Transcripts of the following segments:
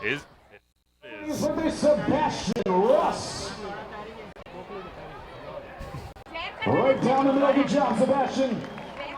Is Sebastian Russ. Right down the middle. Good job, Sebastian.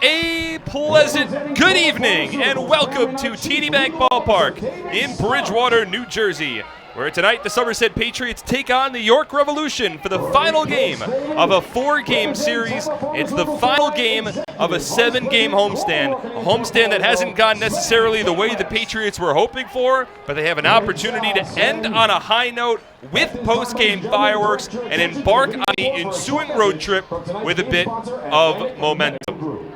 a pleasant good evening and welcome to TD Bank Ballpark in Bridgewater, New Jersey, where tonight the Somerset Patriots take on the York Revolution for the final game of a 4-game series. It's the final game of a 7-game homestand, a homestand that hasn't gone necessarily the way the Patriots were hoping for, but they have an opportunity to end on a high note with postgame fireworks and embark on the ensuing road trip with a bit of momentum.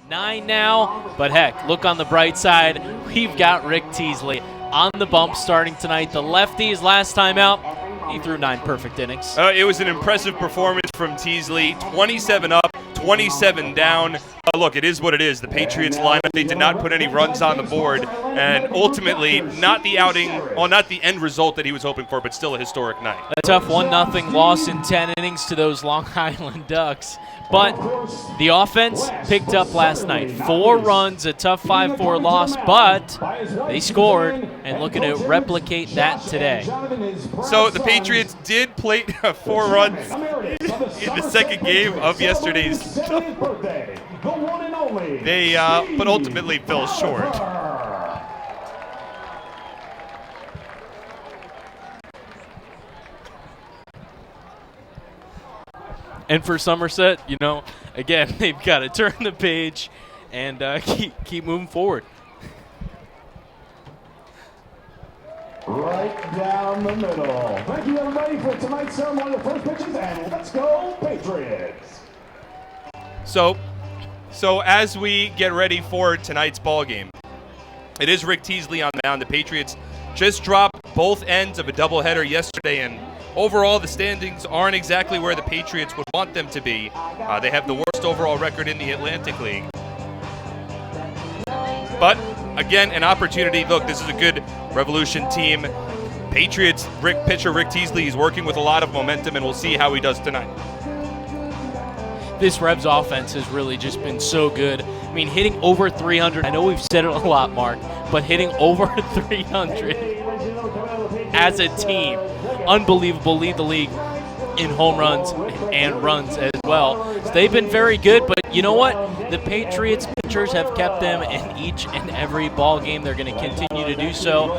Nine now, but heck, look on the bright side. We've got Rick Teasley on the bump starting tonight. The lefties last time out, he threw 9 perfect innings. It was an impressive performance from Teasley. 27 up, 27 down. Look, it is what it is. The Patriots lineup, they did not put any runs on the board, and ultimately not the end result that he was hoping for, but still a historic night. A tough 1-0 loss in 10 innings to those Long Island Ducks. But the offense picked up last night. 4 runs, a tough 5-4 loss, but they scored and looking to replicate that today. So the Patriots did plate 4 runs in the second game of yesterday's. They, but ultimately fell short. And for Somerset, you know, again, they've got to turn the page and keep moving forward. Right down the middle. Thank you, everybody, for tonight's ceremony of first pitches, and let's go Patriots. So as we get ready for tonight's ball game, it is Rick Teasley on the mound. The Patriots just dropped both ends of a doubleheader yesterday, and overall, the standings aren't exactly where the Patriots would want them to be. They have the worst overall record in the Atlantic League. But, again, an opportunity. Look, this is a good Revolution team. Patriots, pitcher Rick Teasley, he's working with a lot of momentum, and we'll see how he does tonight. This Revs offense has really just been so good. I mean, hitting over 300. I know we've said it a lot, Mark, but hitting over 300 as a team, unbelievable. Lead the league in home runs and runs as well. So they've been very good, but you know what? The Patriots pitchers have kept them in each and every ball game. They're going to continue to do so.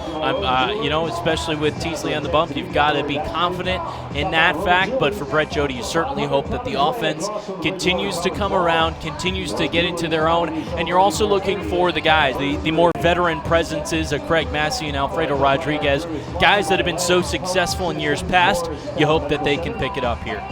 Especially with Teasley on the bump, you've got to be confident in that fact. But for Brett Jody, you certainly hope that the offense continues to come around, continues to get into their own, and you're also looking for the guys, the more veteran presences of Craig Massey and Alfredo Rodriguez, guys that have been so successful in years past. You hope that they can pick it up here.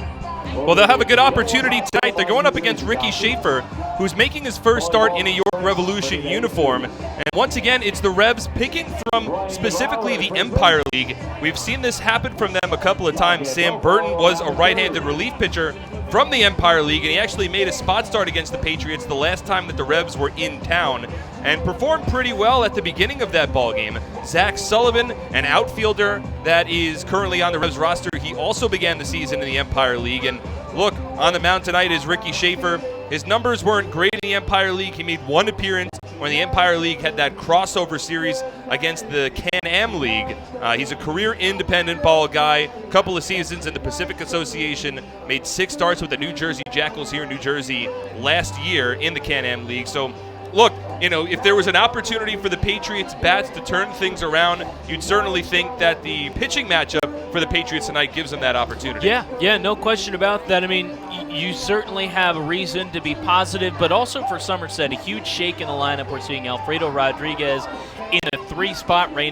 Well, they'll have a good opportunity tonight. They're going up against Ricky Schaefer, who's making his first start in a York Revolution uniform. And once again, it's the Revs picking from specifically the Empire League. We've seen this happen from them a couple of times. Sam Burton was a right-handed relief pitcher from the Empire League, and he actually made a spot start against the Patriots the last time that the Revs were in town and performed pretty well at the beginning of that ball game. Zach Sullivan, an outfielder that is currently on the Revs roster, he also began the season in the Empire League. And look, on the mound tonight is Ricky Schaefer. His numbers weren't great in the Empire League. He made 1 appearance when the Empire League had that crossover series against the Can-Am League. He's a career independent ball guy, couple of seasons in the Pacific Association, made 6 starts with the New Jersey Jackals here in New Jersey last year in the Can-Am League. So, look, you know, if there was an opportunity for the Patriots bats to turn things around, you'd certainly think that the pitching matchup for the Patriots tonight gives them that opportunity. Yeah, no question about that. I mean, you certainly have a reason to be positive, but also for Somerset, a huge shake in the lineup. We're seeing Alfredo Rodriguez in a 3-spot. Ray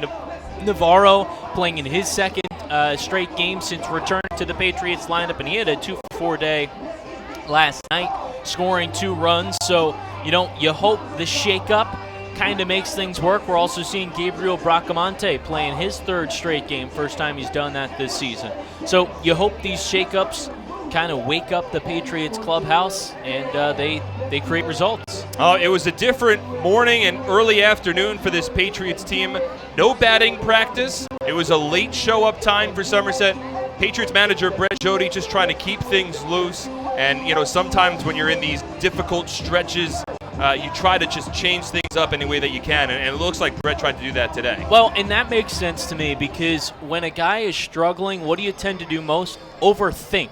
Navarro playing in his second straight game since return to the Patriots lineup, and he had a 2-for-4 day last night, scoring 2 runs. So, you hope the shakeup kind of makes things work. We're also seeing Gabriel Bracamonte playing his 3rd straight game, first time he's done that this season. So you hope these shakeups kind of wake up the Patriots clubhouse and they create results. It was a different morning and early afternoon for this Patriots team. No batting practice. It was a late show-up time for Somerset. Patriots manager Brett Jody just trying to keep things loose. And, sometimes when you're in these difficult stretches, you try to just change things up any way that you can. And it looks like Brett tried to do that today. Well, and that makes sense to me because when a guy is struggling, what do you tend to do most? Overthink.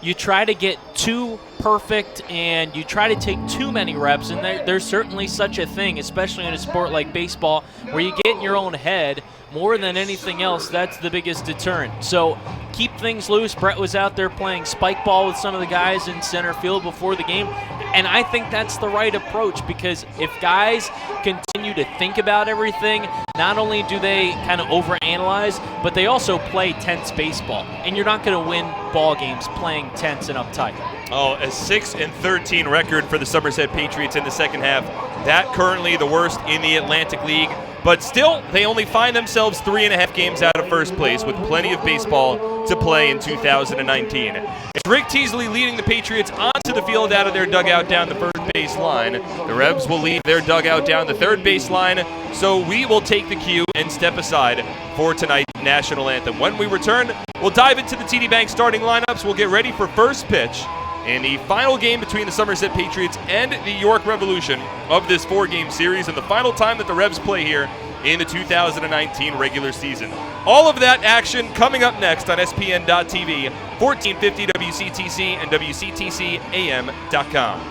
You try to get too perfect and you try to take too many reps, and there's certainly such a thing, especially in a sport like baseball, where you get in your own head more than anything else. That's the biggest deterrent. So keep things loose. Brett was out there playing spike ball with some of the guys in center field before the game, and I think that's the right approach, because if guys continue to think about everything, not only do they kind of overanalyze, but they also play tense baseball, and you're not going to win ball games playing tense and uptight. Oh, a 6-13 record for the Somerset Patriots in the second half. That currently the worst in the Atlantic League. But still, they only find themselves 3.5 games out of first place with plenty of baseball to play in 2019. It's Rick Teasley leading the Patriots onto the field out of their dugout down the first base line. The Rebs will leave their dugout down the third base line, so we will take the cue and step aside for tonight's national anthem. When we return, we'll dive into the TD Bank starting lineups. We'll get ready for first pitch in the final game between the Somerset Patriots and the York Revolution of this 4-game series, and the final time that the Rebs play here in the 2019 regular season. All of that action coming up next on SPN.TV, 1450 WCTC and WCTCAM.com.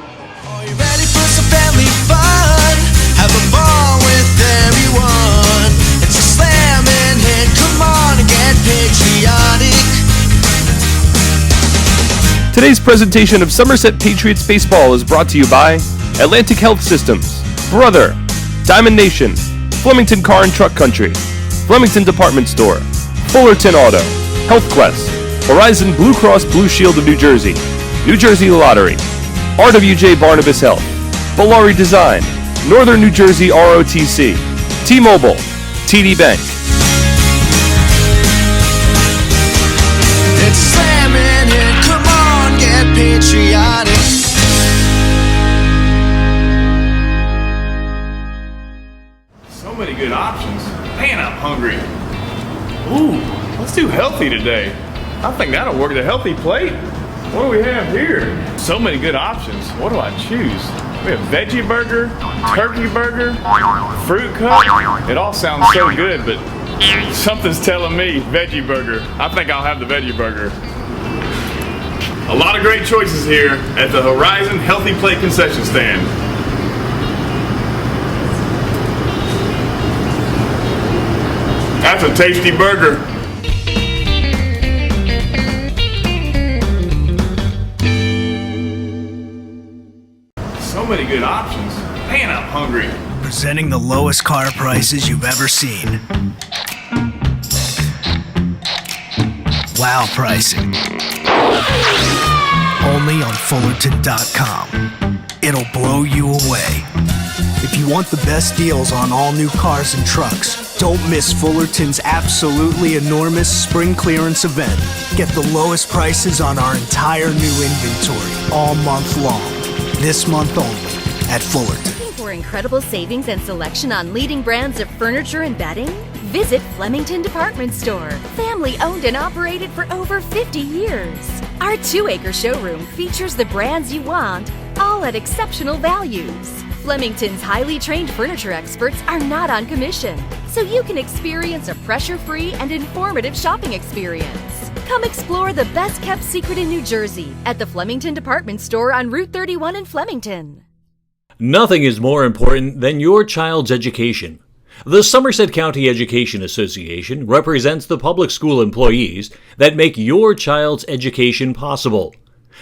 Are you ready for some family fun? Have a ball with everyone. It's a slamming hit. Come on and get patriotic. Today's presentation of Somerset Patriots Baseball is brought to you by Atlantic Health Systems, Brother, Diamond Nation, Flemington Car and Truck Country, Flemington Department Store, Fullerton Auto, Health Quest, Horizon Blue Cross Blue Shield of New Jersey Lottery, RWJ Barnabas Health, Valari Design, Northern New Jersey ROTC, T-Mobile, TD Bank. It's slamming hit. Come on, get patriotic. So many good options. Man, I'm hungry. Ooh, let's do healthy today. I think that'll work. The healthy plate. What do we have here? So many good options. What do I choose? We have veggie burger, turkey burger, fruit cup. It all sounds so good, but something's telling me veggie burger. I think I'll have the veggie burger. A lot of great choices here at the Horizon Healthy Plate concession stand. That's a tasty burger. So many good options. Man, I'm hungry. Presenting the lowest car prices you've ever seen. Wow pricing. Only on Fullerton.com. It'll blow you away. If you want the best deals on all new cars and trucks, don't miss Fullerton's absolutely enormous spring clearance event. Get the lowest prices on our entire new inventory all month long. This month only at Fullerton. Looking for incredible savings and selection on leading brands of furniture and bedding? Visit Flemington Department Store. Family owned and operated for over 50 years. Our 2-acre showroom features the brands you want, all at exceptional values. Flemington's highly trained furniture experts are not on commission, so you can experience a pressure-free and informative shopping experience. Come explore the best-kept secret in New Jersey at the Flemington Department Store on Route 31 in Flemington. Nothing is more important than your child's education. The Somerset County Education Association represents the public school employees that make your child's education possible.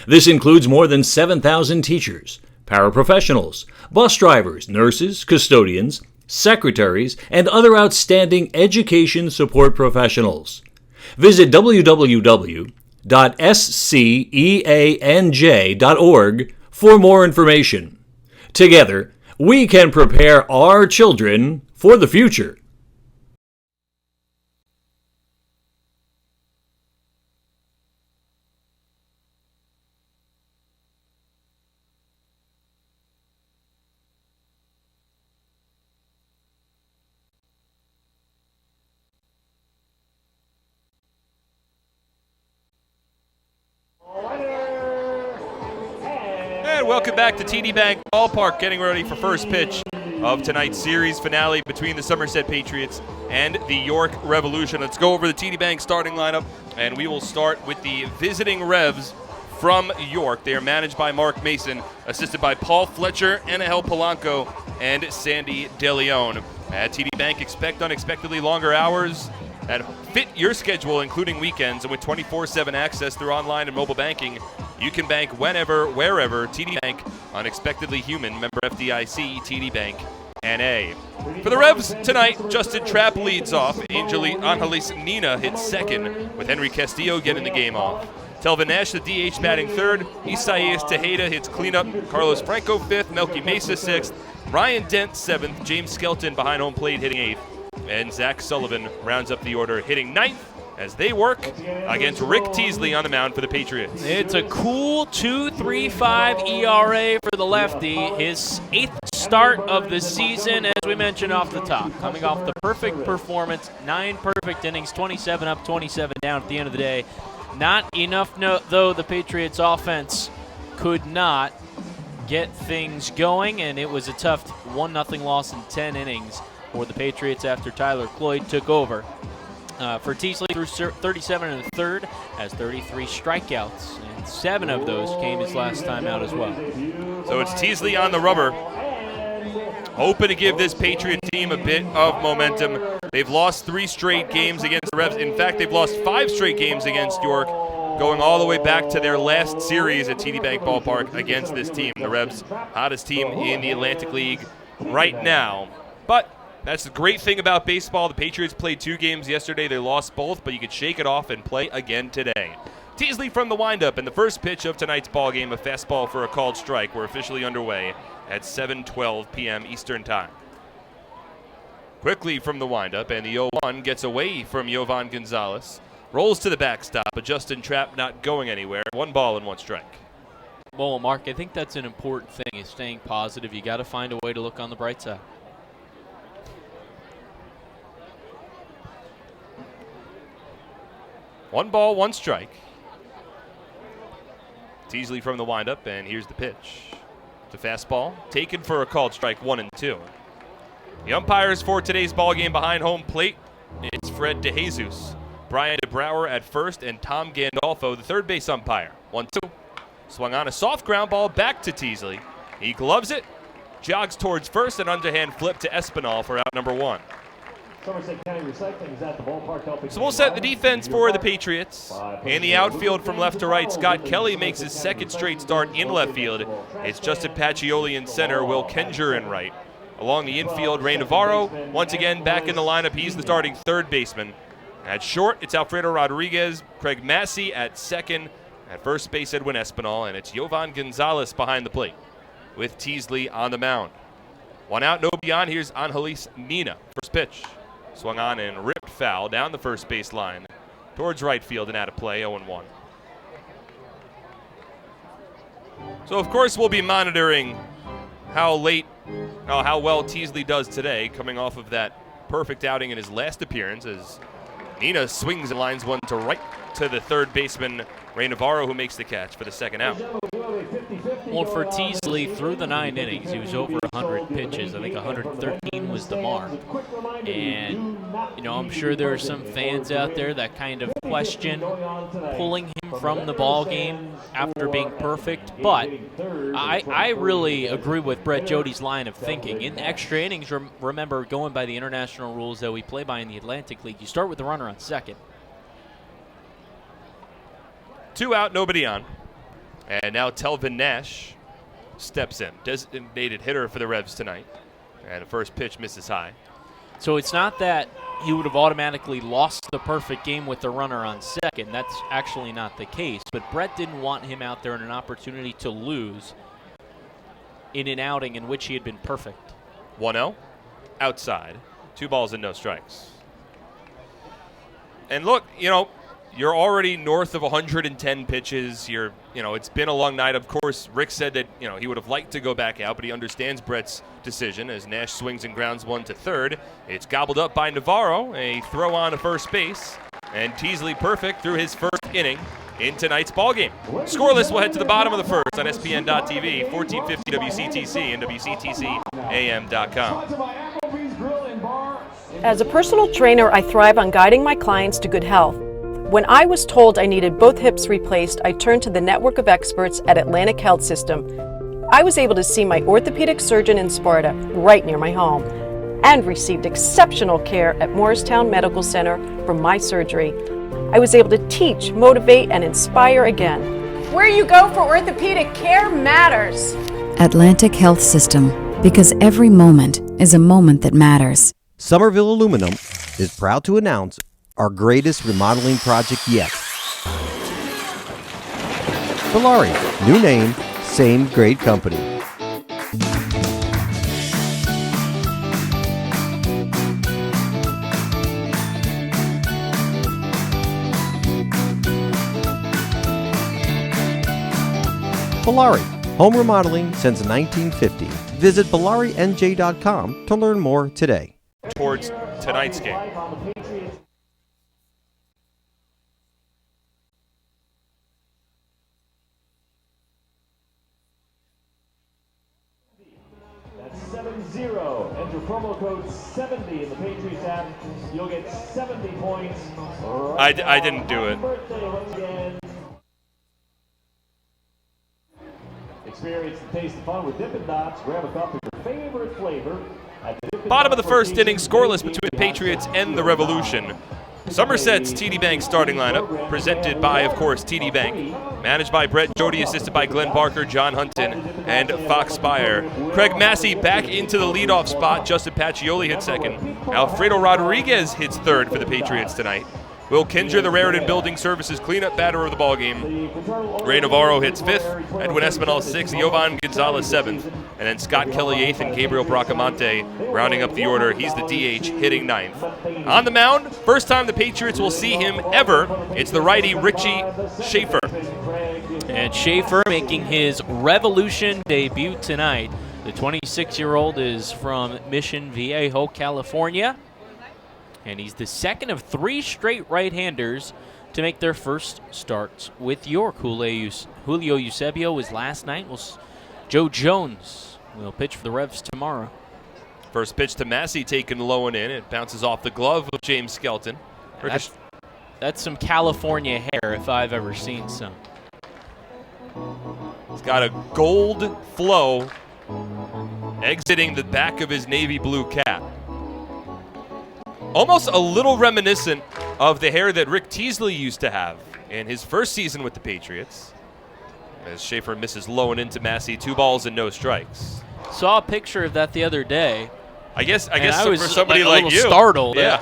This includes more than 7,000 teachers, paraprofessionals, bus drivers, nurses, custodians, secretaries, and other outstanding education support professionals. Visit www.sceanj.org for more information. Together, we can prepare our children for the future. welcome back to TD Bank Ballpark, getting ready for first pitch of tonight's series finale between the Somerset Patriots and the York Revolution. Let's go over the TD Bank starting lineup, and we will start with the visiting Revs from York. They are managed by Mark Mason, assisted by Paul Fletcher, Anahel Polanco, and Sandy DeLeon. At TD Bank, expect unexpectedly longer hours that fit your schedule, including weekends, and with 24/7 access through online and mobile banking, you can bank whenever, wherever. TD Bank, unexpectedly human. Member FDIC, TD Bank, NA. For the Revs tonight, Justin Trapp leads off. Angelis Nina hits second, with Henry Castillo getting the game off. Telvin Nash, the DH, batting third. Isaias Tejeda hits cleanup. Carlos Franco fifth. Melky Mesa sixth. Ryan Dent seventh. James Skelton behind home plate hitting eighth. And Zach Sullivan rounds up the order, hitting ninth as they work against Rick Teasley on the mound for the Patriots. It's a cool 2.35 ERA for the lefty. His 8th start of the season, as we mentioned off the top. Coming off the perfect performance, 9 perfect innings, 27 up, 27 down at the end of the day. Not enough, though. The Patriots offense could not get things going, and it was a tough 1-0 loss in 10 innings for the Patriots after Tyler Cloyd took over. For Teasley, through 37 in the third, has 33 strikeouts, and 7 of those came his last time out as well. So it's Teasley on the rubber, hoping to give this Patriot team a bit of momentum. They've lost 3 straight games against the Revs. In fact, they've lost 5 straight games against York, going all the way back to their last series at TD Bank Ballpark against this team. The Revs, hottest team in the Atlantic League right now. But that's the great thing about baseball. The Patriots played 2 games yesterday. They lost both, but you could shake it off and play again today. Teasley from the windup, and the first pitch of tonight's ball game, a fastball for a called strike. We're officially underway at 7:12 p.m. Eastern Time. Quickly from the windup, and the 0-1 gets away from Yovan Gonzalez. Rolls to the backstop, but Justin Trapp not going anywhere. 1 ball and 1 strike. Well, Mark, I think that's an important thing, is staying positive. You got to find a way to look on the bright side. One ball, 1 strike. Teasley from the windup, and here's the pitch. The fastball, taken for a called strike, 1-2. The umpires for today's ball game behind home plate, it's Fred DeJesus, Brian DeBrouwer at first, and Tom Gandolfo, the third base umpire. 1-2. Swung on a soft ground ball back to Teasley. He gloves it, jogs towards first, and underhand flip to Espinal for out number 1. Somerset County Recycling is at the ballpark helping. So we'll set the defense for the Patriots. In the outfield from left to right, Scott Kelly makes his 2nd straight start in left field. It's Justin Pacioli in center, Will Kenger in right. Along the infield, Ray Navarro, once again back in the lineup. He's the starting 3rd baseman. At short, it's Alfredo Rodriguez, Craig Massey at 2nd. At first base, Edwin Espinal, and it's Yovan Gonzalez behind the plate with Teasley on the mound. 1 out, no beyond. Here's Angelis Nina. First pitch. Swung on and ripped foul down the first base line towards right field and out of play, 0-1. So, of course, we'll be monitoring how well Teasley does today, coming off of that perfect outing in his last appearance, as Nina swings and lines one to right to the 3rd baseman, Ray Navarro, who makes the catch for the 2nd out. Well, for Teasley, through the 9 innings, he was over 100 pitches. I think 113 was the mark. And, I'm sure there are some fans out there that kind of question pulling him from the ball game after being perfect. But I really agree with Brett Jody's line of thinking. In extra innings, remember, going by the international rules that we play by in the Atlantic League, you start with the runner on 2nd. 2 out, nobody on. And now Telvin Nash steps in, designated hitter for the Revs tonight. And the first pitch misses high. So it's not that he would have automatically lost the perfect game with the runner on 2nd. That's actually not the case. But Brett didn't want him out there in an opportunity to lose in an outing in which he had been perfect. 1-0, outside. 2 balls and no strikes. And look, you're already north of 110 pitches. It's been a long night. Of course, Rick said that, he would have liked to go back out, but he understands Brett's decision as Nash swings and grounds one to third. It's gobbled up by Navarro, a throw on to first base, and Teasley perfect through his first inning. in tonight's ballgame. Scoreless will head to the bottom of the first on SPN.TV, 1450 WCTC, and WCTCAM.com. As a personal trainer, I thrive on guiding my clients to good health. When I was told I needed both hips replaced, I turned to the network of experts at Atlantic Health System. I was able to see my orthopedic surgeon in Sparta, right near my home, and received exceptional care at Morristown Medical Center for my surgery. I was able to teach, motivate, and inspire again. Where you go for orthopedic care matters. Atlantic Health System, because every moment is a moment that matters. Somerville Aluminum is proud to announce our greatest remodeling project yet. Polari, new name, same great company. Polari, home remodeling since 1950. Visit PolariNJ.com to learn more today. Towards tonight's game. That's 70. Enter promo code 70 in the Patriots app. You'll get 70 points. I didn't do it. Experience the taste of fun with Dippin' Dots. Grab a cup of your favorite flavor. Bottom of the first inning, scoreless between the Patriots and the Revolution. Somerset's TD Bank starting lineup, presented by, of course, TD Bank. Managed by Brett Jody, assisted by Glenn Barker, John Hunton, and Fox Spire. Craig Massey back into the leadoff spot. Justin Pacioli hits second. Alfredo Rodriguez hits third for the Patriots tonight. Will Kinger, the Raritan Building Services cleanup batter of the ballgame. Ray Navarro hits fifth, Edwin Espinal sixth, Yovan Gonzalez seventh, and then Scott Kelly eighth and Gabriel Bracamonte rounding up the order. He's the DH hitting ninth. On the mound, first time the Patriots will see him ever, it's the righty Richie Schaefer. And Schaefer making his Revolution debut tonight. The 26-year-old is from Mission Viejo, California. And he's the second of three straight right-handers to make their first starts with York. Julio Eusebio was last night. Joe Jones will pitch for the Revs tomorrow. First pitch to Massey taken low and in. It bounces off the glove of James Skelton. That's some California hair if I've ever seen some. He's got a gold flow exiting the back of his navy blue cap. Almost a little reminiscent of the hair that Rick Teasley used to have in his first season with the Patriots. As Schaefer misses low and into Massey, 2 balls and no strikes. Saw a picture of that the other day. I guess I was for somebody like you. Startled. Yeah.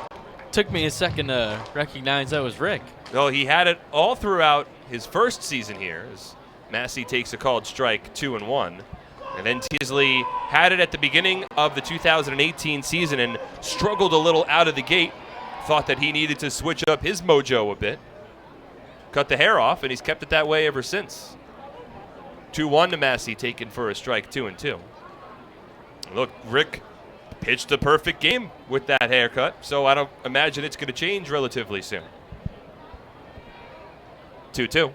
Took me a second to recognize that was Rick. No, he had it all throughout his first season here as Massey takes a called strike 2-1. And then Teasley had it at the beginning of the 2018 season and struggled a little out of the gate. Thought that he needed to switch up his mojo a bit. Cut the hair off, and he's kept it that way ever since. 2-1 to Massey, taken for a strike, 2-2. Look, Rick pitched a perfect game with that haircut, so I don't imagine it's going to change relatively soon. 2-2.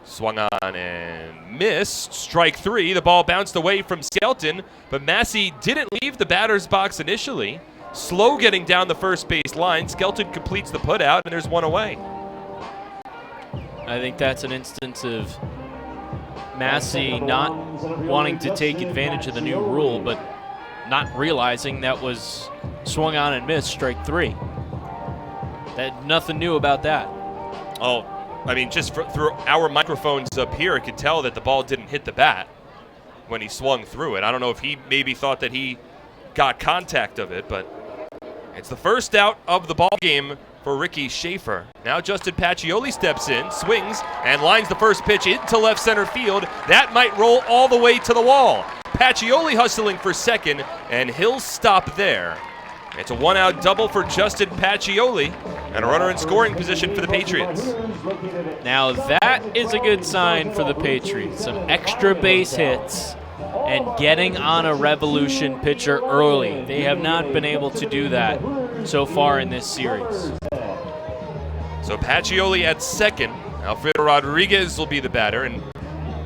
Swung on and missed. Strike 3. The ball bounced away from Skelton, but Massey didn't leave the batter's box initially. Slow getting down the first base line. Skelton completes the putout, and there's one away. I think that's an instance of Massey not wanting to take advantage of the new rule, but not realizing that was swung on and missed, strike 3. Nothing new about that. Oh, I mean, just through our microphones up here, I could tell that the ball didn't hit the bat when he swung through it. I don't know if he maybe thought that he got contact of it, but it's the first out of the ball game for Ricky Schaefer. Now Justin Pacioli steps in, swings, and lines the first pitch into left center field. That might roll all the way to the wall. Pacioli hustling for second, and he'll stop there. It's a one-out double for Justin Pacioli, and a runner in scoring position for the Patriots. Now that is a good sign for the Patriots. Some extra base hits and getting on a Revolution pitcher early. They have not been able to do that so far in this series. So Pacioli at second Alfredo Rodriguez will be the batter, and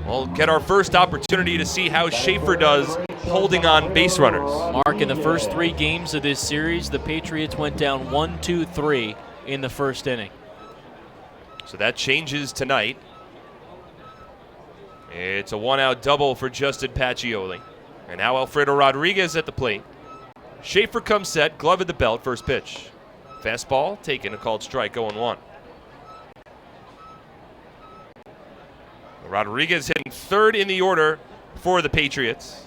we'll get our first opportunity to see how Schaefer does holding on base runners. Mark, in the first 3 games of this series, the Patriots went down 1-2-3 in the first inning. So that changes tonight. It's a 1-out double for Justin Pacioli. And now Alfredo Rodriguez at the plate. Schaefer comes set, glove at the belt, first pitch. Fastball taken, a called strike, 0-1. Rodriguez hitting third in the order for the Patriots.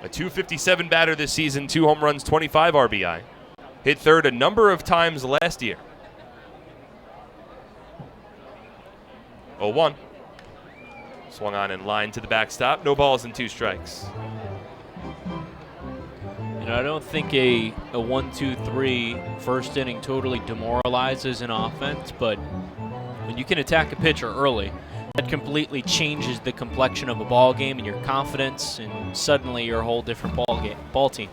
A .257 batter this season, 2 home runs, 25 RBI. Hit third a number of times last year. 0-1. Swung on in line to the backstop. No balls and 2 strikes. I don't think a 1-2-3 first inning totally demoralizes an offense, but when you can attack a pitcher early, that completely changes the complexion of a ball game and your confidence, and suddenly you're a whole different ball team.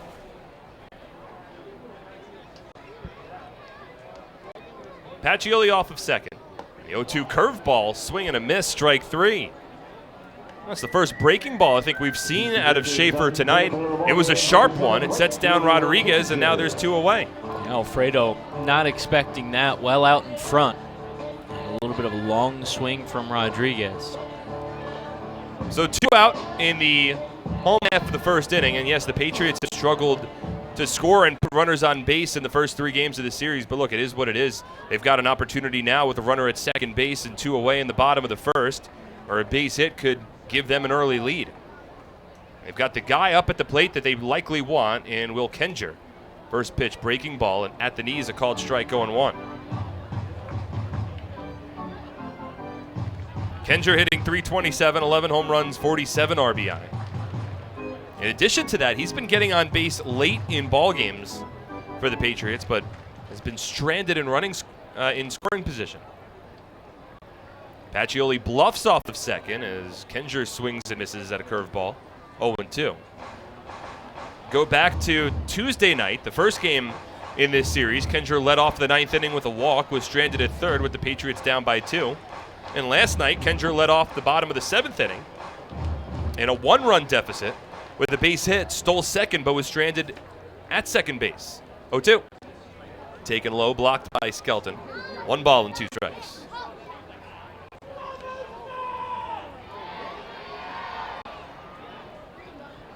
Pacioli off of second. The 0-2 curveball, swing and a miss, strike 3. That's the first breaking ball I think we've seen out of Schaefer tonight. It was a sharp one. It sets down Rodriguez, and now there's 2 away. Alfredo not expecting that, well out in front. A little bit of a long swing from Rodriguez. So 2 out in the home half of the first inning, and yes, the Patriots have struggled to score and put runners on base in the first 3 games of the series, but look, it is what it is. They've got an opportunity now with a runner at second base and 2 away in the bottom of the first, or a base hit could give them an early lead. They've got the guy up at the plate that they likely want in Will Kenger. First pitch, breaking ball, and at the knees, a called strike, 0-1. Kenger hitting .327, 11 home runs, 47 RBI. In addition to that, he's been getting on base late in ball games for the Patriots, but has been stranded in in scoring position. Pacioli bluffs off of second as Kenger swings and misses at a curveball, 0-2. Go back to Tuesday night, the first game in this series. Kenger led off the 9th inning with a walk, was stranded at third with the Patriots down by 2. And last night, Kenger led off the bottom of the 7th inning in a 1-run deficit with a base hit, stole second, but was stranded at second base, 0-2. Taken low, blocked by Skelton. 1 ball and 2 strikes.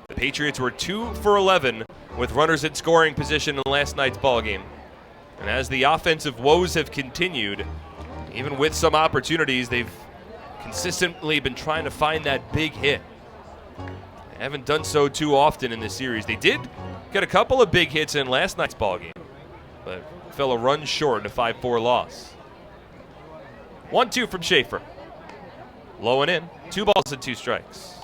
The Patriots were 2 for 11 with runners in scoring position in last night's ball game. And as the offensive woes have continued, even with some opportunities, they've consistently been trying to find that big hit. They haven't done so too often in this series. They did get a couple of big hits in last night's ball game, but fell a run short in a 5-4 loss. 1-2 from Schaefer. Low and in, 2 balls and 2 strikes.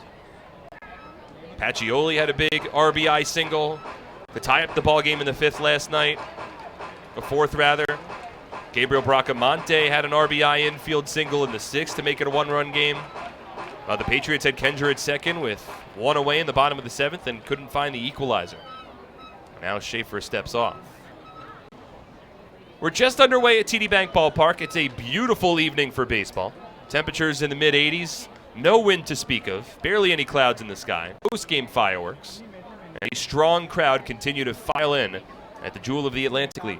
Pacioli had a big RBI single to tie up the ball game in the 5th last night. The 4th, rather. Gabriel Bracamonte had an RBI infield single in the 6th to make it a 1-run game. The Patriots had Kenger at second with 1 away in the bottom of the 7th and couldn't find the equalizer. Now Schaefer steps off. We're just underway at TD Bank Ballpark. It's a beautiful evening for baseball. Temperatures in the mid-80s. No wind to speak of, barely any clouds in the sky, post-game fireworks, and a strong crowd continue to file in at the Jewel of the Atlantic League.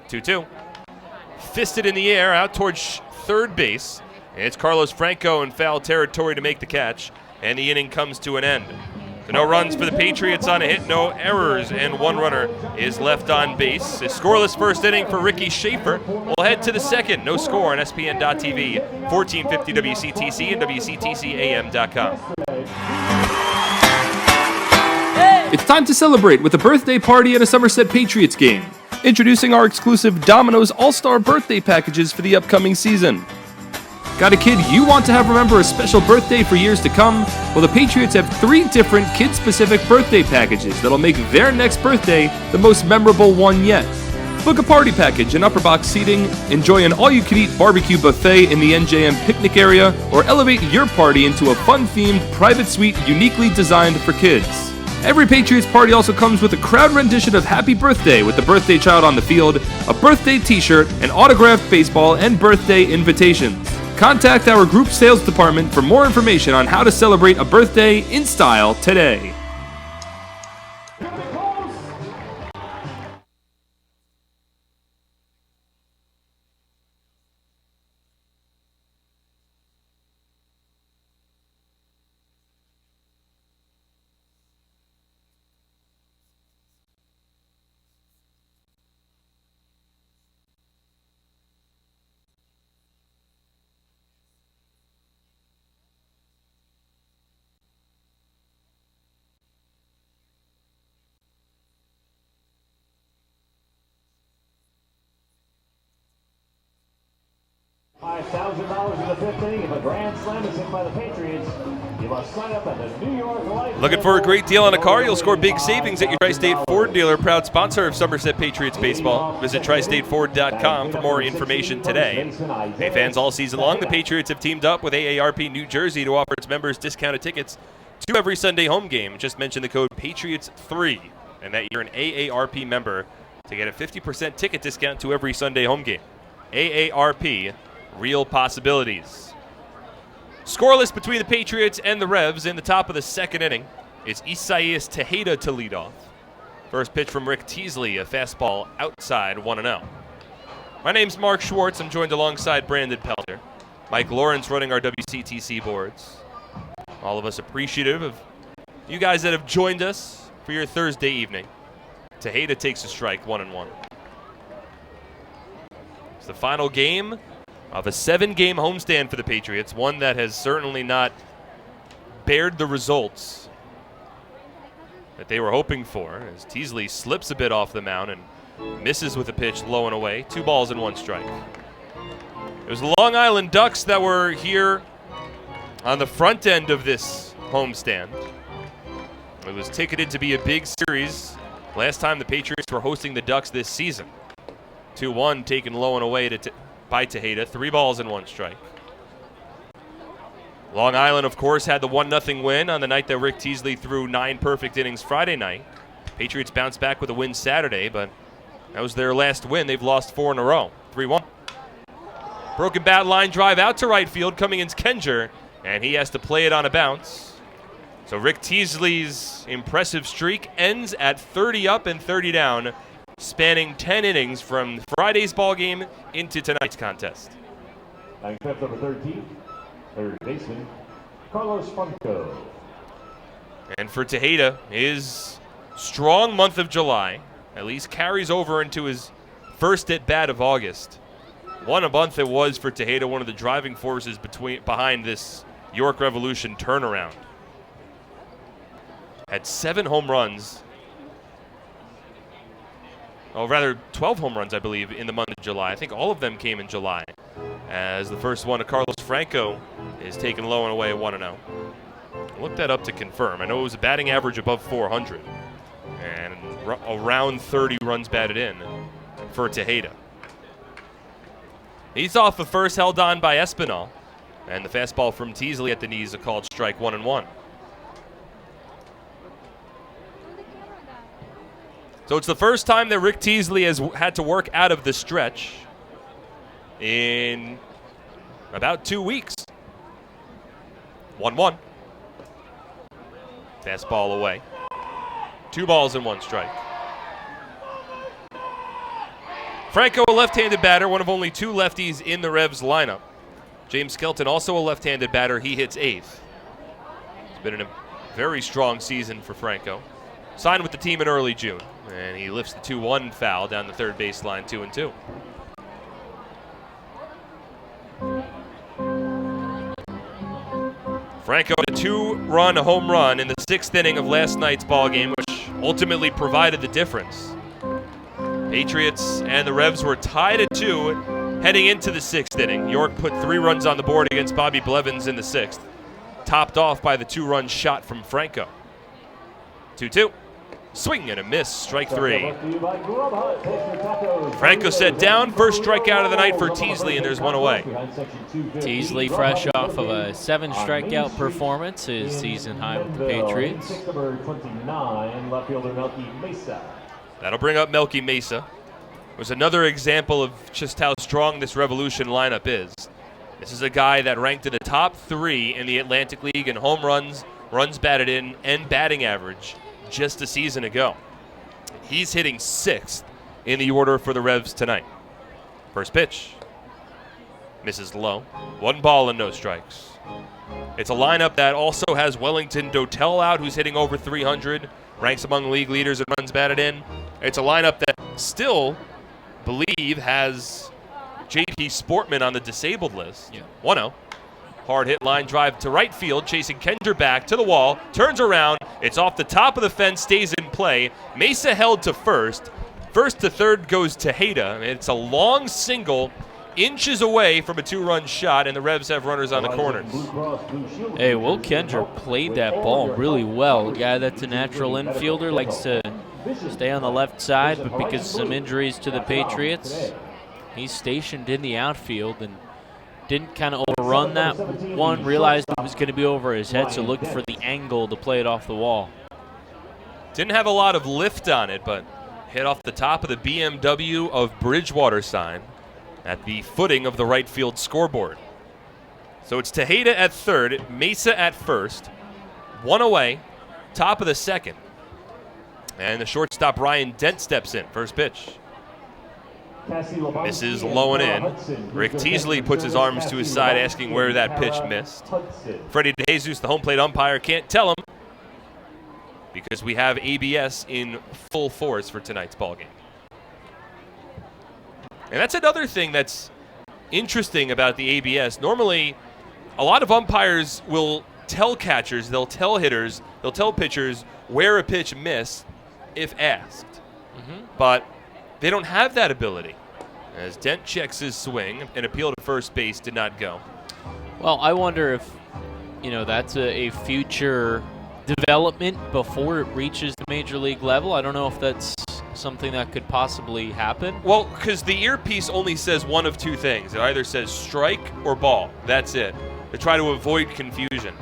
2-2. Fisted in the air out towards third base. It's Carlos Franco in foul territory to make the catch, and the inning comes to an end. So no runs for the Patriots on a hit, no errors, and 1 runner is left on base. A scoreless first inning for Ricky Schaefer. We'll head to the second. No score on ESPN.TV, 1450 WCTC, and WCTCAM.com. It's time to celebrate with a birthday party at a Somerset Patriots game. Introducing our exclusive Domino's All-Star birthday packages for the upcoming season. Got a kid you want to have remember a special birthday for years to come? Well, the Patriots have 3 different kid-specific birthday packages that'll make their next birthday the most memorable one yet. Book a party package and upper box seating, enjoy an all-you-can-eat barbecue buffet in the NJM picnic area, or elevate your party into a fun-themed private suite uniquely designed for kids. Every Patriots party also comes with a crowd rendition of Happy Birthday with the birthday child on the field, a birthday t-shirt, an autographed baseball, and birthday invitations. Contact our group sales department for more information on how to celebrate a birthday in style today. $5,000 in the fifth inning. If a grand slam is hit by the Patriots, you must sign up at the New York Life. Looking for a great deal on a car? You'll score big savings at your Tri-State Ford dealer, proud sponsor of Somerset Patriots baseball. Visit tristateford.com for more information today. Hey fans, all season long, the Patriots have teamed up with AARP New Jersey to offer its members discounted tickets to every Sunday home game. Just mention the code PATRIOTS3, and that you're an AARP member to get a 50% ticket discount to every Sunday home game. AARP, real possibilities. Scoreless between the Patriots and the Revs in the top of the second inning. It's Isaias Tejeda to lead off. First pitch from Rick Teasley, a fastball outside 1-0. My name's Mark Schwartz. I'm joined alongside Brandon Pelter. Mike Lawrence running our WCTC boards. All of us appreciative of you guys that have joined us for your Thursday evening. Tejeda takes a strike, 1-1. It's the final game of a 7-game homestand for the Patriots, one that has certainly not bared the results that they were hoping for, as Teasley slips a bit off the mound and misses with a pitch low and away. 2 balls and 1 strike. It was the Long Island Ducks that were here on the front end of this homestand. It was ticketed to be a big series last time the Patriots were hosting the Ducks this season. 2-1 taken low and away by Tejeda. 3 balls and 1 strike. Long Island, of course, had the 1-0 win on the night that Rick Teasley threw 9 perfect innings Friday night. Patriots bounced back with a win Saturday, but that was their last win. They've lost 4 in a row. 3-1. Broken bat line drive out to right field. Coming in's Kenger, and he has to play it on a bounce. So Rick Teasley's impressive streak ends at 30 up and 30 down, spanning 10 innings from Friday's ball game into tonight's contest. Fifth, number 13, third baseman, Carlos Franco. And for Tejeda, his strong month of July at least carries over into his first at-bat of August. What a month it was for Tejeda, one of the driving forces behind this York Revolution turnaround. Had 7 home runs. Oh, rather 12 home runs, I believe, in the month of July. I think all of them came in July, as the first one to Carlos Franco is taken low and away at 1-0. Look that up to confirm. I know it was a batting average above 400 and around 30 runs batted in for Tejeda. He's off the first, held on by Espinal, and the fastball from Teasley at the knees, a called strike, 1-1. So it's the first time that Rick Teasley has had to work out of the stretch in about 2 weeks. 1-1. Fastball away. 2 balls and 1 strike. Franco, a left-handed batter, one of only 2 lefties in the Revs lineup. James Skelton, also a left-handed batter. He hits 8th. It's been a very strong season for Franco. Signed with the team in early June, and he lifts the 2-1 foul down the third baseline, 2-2. Franco had a 2-run home run in the 6th inning of last night's ballgame, which ultimately provided the difference. Patriots and the Revs were tied at 2 heading into the 6th inning. York put 3 runs on the board against Bobby Blevins in the 6th, topped off by the 2-run shot from Franco. 2-2. Swing and a miss, strike 3. Franco set down, first strikeout of the night for Teasley, and there's one away. Teasley fresh off of a 7 strikeout performance, his season high with the Patriots. That'll bring up Melky Mesa. It was another example of just how strong this Revolution lineup is. This is a guy that ranked in the top 3 in the Atlantic League in home runs, runs batted in, and batting average just a season ago. He's hitting 6th in the order for the Revs tonight. First pitch. Misses low. 1 ball and no strikes. It's a lineup that also has Wellington Dotel out, who's hitting over 300, ranks among league leaders in runs batted in. It's a lineup that still believe has JP Sportman on the disabled list. 1-0. Hard hit line drive to right field, chasing Kendra back to the wall, turns around, it's off the top of the fence, stays in play. Mesa held to first. First to third goes Tejeda. It's a long single, inches away from a 2-run shot, and the Revs have runners on the corners. Hey, Will Kendra played that ball really well. A guy that's a natural infielder, likes to stay on the left side, but because of some injuries to the Patriots, he's stationed in the outfield and didn't kind of overrun that one, realized it was going to be over his head, so looked for the angle to play it off the wall. Didn't have a lot of lift on it, but hit off the top of the BMW of Bridgewater sign at the footing of the right field scoreboard. So it's Tejeda at third, Mesa at first, 1 away, top of the second. And the shortstop Ryan Dent steps in, first pitch. Misses low and in. Rick Teasley puts his arms to his side asking where that pitch missed. Freddie DeJesus, the home plate umpire, can't tell him because we have ABS in full force for tonight's ballgame. And that's another thing that's interesting about the ABS. Normally, a lot of umpires will tell catchers, they'll tell hitters, they'll tell pitchers where a pitch missed if asked. But they don't have that ability. As Dent checks his swing, an appeal to first base did not go. Well, I wonder if, that's a future development before it reaches the major league level. I don't know if that's something that could possibly happen. Well, because the earpiece only says one of 2 things. It either says strike or ball. That's it. To try to avoid confusion.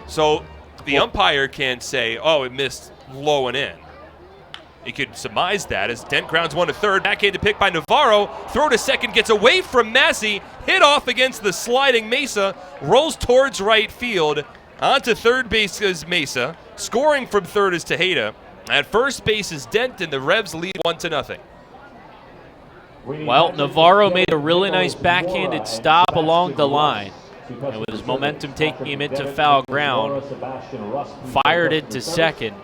So the umpire can't say, oh, it missed low and in. He could surmise that as Dent grounds one to third. Backhanded pick by Navarro. Throw to second, gets away from Massey. Hit off against the sliding Mesa. Rolls towards right field. Onto third base is Mesa. Scoring from third is Tejeda. At first base is Dent, and the Revs lead 1-0. Well, Navarro made a really nice backhanded stop along the line. And with his momentum taking him into foul ground, fired it to second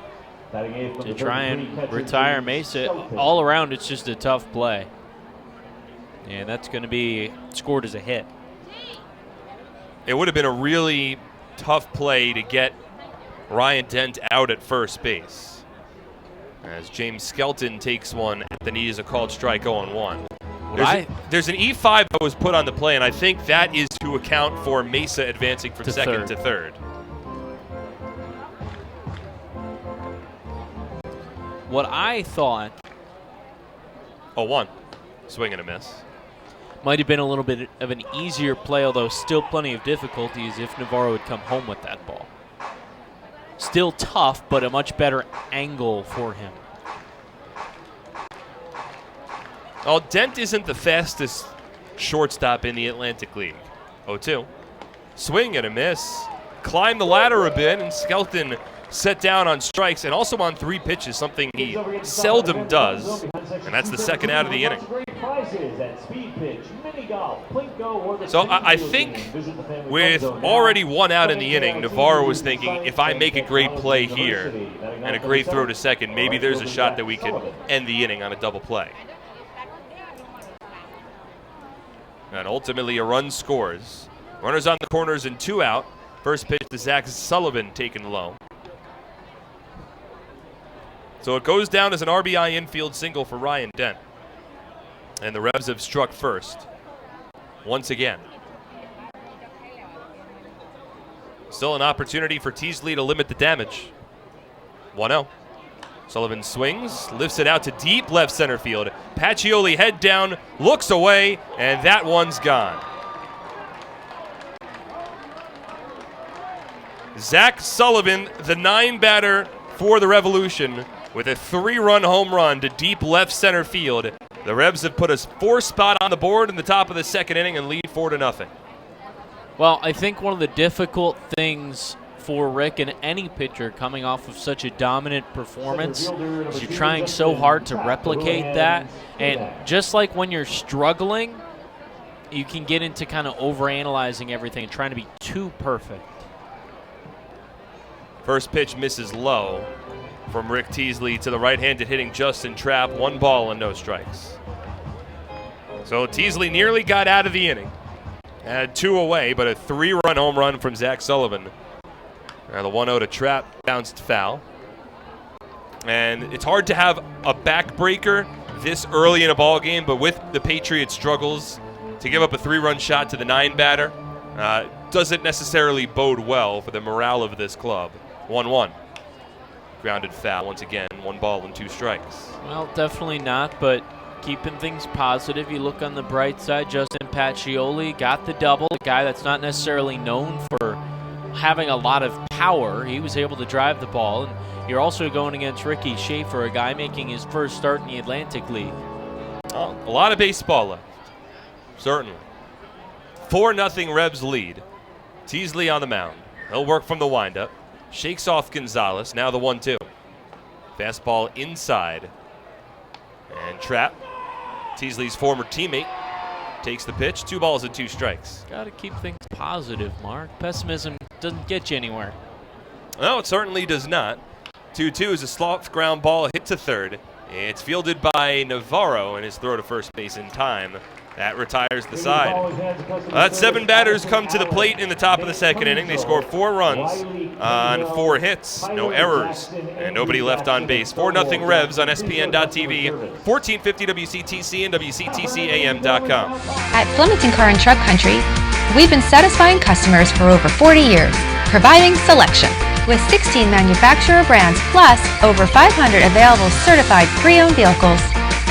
to try and retire Mesa. All around, it's just a tough play. And that's going to be scored as a hit. It would have been a really tough play to get Ryan Dent out at first base, as James Skelton takes one at the knee as a called strike 0-1. There's an E5 that was put on the play, and I think that is to account for Mesa advancing from second to third. What I thought 0-1, swing and a miss. Might have been a little bit of an easier play, although still plenty of difficulties if Navarro would come home with that ball. Still tough, but a much better angle for him. Well, Dent isn't the fastest shortstop in the Atlantic League. 0-2. Swing and a miss. Climb the ladder a bit, and Skelton set down on strikes and also on 3 pitches, something he seldom does. And that's the second out of the inning. So I think with already 1 out in the inning, Navarro was thinking, if I make a great play here and a great throw to second, maybe there's a shot that we could end the inning on a double play. And ultimately a run scores. Runners on the corners and 2 out. First pitch to Zach Sullivan taken low. So it goes down as an RBI infield single for Ryan Dent. And the Revs have struck first once again. Still an opportunity for Teasley to limit the damage. 1-0. Sullivan swings, lifts it out to deep left center field. Pacioli head down, looks away, and that one's gone. Zach Sullivan, the 9 batter for the Revolution, with a 3-run home run to deep left center field. The Revs have put a 4 spot on the board in the top of the second inning and lead 4-0. Well, I think one of the difficult things for Rick and any pitcher coming off of such a dominant performance is you're trying so hard to replicate that. And just like when you're struggling, you can get into kind of overanalyzing everything and trying to be too perfect. First pitch misses low from Rick Teasley to the right-handed hitting Justin Trapp. 1 ball and no strikes. So Teasley nearly got out of the inning. Had 2 away, but a 3-run home run from Zach Sullivan. Now the 1-0 to Trapp bounced foul. And it's hard to have a backbreaker this early in a ball game, but with the Patriots' struggles, to give up a 3-run shot to the 9 batter doesn't necessarily bode well for the morale of this club. 1-1. Grounded foul once again. 1 ball and 2 strikes. Well, definitely not, but keeping things positive. You look on the bright side, Justin Pacioli got the double. A guy that's not necessarily known for having a lot of power. He was able to drive the ball. And you're also going against Ricky Schaefer, a guy making his first start in the Atlantic League. Oh, a lot of baseball left. Certainly. 4-0 Revs lead. Teasley on the mound. He'll work from the windup. Shakes off Gonzalez. Now the 1-2. Fastball inside. And Trapp, Teasley's former teammate, takes the pitch. 2 balls and 2 strikes. Got to keep things positive, Mark. Pessimism doesn't get you anywhere. No, it certainly does not. 2-2 is a soft ground ball hit to third. It's fielded by Navarro, and his throw to first base in time. That retires the side. That's 7 batters come to the plate in the top of the second inning. They score 4 runs on 4 hits, no errors, and nobody left on base. 4-0 Revs on SPN.TV, 1450 WCTC and WCTCAM.com. At Flemington Car and Truck Country, we've been satisfying customers for over 40 years, providing selection. With 16 manufacturer brands plus over 500 available certified pre-owned vehicles.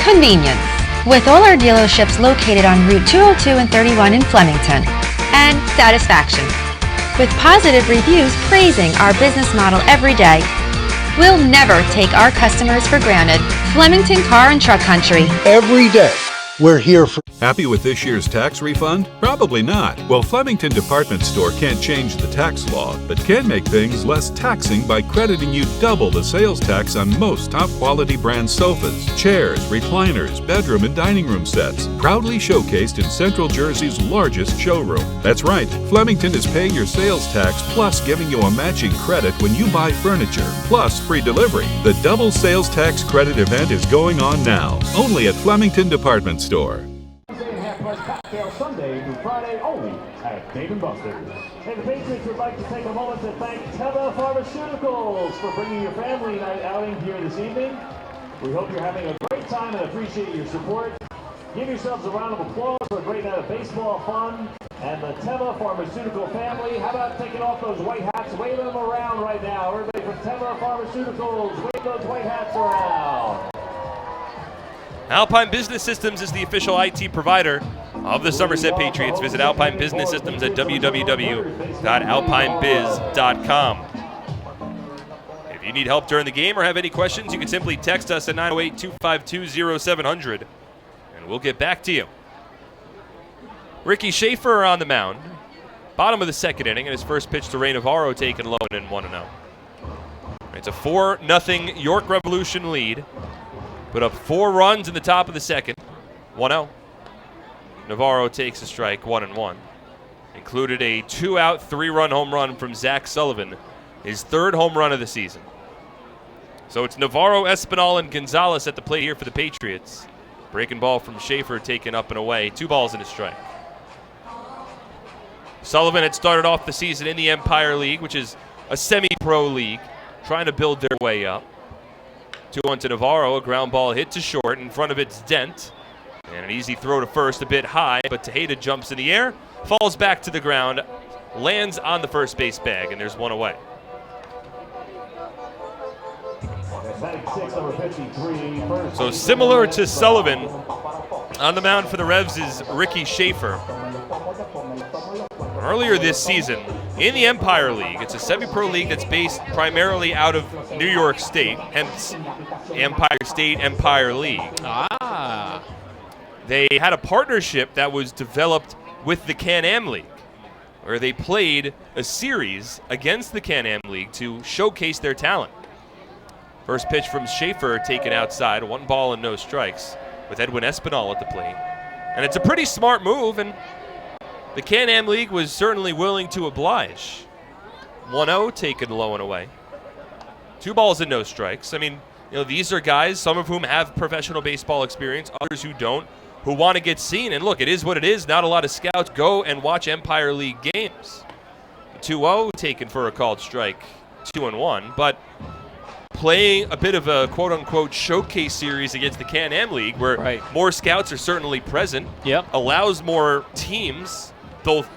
Convenience. With all our dealerships located on Route 202 and 31 in Flemington. And satisfaction. With positive reviews praising our business model every day. We'll never take our customers for granted. Flemington Car and Truck Country. Every day, we're here for... Happy with this year's tax refund? Probably not. Well, Flemington Department Store can't change the tax law, but can make things less taxing by crediting you double the sales tax on most top-quality brand sofas, chairs, recliners, bedroom and dining room sets, proudly showcased in Central Jersey's largest showroom. That's right, Flemington is paying your sales tax plus giving you a matching credit when you buy furniture, plus free delivery. The double sales tax credit event is going on now, only at Flemington Department Store. Cocktail Sunday through Friday only at Dave & Buster's. And the Patriots would like to take a moment to thank Teva Pharmaceuticals for bringing your family night outing here this evening. We hope you're having a great time and appreciate your support. Give yourselves a round of applause for a great night of baseball fun. And the Teva Pharmaceutical family, how about taking off those white hats, waving them around right now. Everybody from Teva Pharmaceuticals, wave those white hats around. Alpine Business Systems is the official IT provider of the Somerset Patriots. Visit Alpine Business Systems at www.alpinebiz.com. If you need help during the game or have any questions, you can simply text us at 908-252-0700, and we'll get back to you. Ricky Schaefer on the mound. Bottom of the second inning, and his first pitch to Ray Navarro taken low and 1-0. It's a 4-0 York Revolution lead. Put up 4 runs in the top of the second. 1-0. Navarro takes a strike, 1-1. Included a 2-out, 3-run home run from Zach Sullivan, his 3rd home run of the season. So it's Navarro, Espinal, and Gonzalez at the plate here for the Patriots. Breaking ball from Schaefer taken up and away. 2 balls and a strike. Sullivan had started off the season in the Empire League, which is a semi-pro league, trying to build their way up. 2-1 to Navarro, a ground ball hit to short. In front of it's Dent. And an easy throw to first, a bit high, but Tejeda jumps in the air, falls back to the ground, lands on the first base bag, and there's 1 away. Batting sixth, number 53. First So similar to Sullivan, on the mound for the Revs is Ricky Schaefer. Earlier this season, in the Empire League, it's a semi-pro league that's based primarily out of New York State, hence Empire State Empire League. Ah. They had a partnership that was developed with the Can-Am League, where they played a series against the Can-Am League to showcase their talent. First pitch from Schaefer taken outside, 1 ball and no strikes, with Edwin Espinal at the plate. And it's a pretty smart move, and the Can-Am League was certainly willing to oblige. 1-0 taken low and away. 2 balls and no strikes. I mean, these are guys, some of whom have professional baseball experience, others who don't, who want to get seen. And look, it is what it is. Not a lot of scouts go and watch Empire League games. 2-0 taken for a called strike, 2-1. But playing a bit of a quote-unquote showcase series against the Can-Am League, where more scouts are certainly present, allows more teams, both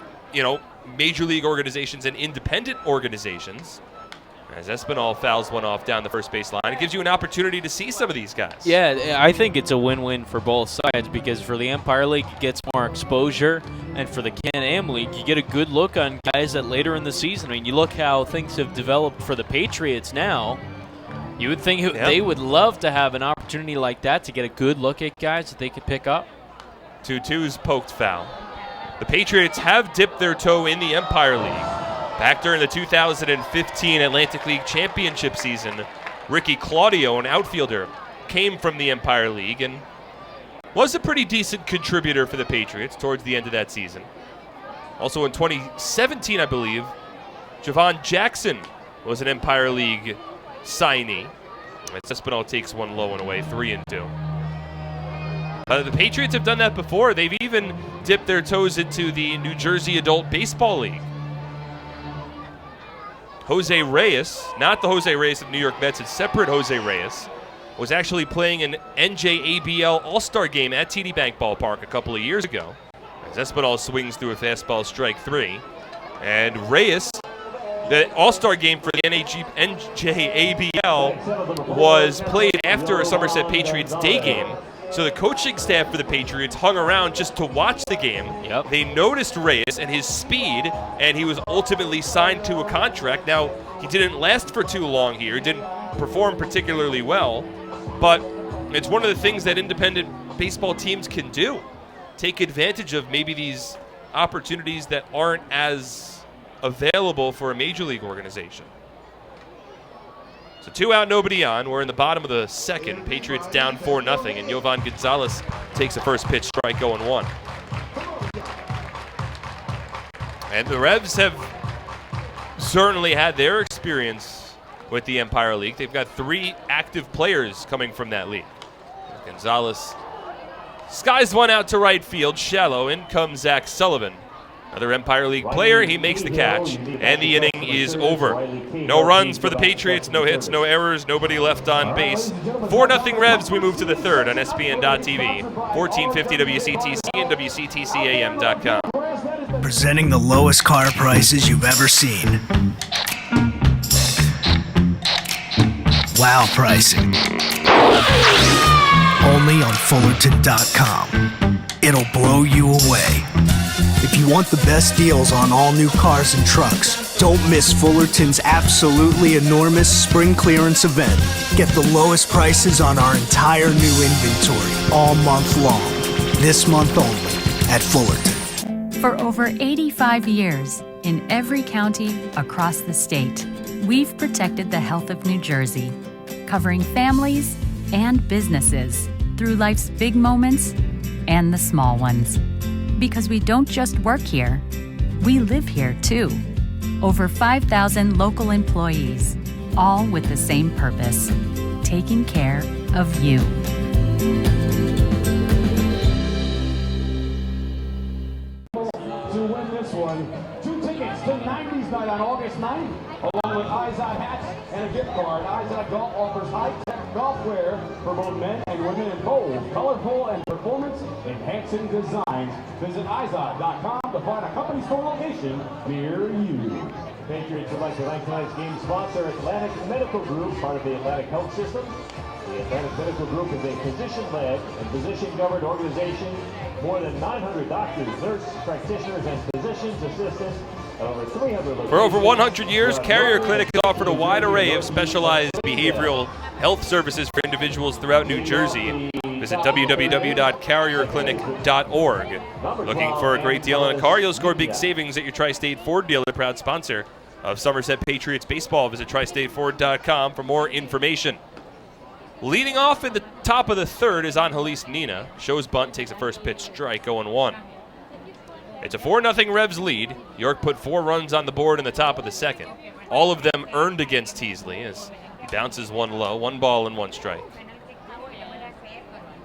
major league organizations and independent organizations, as Espinal fouls one off down the first base line. It gives you an opportunity to see some of these guys. Yeah, I think it's a win-win for both sides, because for the Empire League, it gets more exposure, and for the Can-Am League, you get a good look on guys that later in the season. I mean, you look how things have developed for the Patriots now. You would think they would love to have an opportunity like that to get a good look at guys that they could pick up. 2-2's poked foul. The Patriots have dipped their toe in the Empire League. Back during the 2015 Atlantic League Championship season, Ricky Claudio, an outfielder, came from the Empire League and was a pretty decent contributor for the Patriots towards the end of that season. Also in 2017, I believe, Javon Jackson was an Empire League signee. Espinal takes one low and away, 3-2. The Patriots have done that before. They've even dipped their toes into the New Jersey Adult Baseball League. Jose Reyes, not the Jose Reyes of the New York Mets, it's separate Jose Reyes, was actually playing an NJABL All-Star game at TD Bank Ballpark a couple of years ago, as Espinal swings through a fastball, strike 3. And Reyes, the All-Star game for the NJABL was played after a Somerset Patriots day game. So the coaching staff for the Patriots hung around just to watch the game. They noticed Reyes and his speed, and he was ultimately signed to a contract. Now, he didn't last for too long here. He didn't perform particularly well, but it's one of the things that independent baseball teams can do. Take advantage of maybe these opportunities that aren't as available for a major league organization. So 2 out, nobody on. We're in the bottom of the second. Patriots down 4-0, and Yovan Gonzalez takes a first pitch strike, 0-1. And the Revs have certainly had their experience with the Empire League. They've got 3 active players coming from that league. Gonzalez skies one out to right field, shallow. In comes Zach Sullivan. Another Empire League player, he makes the catch, and the inning is over. No runs for the Patriots, no hits, no errors, nobody left on base. 4-0 Revs, we move to the third on SPN.TV, 1450 WCTC and WCTCAM.com. Presenting the lowest car prices you've ever seen. Wow pricing. Only on Fullerton.com. It'll blow you away. If you want the best deals on all new cars and trucks, don't miss Fullerton's absolutely enormous spring clearance event. Get the lowest prices on our entire new inventory all month long. This month only at Fullerton. For over 85 years, in every county across the state, we've protected the health of New Jersey, covering families and businesses through life's big moments and the small ones. Because we don't just work here, we live here too. Over 5,000 local employees, all with the same purpose, taking care of you. To win this one, 2 tickets to 90s night on August 9th. design, along with Izod hats and a gift card. Izod Golf offers high-tech golf wear for both men and women in bold, colorful, and performance-enhancing designs. Visit Izod.com to find a company store location near you. Patriots would like to thank tonight's game sponsor, Atlantic Medical Group, part of the Atlantic Health System. The Atlantic Medical Group is a physician-led and physician-governed organization. More than 900 doctors, nurses, practitioners, and physicians assistants at over 300 locations. For over 100 years, Carrier Clinic has offered a wide array of specialized behavioral health services for individuals throughout New Jersey. Visit www.carrierclinic.org. Looking for a great deal on a car? You'll score big savings at your Tri-State Ford dealer, proud sponsor of Somerset Patriots baseball. Visit tristateford.com for more information. Leading off in the top of the third is Angelis Nina. Shows bunt, takes a first pitch strike, 0-1. It's a 4-0 Revs lead. York put 4 runs on the board in the top of the second. All of them earned against Teasley as he bounces one low, 1 ball and 1 strike.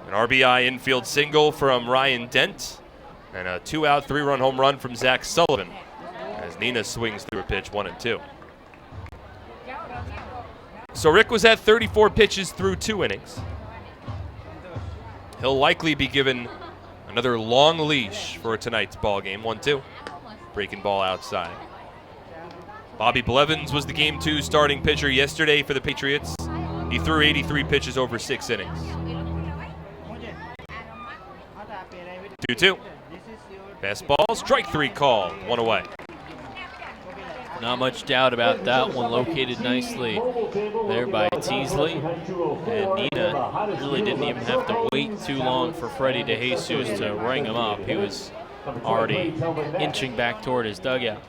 An RBI infield single from Ryan Dent and a 2-out, 3-run home run from Zach Sullivan as Nina swings through a pitch, 1-2. So Rick was at 34 pitches through 2 innings. He'll likely be given another long leash for tonight's ball game, 1-2. Breaking ball outside. Bobby Blevins was the Game 2 starting pitcher yesterday for the Patriots. He threw 83 pitches over 6 innings. 2-2. Fastball, strike 3 called, 1 away. Not much doubt about that one, located nicely there by Teasley. And Nina really didn't even have to wait too long for Freddie DeJesus to ring him up. He was already inching back toward his dugout.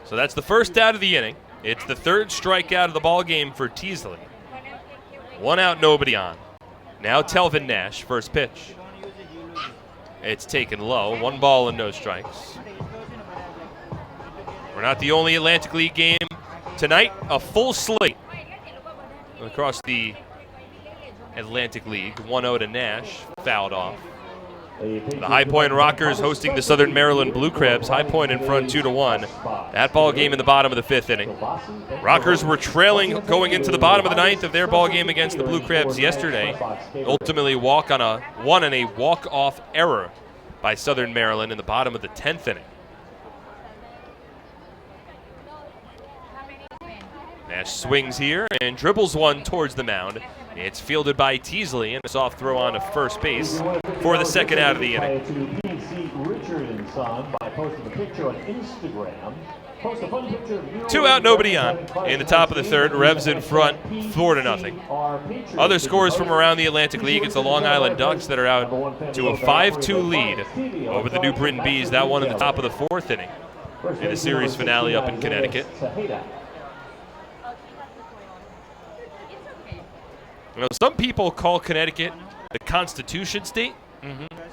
So that's the first out of the inning. It's the 3rd strikeout of the ball game for Teasley. 1 out, nobody on. Now Telvin Nash, first pitch. It's taken low, 1 ball and no strikes. We're not the only Atlantic League game tonight. A full slate across the Atlantic League. 1-0 to Nash, fouled off. The High Point Rockers hosting the Southern Maryland Blue Crabs. High Point in front 2-1. That ball game in the bottom of the 5th inning. Rockers were trailing going into the bottom of the 9th of their ball game against the Blue Crabs yesterday. Ultimately won on a walk-off error by Southern Maryland in the bottom of the 10th inning. Nash swings here and dribbles one towards the mound. It's fielded by Teasley and a soft throw on to first base for the 2nd out of the inning. Two out, nobody on. In the top of the 3rd, Revs in front, 4-0. Other scores from around the Atlantic League, it's the Long Island Ducks that are out to a 5-2 lead over the New Britain Bees. That one in the top of the 4th inning in the series finale up in Connecticut. You know, some people call Connecticut the Constitution State.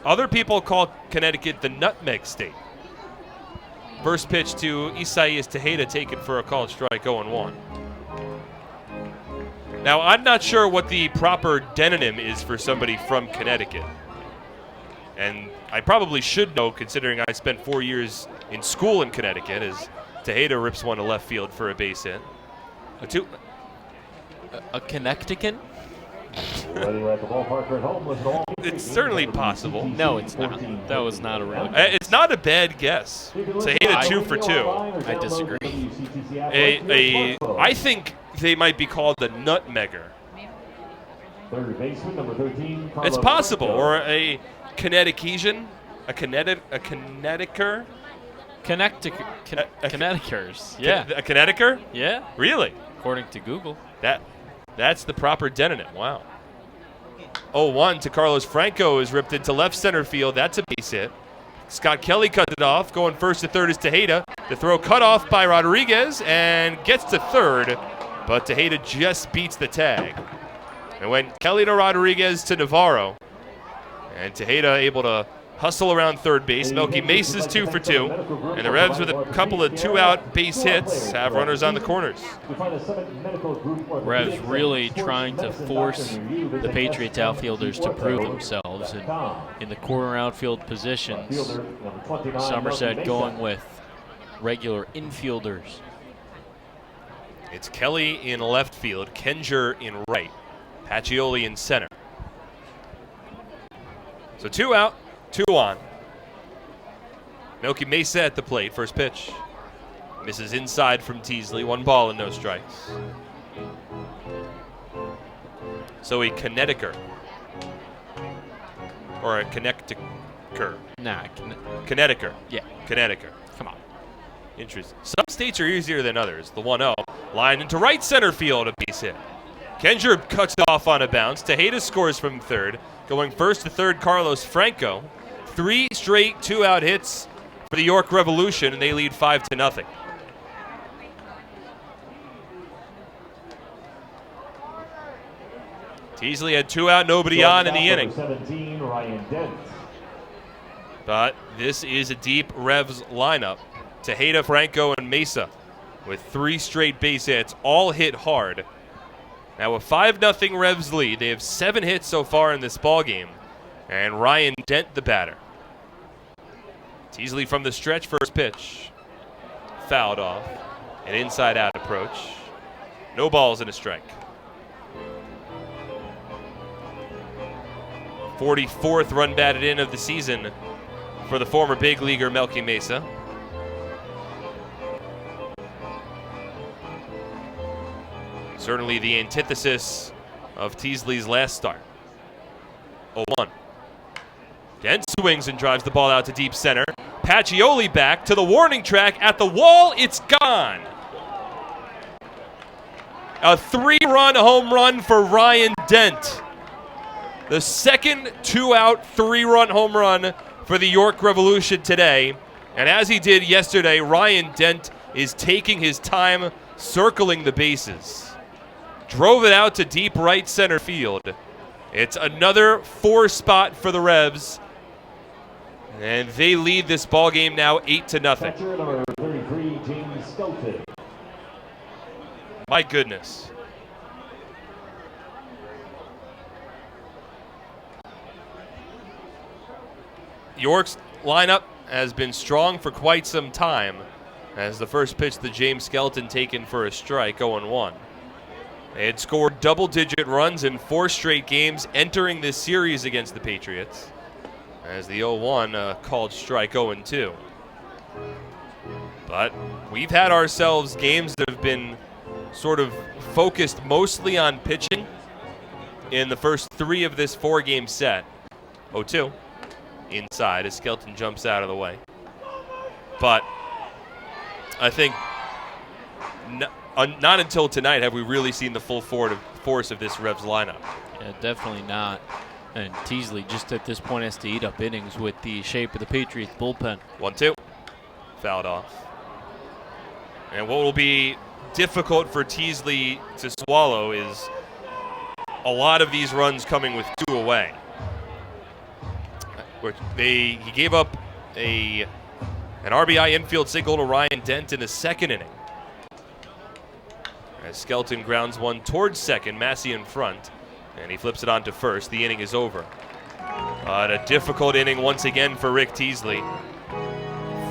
Other people call Connecticut the Nutmeg State. First pitch to Isaias Tejeda, taken for a called strike, 0-1. Now, I'm not sure what the proper demonym is for somebody from Connecticut. And I probably should know, considering I spent 4 years in school in Connecticut, as Tejeda rips one to left field for a base hit. A Connecticut? It's certainly possible. No, it's not. That was not a real guess. It's not a bad guess. Tejeda 2 for 2. I disagree. I think they might be called the Nutmegger. It's possible. Or a Connecticutian. A Connecticer. Connecticers. Yeah. A Connecticer? Yeah. Really? According to Google. That's the proper demonym. Wow. 0-1 to Carlos Franco is ripped into left center field. That's a base hit. Scott Kelly cuts it off. Going first to third is Tejeda. The throw cut off by Rodriguez and gets to third, but Tejeda just beats the tag. It went Kelly to Rodriguez to Navarro, and Tejeda able to hustle around third base. Melky Mace is 2 for 2, and the Revs with a couple of 2-out base hits have runners on the corners. Revs really trying to force the Patriots outfielders to prove themselves in the corner outfield positions. Somerset going with regular infielders. It's Kelly in left field, Kenger in right, Pacioli in center. So 2 out, 2 on. Milky Mesa at the plate, first pitch. Misses inside from Teasley, 1 ball and no strikes. So a Connecticut. Or a Connecticut. Nah, Connecticut. Yeah. Connecticut. Come on. Interesting. Some states are easier than others. The 1-0. Line into right center field, a base hit. Kenger cuts it off on a bounce. Tejeda scores from third. Going first to third, Carlos Franco. 3 straight 2-out hits for the York Revolution, and they lead 5-0. Teasley had 2 out, nobody on in the inning. 17, Ryan Dent. But this is a deep Revs lineup. Tejeda, Franco, and Mesa with 3 straight base hits, all hit hard. Now a 5-0 Revs lead. They have 7 hits so far in this ballgame. And Ryan Dent the batter. Teasley from the stretch, first pitch. Fouled off. An inside-out approach. No balls and a strike. 44th run batted in of the season for the former big leaguer Melky Mesa. Certainly the antithesis of Teasley's last start. 0-1. Dent swings and drives the ball out to deep center. Pacioli back to the warning track at the wall. It's gone. A 3-run home run for Ryan Dent. The second 2-out, 3-run home run for the York Revolution today. And as he did yesterday, Ryan Dent is taking his time circling the bases. Drove it out to deep right center field. It's another 4 spot for the Revs. And they lead this ball game now 8-0. Catcher number 33, James Skelton. My goodness. York's lineup has been strong for quite some time, as the first pitch to James Skelton taken for a strike, 0-1. They had scored double-digit runs in 4 straight games entering this series against the Patriots, as the 0-1 called strike, 0-2. But we've had ourselves games that have been sort of focused mostly on pitching in the first 3 of this 4-game set. 0-2. Inside as Skelton jumps out of the way. But I think not until tonight have we really seen the full force of this Revs lineup. Yeah, definitely not. And Teasley just at this point has to eat up innings with the shape of the Patriots bullpen. 1-2. Fouled off. And what will be difficult for Teasley to swallow is a lot of these runs coming with 2 away. He gave up an RBI infield single to Ryan Dent in the 2nd inning. As Skelton grounds one towards second, Massey in front, and he flips it on to first. The inning is over. But a difficult inning once again for Rick Teasley.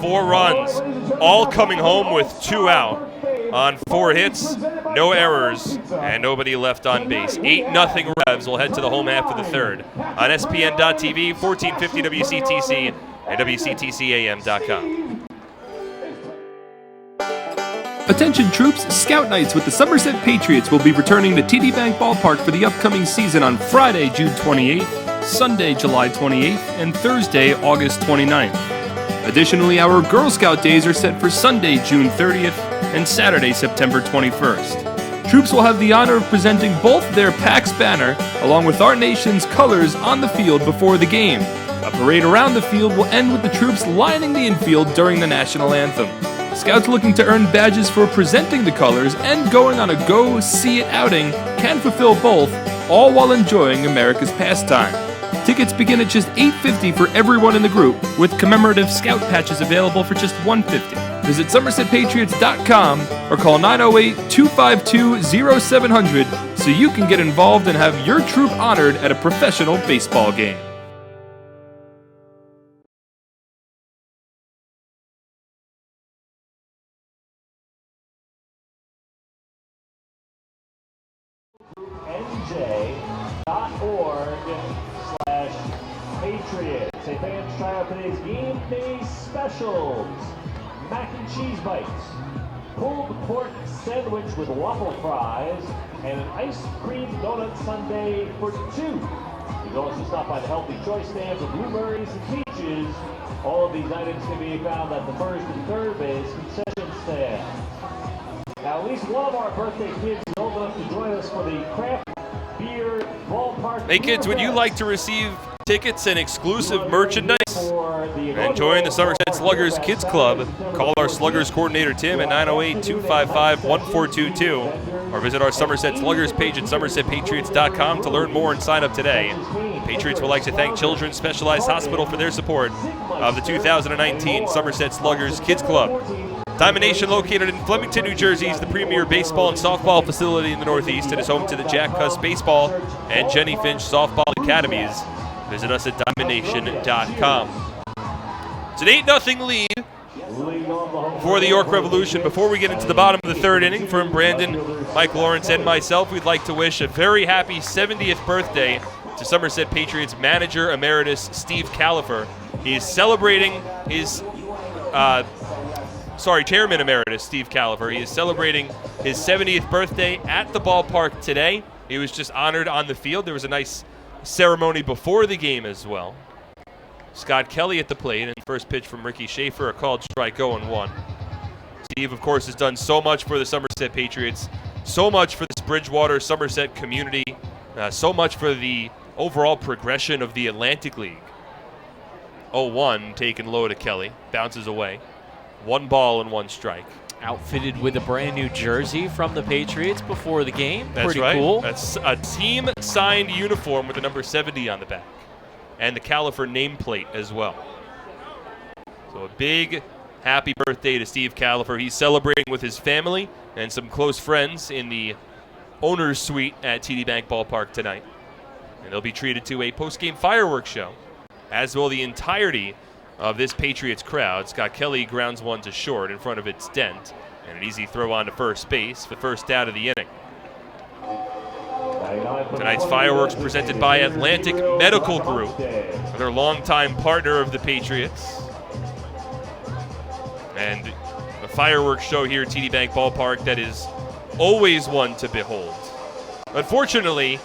4 runs, all coming home with 2 out on 4 hits, no errors, and nobody left on base. 8-0 Revs. Will head to the home half of the 3rd on SPN.TV, 1450 WCTC, and WCTCAM.com. Attention troops, Scout Nights with the Somerset Patriots will be returning to TD Bank Ballpark for the upcoming season on Friday, June 28th, Sunday, July 28th, and Thursday, August 29th. Additionally, our Girl Scout days are set for Sunday, June 30th, and Saturday, September 21st. Troops will have the honor of presenting both their PAX banner along with our nation's colors on the field before the game. A parade around the field will end with the troops lining the infield during the national anthem. Scouts looking to earn badges for presenting the colors and going on a go-see-it outing can fulfill both, all while enjoying America's pastime. Tickets begin at just $8.50 for everyone in the group, with commemorative Scout patches available for just $1.50. Visit SomersetPatriots.com or call 908-252-0700 so you can get involved and have your troop honored at a professional baseball game. NJ.org/Patriots. Say fans try out today's game day specials. Mac and cheese bites, pulled pork sandwich with waffle fries, and an ice cream donut sundae for 2. You can also stop by the Healthy Choice stand for blueberries and peaches. All of these items can be found at the first and third base concession stand. Now, at least one of our birthday kids is old enough to join us for the craft beer ballpark. Hey kids, would you like to receive tickets and exclusive merchandise and join the Somerset Sluggers Kids Club? Call our Sluggers coordinator Tim at 908-255-1422 or visit our Somerset Sluggers page at somersetpatriots.com to learn more and sign up today. Patriots would like to thank Children's Specialized Hospital for their support of the 2019 Somerset Sluggers Kids Club. Diamond Nation, located in Flemington, New Jersey, is the premier baseball and softball facility in the Northeast. It is home to the Jack Cuss Baseball and Jenny Finch Softball Academies. Visit us at diamondnation.com. It's an 8-0 lead for the York Revolution. Before we get into the bottom of the third inning, from Brandon, Mike Lawrence, and myself, we'd like to wish a very happy 70th birthday to Somerset Patriots manager emeritus Steve Califer. He is celebrating his Chairman Emeritus Steve Califer. He is celebrating his 70th birthday at the ballpark today. He was just honored on the field. There was a nice ceremony before the game as well. Scott Kelly at the plate, and first pitch from Ricky Schaefer, a called strike, 0-1. Steve, of course, has done so much for the Somerset Patriots, so much for this Bridgewater Somerset community, so much for the overall progression of the Atlantic League. 0-1, taken low to Kelly, bounces away. 1 ball and 1 strike. Outfitted with a brand new jersey from the Patriots before the game. That's Pretty right. cool. That's a team-signed uniform with the number 70 on the back. And the Califer nameplate as well. So a big happy birthday to Steve Califer. He's celebrating with his family and some close friends in the owner's suite at TD Bank Ballpark tonight. And they'll be treated to a post-game fireworks show, as will the entirety of this Patriots crowd. Scott Kelly grounds one to short in front of its dent, and an easy throw on to first base, the first out of the inning. Tonight's fireworks presented by Atlantic Medical Group, their longtime partner of the Patriots. And a fireworks show here at TD Bank Ballpark that is always one to behold. Unfortunately,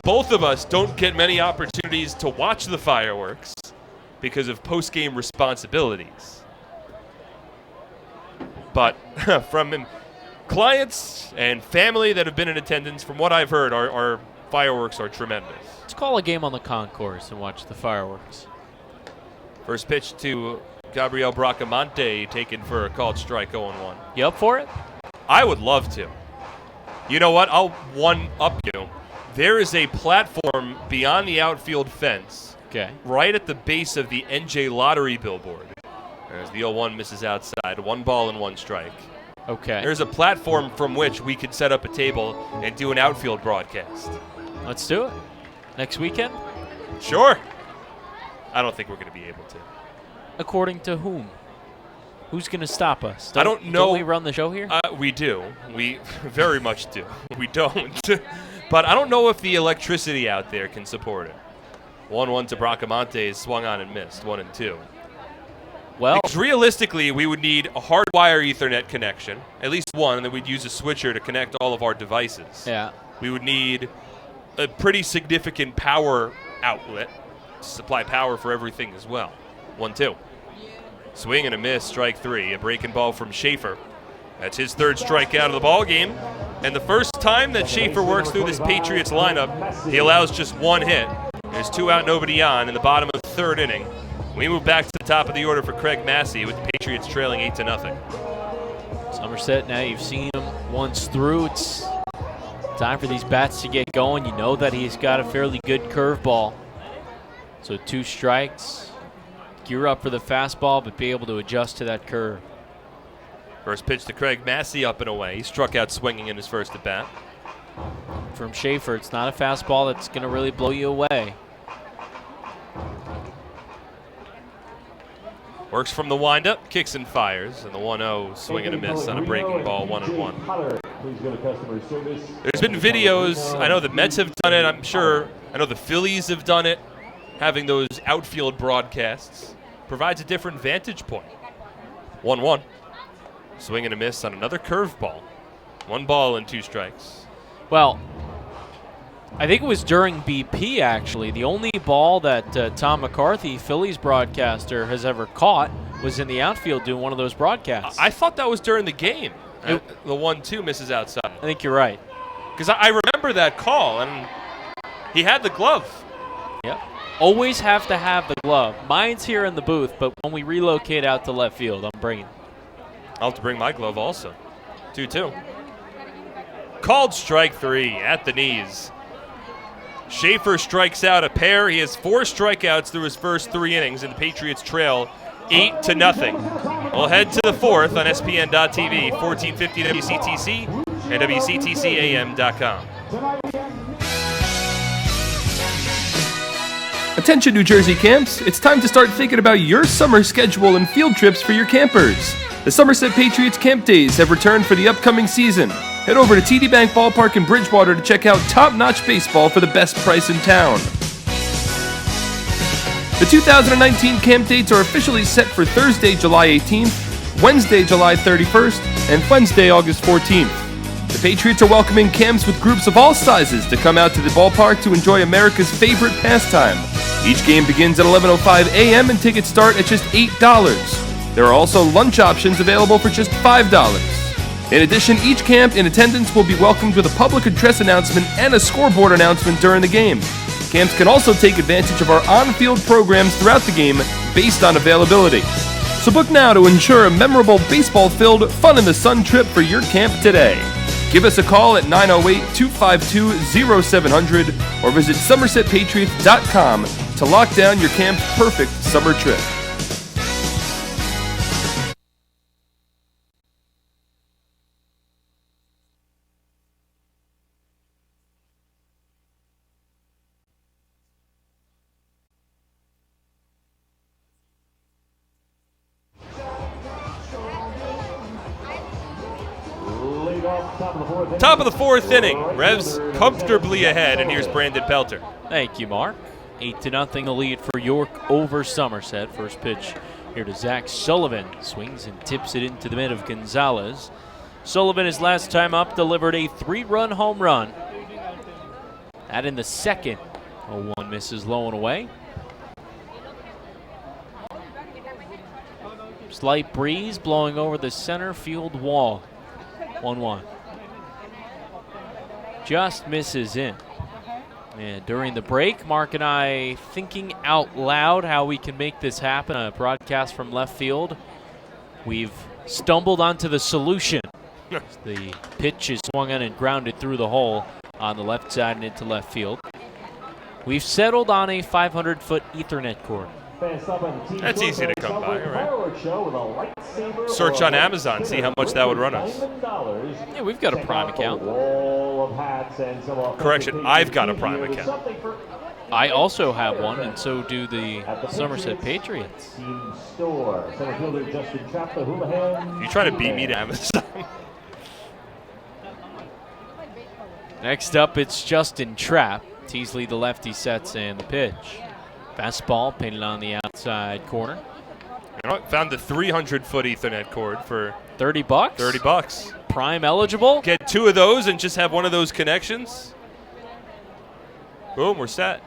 both of us don't get many opportunities to watch the fireworks because of post-game responsibilities. But from clients and family that have been in attendance, from what I've heard, our fireworks are tremendous. Let's call a game on the concourse and watch the fireworks. First pitch to Gabriel Bracamonte, taken for a called strike, 0-1. You up for it? I would love to. You know what? I'll one-up you. There is a platform beyond the outfield fence, right at the base of the NJ Lottery billboard. As the 0-1 misses outside, 1 ball and 1 strike. Okay. There's a platform from which we could set up a table and do an outfield broadcast. Let's do it. Next weekend? Sure. I don't think we're going to be able to. According to whom? Who's going to stop us? I don't know. Don't we run the show here? We do. We very much do. We don't. But I don't know if the electricity out there can support it. 1-1 to Bracamonte is swung on and missed. 1-2. Well, because realistically, we would need a hardwire Ethernet connection, at least one, and then we'd use a switcher to connect all of our devices. Yeah. We would need a pretty significant power outlet to supply power for everything as well. 1-2. Swing and a miss, strike 3. A breaking ball from Schaefer. That's his third strikeout of the ball game. And the first time that Schaefer works through this Patriots lineup, he allows just 1 hit. There's 2 out, nobody on in the bottom of the third inning. We move back to the top of the order for Craig Massey with the Patriots trailing 8-0. Somerset, now you've seen him once through. It's time for these bats to get going. You know that he's got a fairly good curveball. So 2 strikes. Gear up for the fastball, but be able to adjust to that curve. First pitch to Craig Massey, up and away. He struck out swinging in his first at-bat. From Schaefer, it's not a fastball that's going to really blow you away. Works from the windup, kicks and fires, and the 1-0 swing and a miss on a breaking ball, 1-1. There's been videos. I know the Mets have done it. I'm sure. I know the Phillies have done it. Having those outfield broadcasts provides a different vantage point. 1-1. Swing and a miss on another curveball. 1 ball and 2 strikes. Well, I think it was during BP, actually. The only ball that Tom McCarthy, Phillies broadcaster, has ever caught was in the outfield doing one of those broadcasts. I thought that was during the game. The 1-2 misses outside. I think you're right. Because I remember that call, and he had the glove. Yep. Always have to have the glove. Mine's here in the booth, but when we relocate out to left field, I'm bringing it. I'll have to bring my glove also. 2-2. Called strike 3 at the knees. Schaefer strikes out a pair. He has 4 strikeouts through his first 3 innings, and the Patriots trail 8-0. We'll head to the 4th on SPN.TV, 1450 WCTC, and WCTCAM.com. Attention New Jersey camps, it's time to start thinking about your summer schedule and field trips for your campers. The Somerset Patriots Camp Days have returned for the upcoming season. Head over to TD Bank Ballpark in Bridgewater to check out top-notch baseball for the best price in town. The 2019 camp dates are officially set for Thursday, July 18th, Wednesday, July 31st, and Wednesday, August 14th. The Patriots are welcoming camps with groups of all sizes to come out to the ballpark to enjoy America's favorite pastime. Each game begins at 11:05 a.m. and tickets start at just $8. There are also lunch options available for just $5. In addition, each camp in attendance will be welcomed with a public address announcement and a scoreboard announcement during the game. Camps can also take advantage of our on-field programs throughout the game based on availability. So book now to ensure a memorable baseball-filled, fun-in-the-sun trip for your camp today. Give us a call at 908-252-0700 or visit SomersetPatriots.com to lock down your camp's perfect summer trip. Top of the 4th inning. Revs comfortably ahead, and here's Brandon Pelter. Thank you, Mark. 8-0 the lead for York over Somerset. First pitch here to Zach Sullivan. Swings and tips it into the mid of Gonzalez. Sullivan, his last time up, delivered a 3-run home run. That in the second. 0-1 misses low and away. Slight breeze blowing over the center field wall. 1-1. Just misses in. And during the break, Mark and I thinking out loud how we can make this happen. A broadcast from left field. We've stumbled onto the solution. The pitch is swung on and grounded through the hole on the left side and into left field. We've settled on a 500-foot Ethernet cord. That's easy to come by, right? Search on Amazon, see how much that would run us. Yeah, we've got a Prime account. Correction, I've got a Prime account. I also have one, and so do the Somerset Patriots. You trying to beat me to Amazon? Next up, it's Justin Trapp. Teasley, the lefty, sets and the pitch. Fastball painted on the outside corner. You know what? Found the 300-foot Ethernet cord for $30. $30. Prime eligible. Get 2 of those and just have one of those connections. Boom, we're set.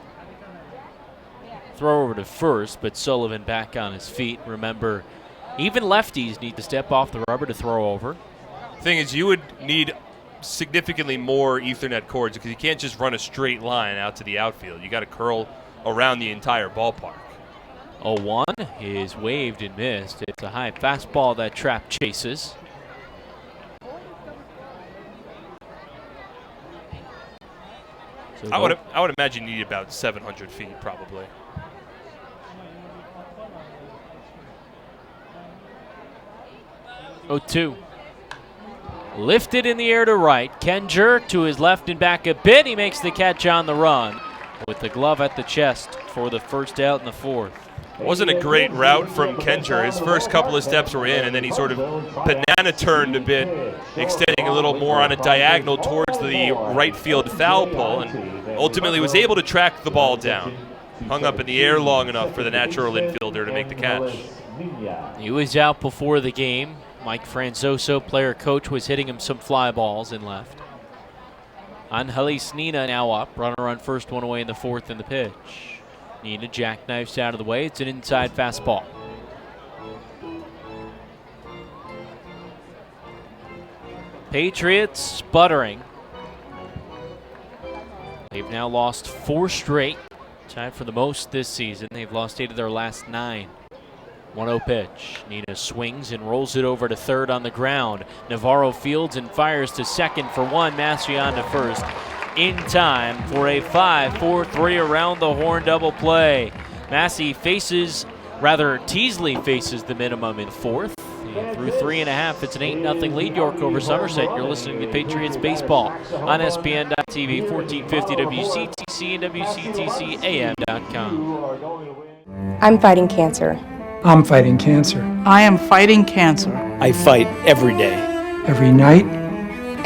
Throw over to first, but Sullivan back on his feet. Remember, even lefties need to step off the rubber to throw over. Thing is, you would need significantly more Ethernet cords because you can't just run a straight line out to the outfield. You got to curl around the entire ballpark. 0-1 is waved and missed. It's a high fastball that Trapp chases. So I would imagine you need about 700 feet probably. Oh, 2. Lifted in the air to right. Kenger to his left and back a bit. He makes the catch on the run with the glove at the chest for the first out in the 4th. Wasn't a great route from Kencher. His first couple of steps were in, and then he sort of banana turned a bit, extending a little more on a diagonal towards the right field foul pole, and ultimately was able to track the ball down. Hung up in the air long enough for the natural infielder to make the catch. He was out before the game. Mike Franzoso, player coach, was hitting him some fly balls in left. Angelis Nina now up. Runner on first, one away in the fourth in the pitch. Nina jackknifes out of the way. It's an inside fastball. Patriots sputtering. They've now lost 4 straight. Tied for the most this season. They've lost 8 of their last 9. 1-0 pitch. Nina swings and rolls it over to third on the ground. Navarro fields and fires to second for 1. Massey on to first. In time for a 5-4-3 around the horn double play. Massey Teasley faces the minimum in fourth. And through 3.5, it's an 8-0 lead. York over Somerset. You're listening to Patriots Baseball on SPN.TV, 1450 WCTC and WCTCAM.com. I'm fighting cancer. I'm fighting cancer. I am fighting cancer. I fight every day. Every night.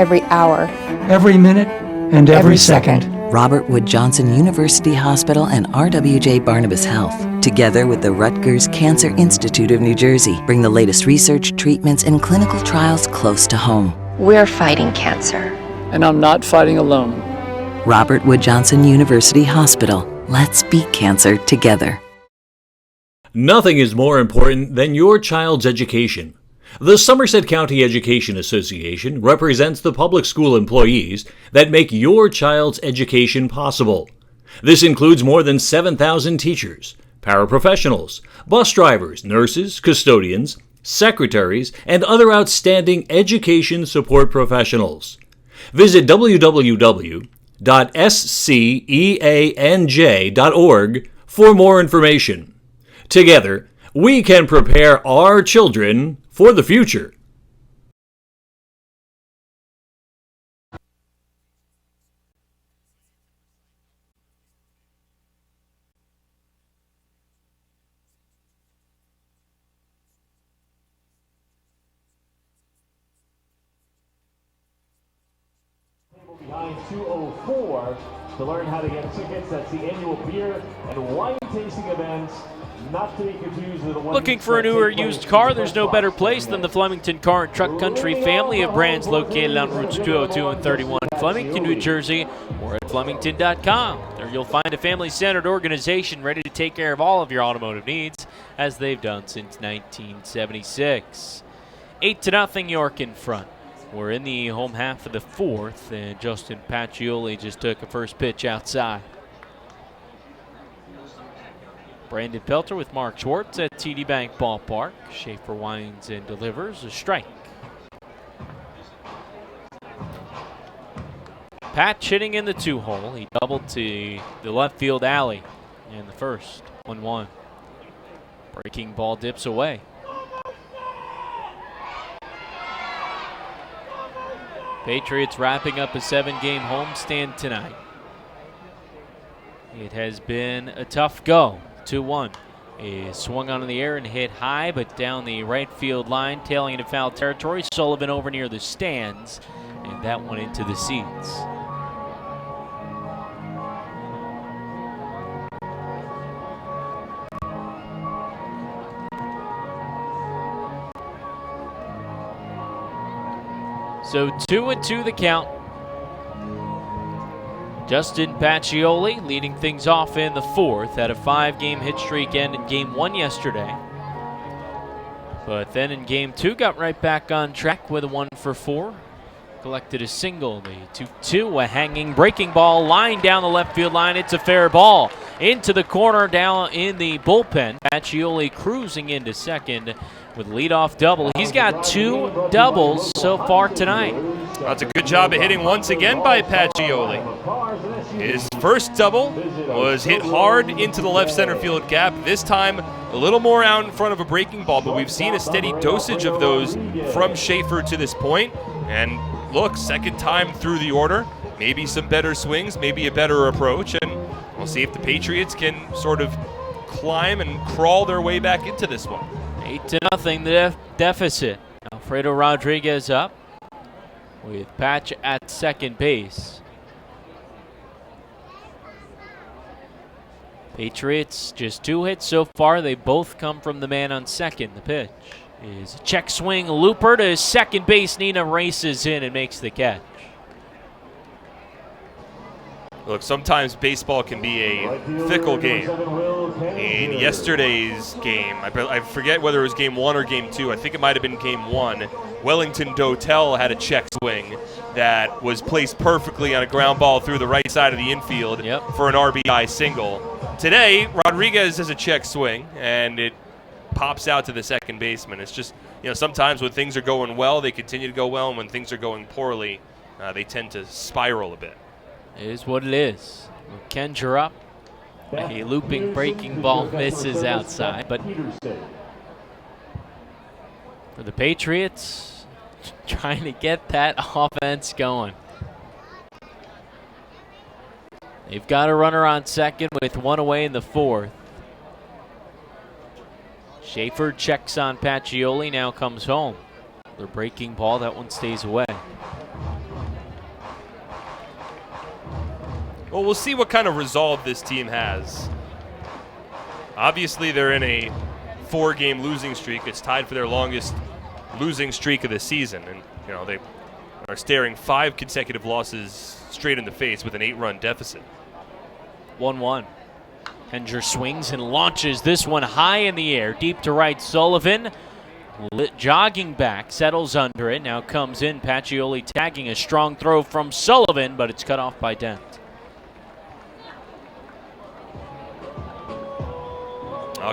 Every hour. Every minute. And every second. Robert Wood Johnson University Hospital and RWJ Barnabas Health, together with the Rutgers Cancer Institute of New Jersey, bring the latest research, treatments, and clinical trials close to home. We're fighting cancer. And I'm not fighting alone. Robert Wood Johnson University Hospital. Let's beat cancer together. Nothing is more important than your child's education. The Somerset County Education Association represents the public school employees that make your child's education possible. This includes more than 7,000 teachers, paraprofessionals, bus drivers, nurses, custodians, secretaries, and other outstanding education support professionals. Visit www.sceanj.org for more information. Together, we can prepare our children for the future. Behind 204 to learn how to get tickets. That's the annual beer and wine tasting event. Not to be confused with the one. Looking for a new or used car? There's no better place than the Flemington Car and Truck Country family of brands located on routes 202 and 31 in Flemington, New Jersey, or at Flemington.com. There you'll find a family-centered organization ready to take care of all of your automotive needs, as they've done since 1976. 8-0 York in front. We're in the home half of the fourth, and Justin Pacioli just took a first pitch outside. Brandon Pelter with Mark Schwartz at TD Bank Ballpark. Schaefer winds and delivers a strike. Patch hitting in the 2-hole. He doubled to the left field alley in the first. 1-1. Breaking ball dips away. Patriots wrapping up a 7-game homestand tonight. It has been a tough go. 2-1 is swung on in the air and hit high, but down the right field line, tailing into foul territory. Sullivan over near the stands, and that one into the seats. So 2-2 the count. Justin Pacioli leading things off in the fourth. Had a 5-game hit streak end in Game 1 yesterday. But then in Game 2 got right back on track with a 1-for-4. Collected a single. The 2-2, a hanging breaking ball line down the left field line. It's a fair ball. Into the corner down in the bullpen. Pacioli cruising into second with leadoff double. He's got 2 doubles so far tonight. That's a good job of hitting once again by Pacioli. His first double was hit hard into the left center field gap. This time a little more out in front of a breaking ball, but we've seen a steady dosage of those from Schaefer to this point. And look, second time through the order. Maybe some better swings, maybe a better approach, and we'll see if the Patriots can sort of climb and crawl their way back into this one. 8-0 the deficit. Alfredo Rodriguez up with Patch at second base. Patriots just 2 hits so far. They both come from the man on second. The pitch is a check swing looper to second base. Nina races in and makes the catch. Look, sometimes baseball can be a fickle game. In yesterday's game, I forget whether it was game 1 or game 2. I think it might have been game 1. Wellington Dotel had a check swing that was placed perfectly on a ground ball through the right side of the infield for an RBI single. Today, Rodriguez has a check swing, and it pops out to the second baseman. It's just, sometimes when things are going well, they continue to go well, and when things are going poorly, they tend to spiral a bit. It is what it is. Kendra up. A looping breaking ball misses outside, but for the Patriots, trying to get that offense going. They've got a runner on second with 1 away in the 4th. Schaefer checks on Pacioli, now comes home. They're breaking ball, that one stays away. Well, we'll see what kind of resolve this team has. Obviously, they're in a 4-game losing streak. It's tied for their longest losing streak of the season. And, they are staring 5 consecutive losses straight in the face with an 8-run deficit. 1-1. Kendra swings and launches this one high in the air, deep to right. Sullivan jogging back, settles under it, now comes in. Pacioli tagging a strong throw from Sullivan, but it's cut off by Dent.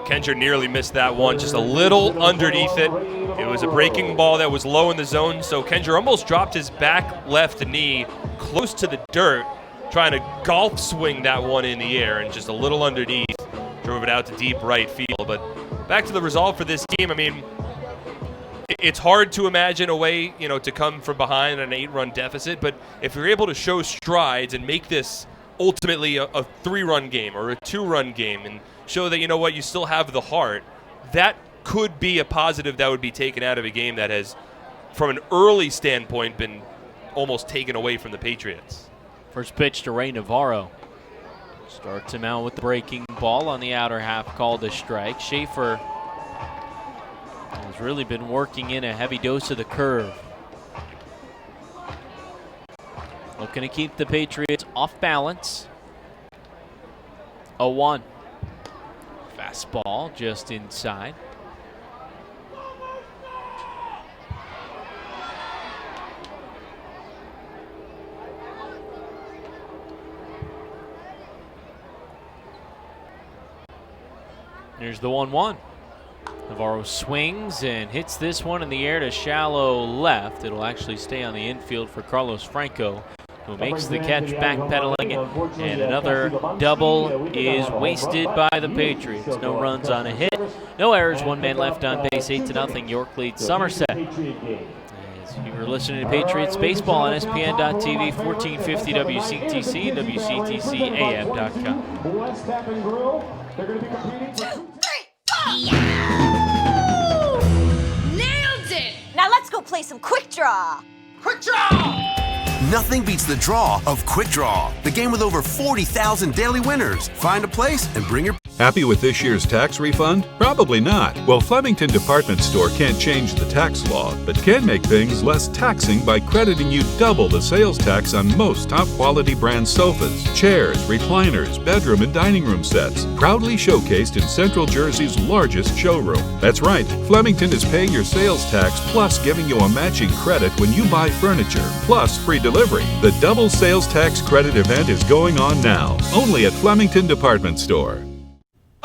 Kendra nearly missed that one, just a little underneath it. It was a breaking ball that was low in the zone, so Kendra almost dropped his back left knee close to the dirt, trying to golf swing that one in the air, and just a little underneath, drove it out to deep right field. But back to the resolve for this game, it's hard to imagine a way, to come from behind an 8-run deficit, but if you're able to show strides and make this ultimately a 3-run game or a 2-run game and show that, you still have the heart, that could be a positive that would be taken out of a game that has, from an early standpoint, been almost taken away from the Patriots. First pitch to Ray Navarro. Starts him out with the breaking ball on the outer half, called a strike. Schaefer has really been working in a heavy dose of the curve. Looking to keep the Patriots off balance. 0-1. Fastball just inside. Here's the 1-1. Navarro swings and hits this one in the air to shallow left. It'll actually stay on the infield for Carlos Franco, who makes the catch backpedaling, and another double is wasted by the Patriots. No runs on a hit, no errors, 1 man left on base, 8-0. York leads Somerset. As you were listening to Patriots Baseball on SPN.TV, 1450 WCTC, and WCTCAM.com. West Tap and Grill, they're going to be competing for... Nailed it! Now let's go play some Quick Draw. Quick Draw! Nothing beats the draw of Quick Draw, the game with over 40,000 daily winners. Find a place and bring your... Happy with this year's tax refund? Probably not. Well, Flemington Department Store can't change the tax law, but can make things less taxing by crediting you double the sales tax on most top-quality brand sofas, chairs, recliners, bedroom and dining room sets, proudly showcased in Central Jersey's largest showroom. That's right, Flemington is paying your sales tax plus giving you a matching credit when you buy furniture, plus free delivery. The double sales tax credit event is going on now, only at Flemington Department Store.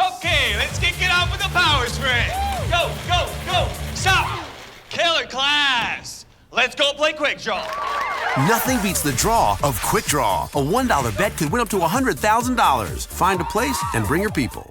Okay, let's kick it off with a power sprint. Go, go, go. Stop. Killer class. Let's go play Quick Draw. Nothing beats the draw of Quick Draw. A $1 bet could win up to $100,000. Find a place and bring your people.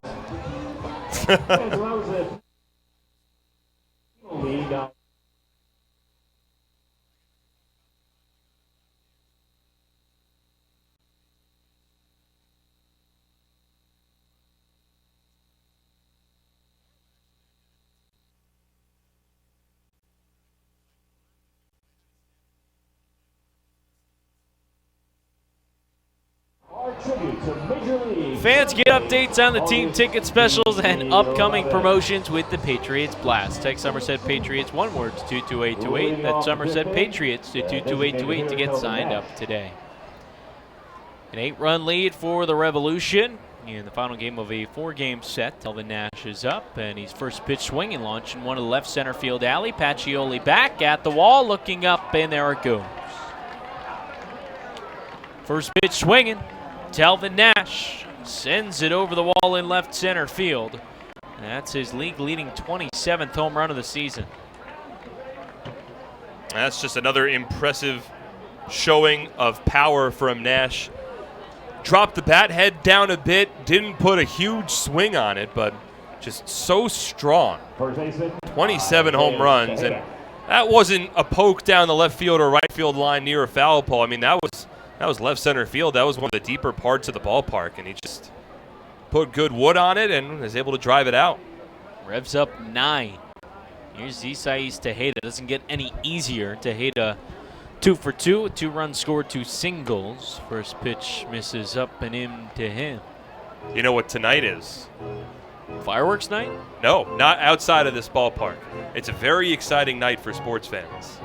to Major League. Fans get updates on the team ticket specials and upcoming promotions with the Patriots Blast. Text Somerset Patriots, one word, to 22828. That's Somerset Patriots to 22828 to get signed up today. An 8-run lead for the Revolution in the final game of a 4-game set. Telvin Nash is up, and he's first pitch swinging, launching one to the left center field alley. Pacioli back at the wall, looking up, and there it goes. First pitch swinging. Telvin Nash sends it over the wall in left center field. That's his league-leading 27th home run of the season. That's just another impressive showing of power from Nash. Dropped the bat head down a bit, didn't put a huge swing on it, but just so strong. 27 home runs, and that wasn't a poke down the left field or right field line near a foul pole. I mean, that was left center field. That was one of the deeper parts of the ballpark, and he just put good wood on it and was able to drive it out. Revs up 9. Here's Isais Tejeda. Doesn't get any easier. Tejeda 2 for 2, a 2-run score, 2 singles. First pitch misses up and in to him. You know what tonight is? Fireworks night? No, not outside of this ballpark. It's a very exciting night for sports fans.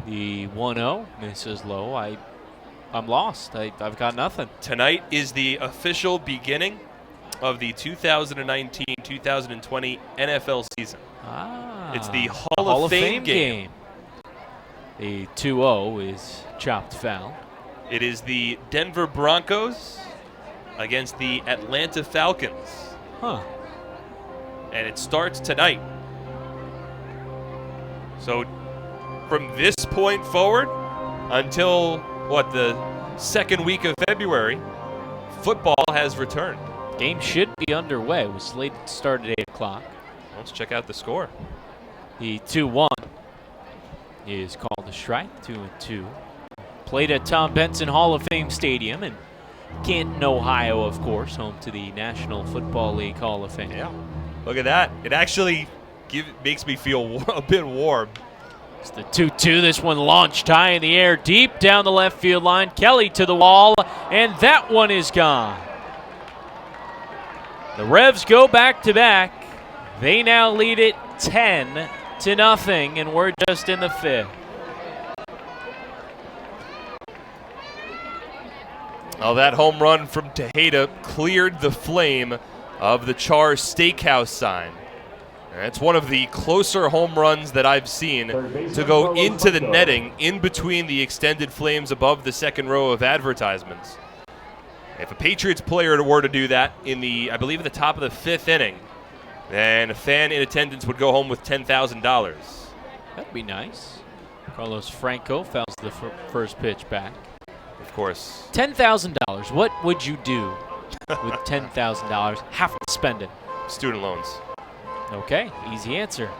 The 1-0 misses low. I'm lost. I've got nothing. Tonight is the official beginning of the 2019-2020 NFL season. It's the Hall of Fame game. The 2-0 is chopped foul. It is the Denver Broncos against the Atlanta Falcons. Huh. And it starts tonight. So from this point forward until, the second week of February, football has returned. Game should be underway. It was slated to start at 8 o'clock. Let's check out the score. The 2-1 is called a strike, 2-2. Played at Tom Benson Hall of Fame Stadium in Canton, Ohio, of course, home to the National Football League Hall of Fame. Yeah, look at that. It actually makes me feel a bit warm. It's the 2-2. This one launched high in the air, deep down the left field line. Kelly to the wall, and that one is gone. The Revs go back-to-back. They now lead it 10-0, and we're just in the 5th. Oh, that home run from Tejeda cleared the flame of the Char Steakhouse sign. It's one of the closer home runs that I've seen to go into the netting in between the extended flames above the second row of advertisements. If a Patriots player were to do that in I believe at the top of the 5th inning, then a fan in attendance would go home with $10,000. That'd be nice. Carlos Franco fouls the first pitch back. Of course. $10,000. What would you do with $10,000? Have to spend it. Student loans. Okay, easy answer.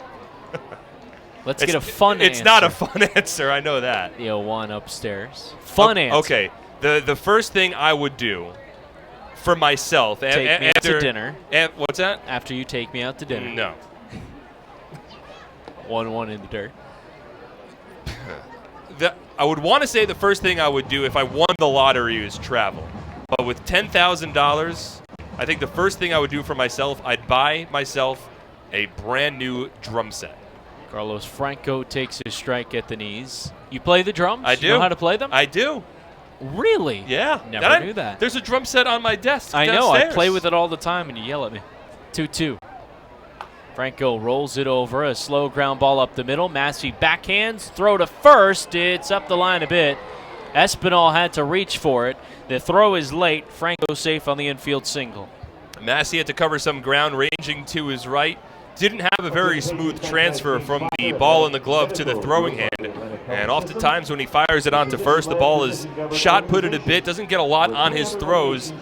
Let's get a fun answer. It's not a fun answer, I know that. The 0-1 upstairs. Fun answer. Okay, the first thing I would do for myself take me out to dinner. What's that? After you take me out to dinner. No. 1-1 in the dirt. I would want to say the first thing I would do if I won the lottery is travel. But with $10,000, I think the first thing I would do for myself, I'd buy myself a brand new drum set. Carlos Franco takes his strike at the knees. You play the drums? I do. You know how to play them? I do. Really? Yeah. Never knew that. There's a drum set on my desk I downstairs. know. I play with it all the time, and you yell at me. 2-2. Franco rolls it over. A slow ground ball up the middle. Massey backhands. Throw to first. It's up the line a bit. Espinal had to reach for it. The throw is late. Franco safe on the infield single. Massey had to cover some ground ranging to his right. Didn't have a very smooth transfer from the ball in the glove to the throwing hand. And oftentimes when he fires it onto first, the ball is shot-putted a bit, doesn't get a lot on his throws.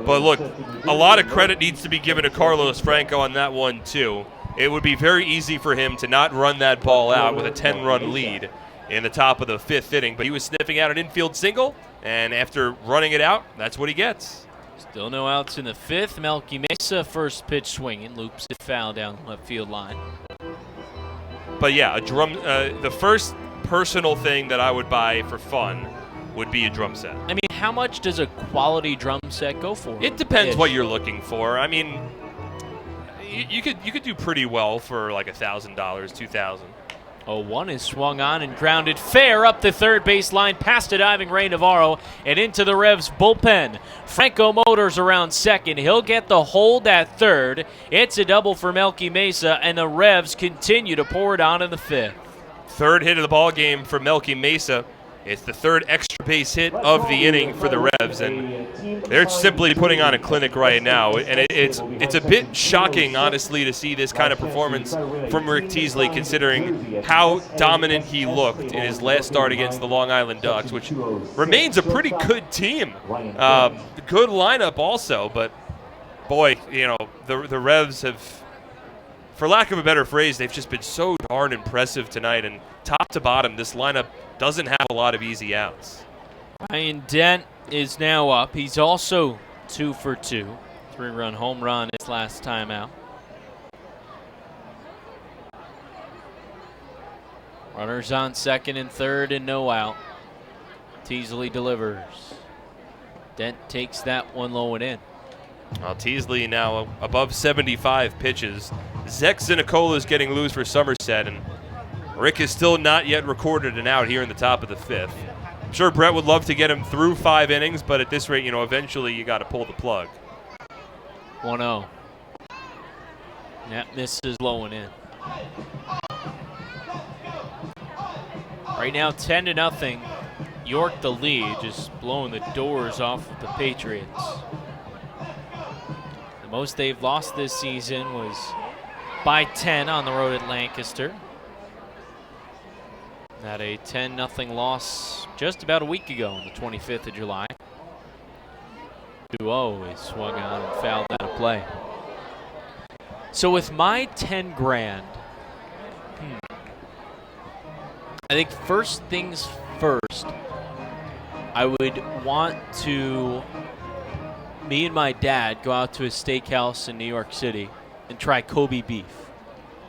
But look, a lot of credit needs to be given to Carlos Franco on that one too. It would be very easy for him to not run that ball out with a 10-run lead in the top of the 5th inning. But he was sniffing out an infield single, and after running it out, that's what he gets. Still no outs in the 5th. Melky Mesa, first pitch swinging, loops it foul down the left field line. But yeah, a drum. The first personal thing that I would buy for fun would be a drum set. I mean, how much does a quality drum set go for? It depends what you're looking for. I mean, you could do pretty well for like $1,000, $2,000. 0-1 is swung on and grounded fair up the third baseline, past a diving Ray Navarro and into the Revs bullpen. Franco Motors around second. He'll get the hold at third. It's a double for Melky Mesa, and the Revs continue to pour it on in the fifth. Third hit of the ball game for Melky Mesa. It's the third extra base hit of the inning for the Revs, and they're simply putting on a clinic right now. And it's a bit shocking, honestly, to see this kind of performance from Rick Teasley, considering how dominant he looked in his last start against the Long Island Ducks, which remains a pretty good team. Good lineup also, but boy, the Revs have, for lack of a better phrase, they've just been so darn impressive tonight. And top to bottom, this lineup doesn't have a lot of easy outs. Ryan Dent is now up. He's also 2 for 2. 3-run home run his last time out. Runners on second and third and no out. Teasley delivers. Dent takes that one low and in. Well, Teasley now above 75 pitches. Zach Zinicola is getting loose for Somerset, and Rick has still not yet recorded an out here in the top of the fifth. I'm sure Brett would love to get him through 5 innings, but at this rate, eventually you got to pull the plug. 1-0. That misses low and in. Right now, 10-0. York the lead, just blowing the doors off of the Patriots. The most they've lost this season was by 10 on the road at Lancaster. Had a 10-0 loss just about a week ago on the 25th of July. 2-0 is swung on and fouled out of play. So with my 10 grand, I think first things first, I would want to, me and my dad, go out to a steakhouse in New York City and try Kobe beef.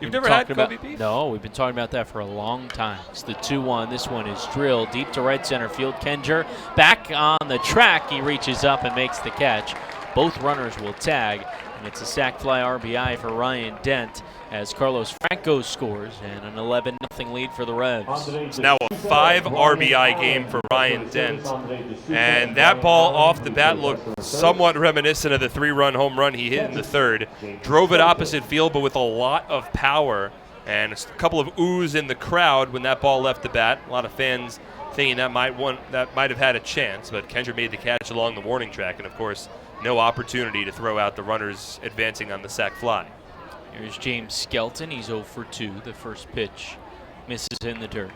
You've never had Kobe beef? No, we've been talking about that for a long time. It's the 2-1. This one is drilled deep to right center field. Kenger back on the track. He reaches up and makes the catch. Both runners will tag, and it's a sac fly RBI for Ryan Dent as Carlos Franco scores, and an 11-0 lead for the Revs. It's now a 5 RBI game for Ryan Dent, and that ball off the bat looked somewhat reminiscent of the 3-run home run he hit in the third. Drove it opposite field, but with a lot of power, and a couple of oohs in the crowd when that ball left the bat. A lot of fans thinking that might have had a chance, but Kendra made the catch along the warning track, and of course, no opportunity to throw out the runners advancing on the sac fly. Here's James Skelton. He's 0 for 2. The first pitch misses in the dirt.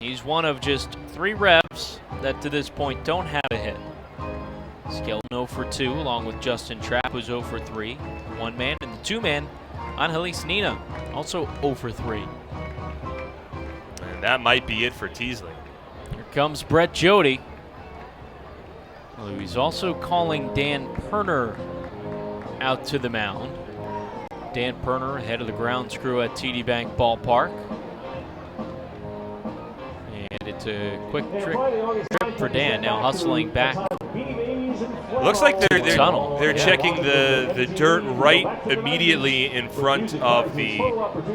He's one of just 3 Revs that to this point don't have a hit. Skelton 0 for 2, along with Justin Trapp, who's 0 for 3. One man, and the 2-man, Angelis Nina, also 0 for 3. And that might be it for Teasley. Here comes Brett Jody. Well, he's also calling Dan Perner out to the mound. Dan Perner, head of the grounds crew at TD Bank Ballpark. And it's a quick trip for Dan, now hustling back. Looks like they're checking the dirt right immediately in front of the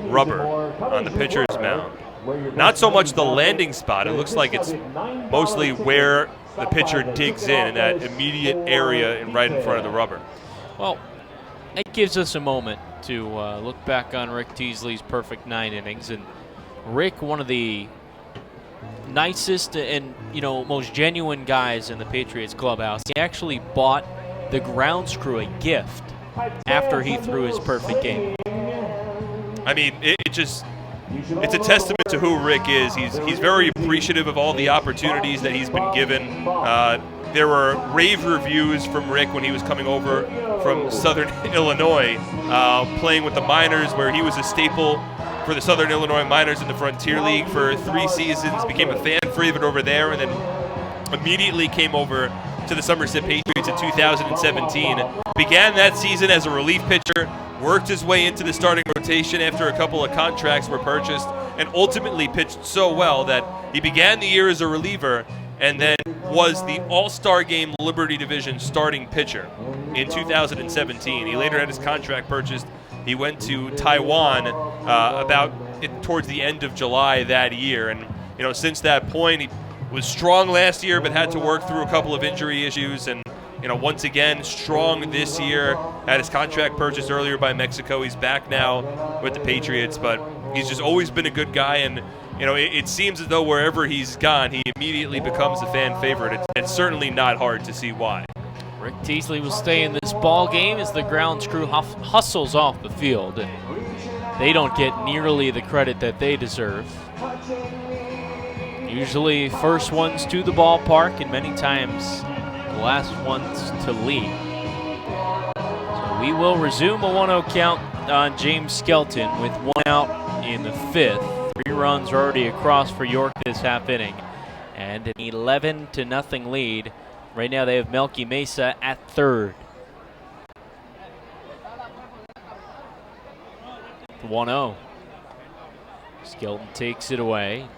rubber on the pitcher's mound. Not so much the landing spot. It looks like it's mostly where the pitcher digs in that immediate area and right in front of the rubber. Well, it gives us a moment to look back on Rick Teasley's perfect 9 innings. And Rick, one of the nicest and most genuine guys in the Patriots clubhouse, he actually bought the grounds crew a gift after he threw his perfect game. I mean, it's a testament to who Rick is. He's very appreciative of all the opportunities that he's been given. There were rave reviews from Rick when he was coming over from Southern Illinois, playing with the Miners, where he was a staple for the Southern Illinois Miners in the Frontier League for 3 seasons, became a fan favorite over there, and then immediately came over to the Somerset Patriots in 2017. Began that season as a relief pitcher, worked his way into the starting rotation after a couple of contracts were purchased, and ultimately pitched so well that he began the year as a reliever and then was the All-Star Game Liberty Division starting pitcher in 2017. He later had his contract purchased. He went to Taiwan towards the end of July that year, and since that point he was strong last year, but had to work through a couple of injury issues, and once again strong this year. Had his contract purchased earlier by Mexico. He's back now with the Patriots, but he's just always been a good guy, and it seems as though wherever he's gone, he immediately becomes a fan favorite. It's certainly not hard to see why. Rick Teasley will stay in this ball game as the grounds crew hustles off the field, and they don't get nearly the credit that they deserve. Usually first ones to the ballpark, and many times the last ones to leave. So we will resume a 1-0 count on James Skelton with one out in the fifth. 3 runs already across for York this half inning, and an 11-0 lead. Right now they have Melky Mesa at third. 1-0. Skelton takes it away.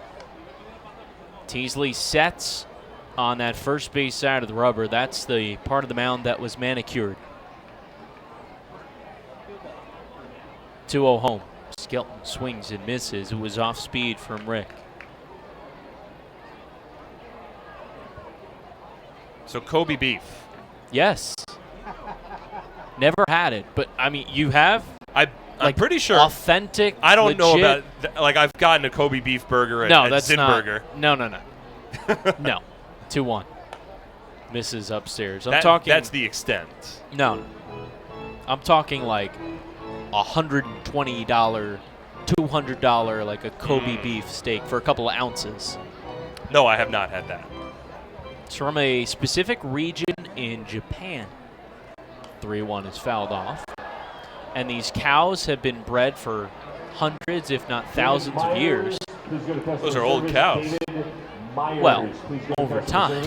Teasley sets on that first base side of the rubber. That's the part of the mound that was manicured. 2-0 home. Skelton swings and misses. It was off speed from Rick. So Kobe beef. Yes. Never had it, but I mean, you have? I'm pretty sure. Authentic, I don't know legit? about, I've gotten a Kobe beef burger at that's Zinburger. Not. No. No. 2-1. Misses upstairs. That's the extent. No. I'm talking like $120, $200, like a Kobe beef steak for a couple of ounces. No, I have not had that. It's from a specific region in Japan. 3-1 is fouled off. And these cows have been bred for hundreds, if not thousands of years. Those are old cows. Well, over time.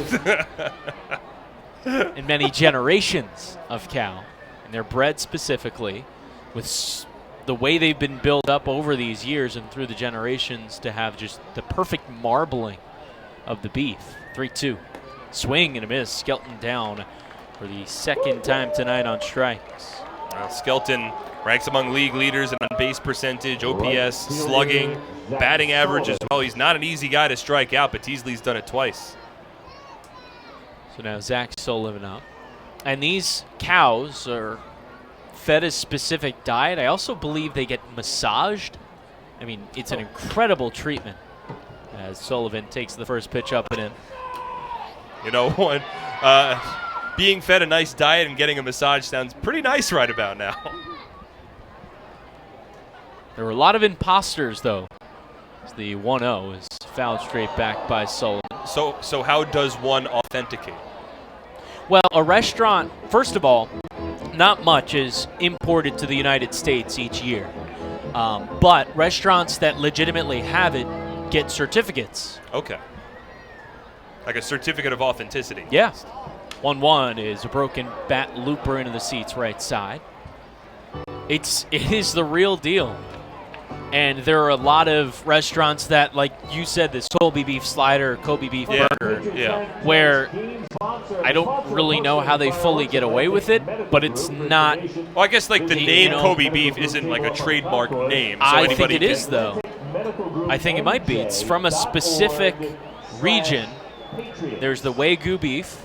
And many generations of cow. And they're bred specifically with the way they've been built up over these years and through the generations to have just the perfect marbling of the beef. 3-2. Swing and a miss. Skelton down for the second time tonight on strikes. Skelton ranks among league leaders in on-base percentage, OPS, slugging, batting average as well. He's not an easy guy to strike out, but Teasley's done it twice. So now Zach Sullivan up. And these cows are fed a specific diet. I also believe they get massaged. I mean, it's an incredible treatment as Sullivan takes the first pitch up and in. Being fed a nice diet and getting a massage sounds pretty nice right about now. There were a lot of imposters, though. As the 1-0 is fouled straight back by Sullivan. So how does one authenticate? Well, a restaurant, first of all, not much is imported to the United States each year. But restaurants that legitimately have it get certificates. Okay. Like a certificate of authenticity. Yeah. 1-1 is a broken bat looper into the seats right side. It is the real deal. And there are a lot of restaurants that, like you said, this Kobe beef slider, Kobe beef burger, where I don't really know how they fully get away with it, but it's not. Well, I guess like the name Kobe beef isn't like a trademark name. So I think it is, though. I think it might be. It's from a specific region. There's the Wagyu beef.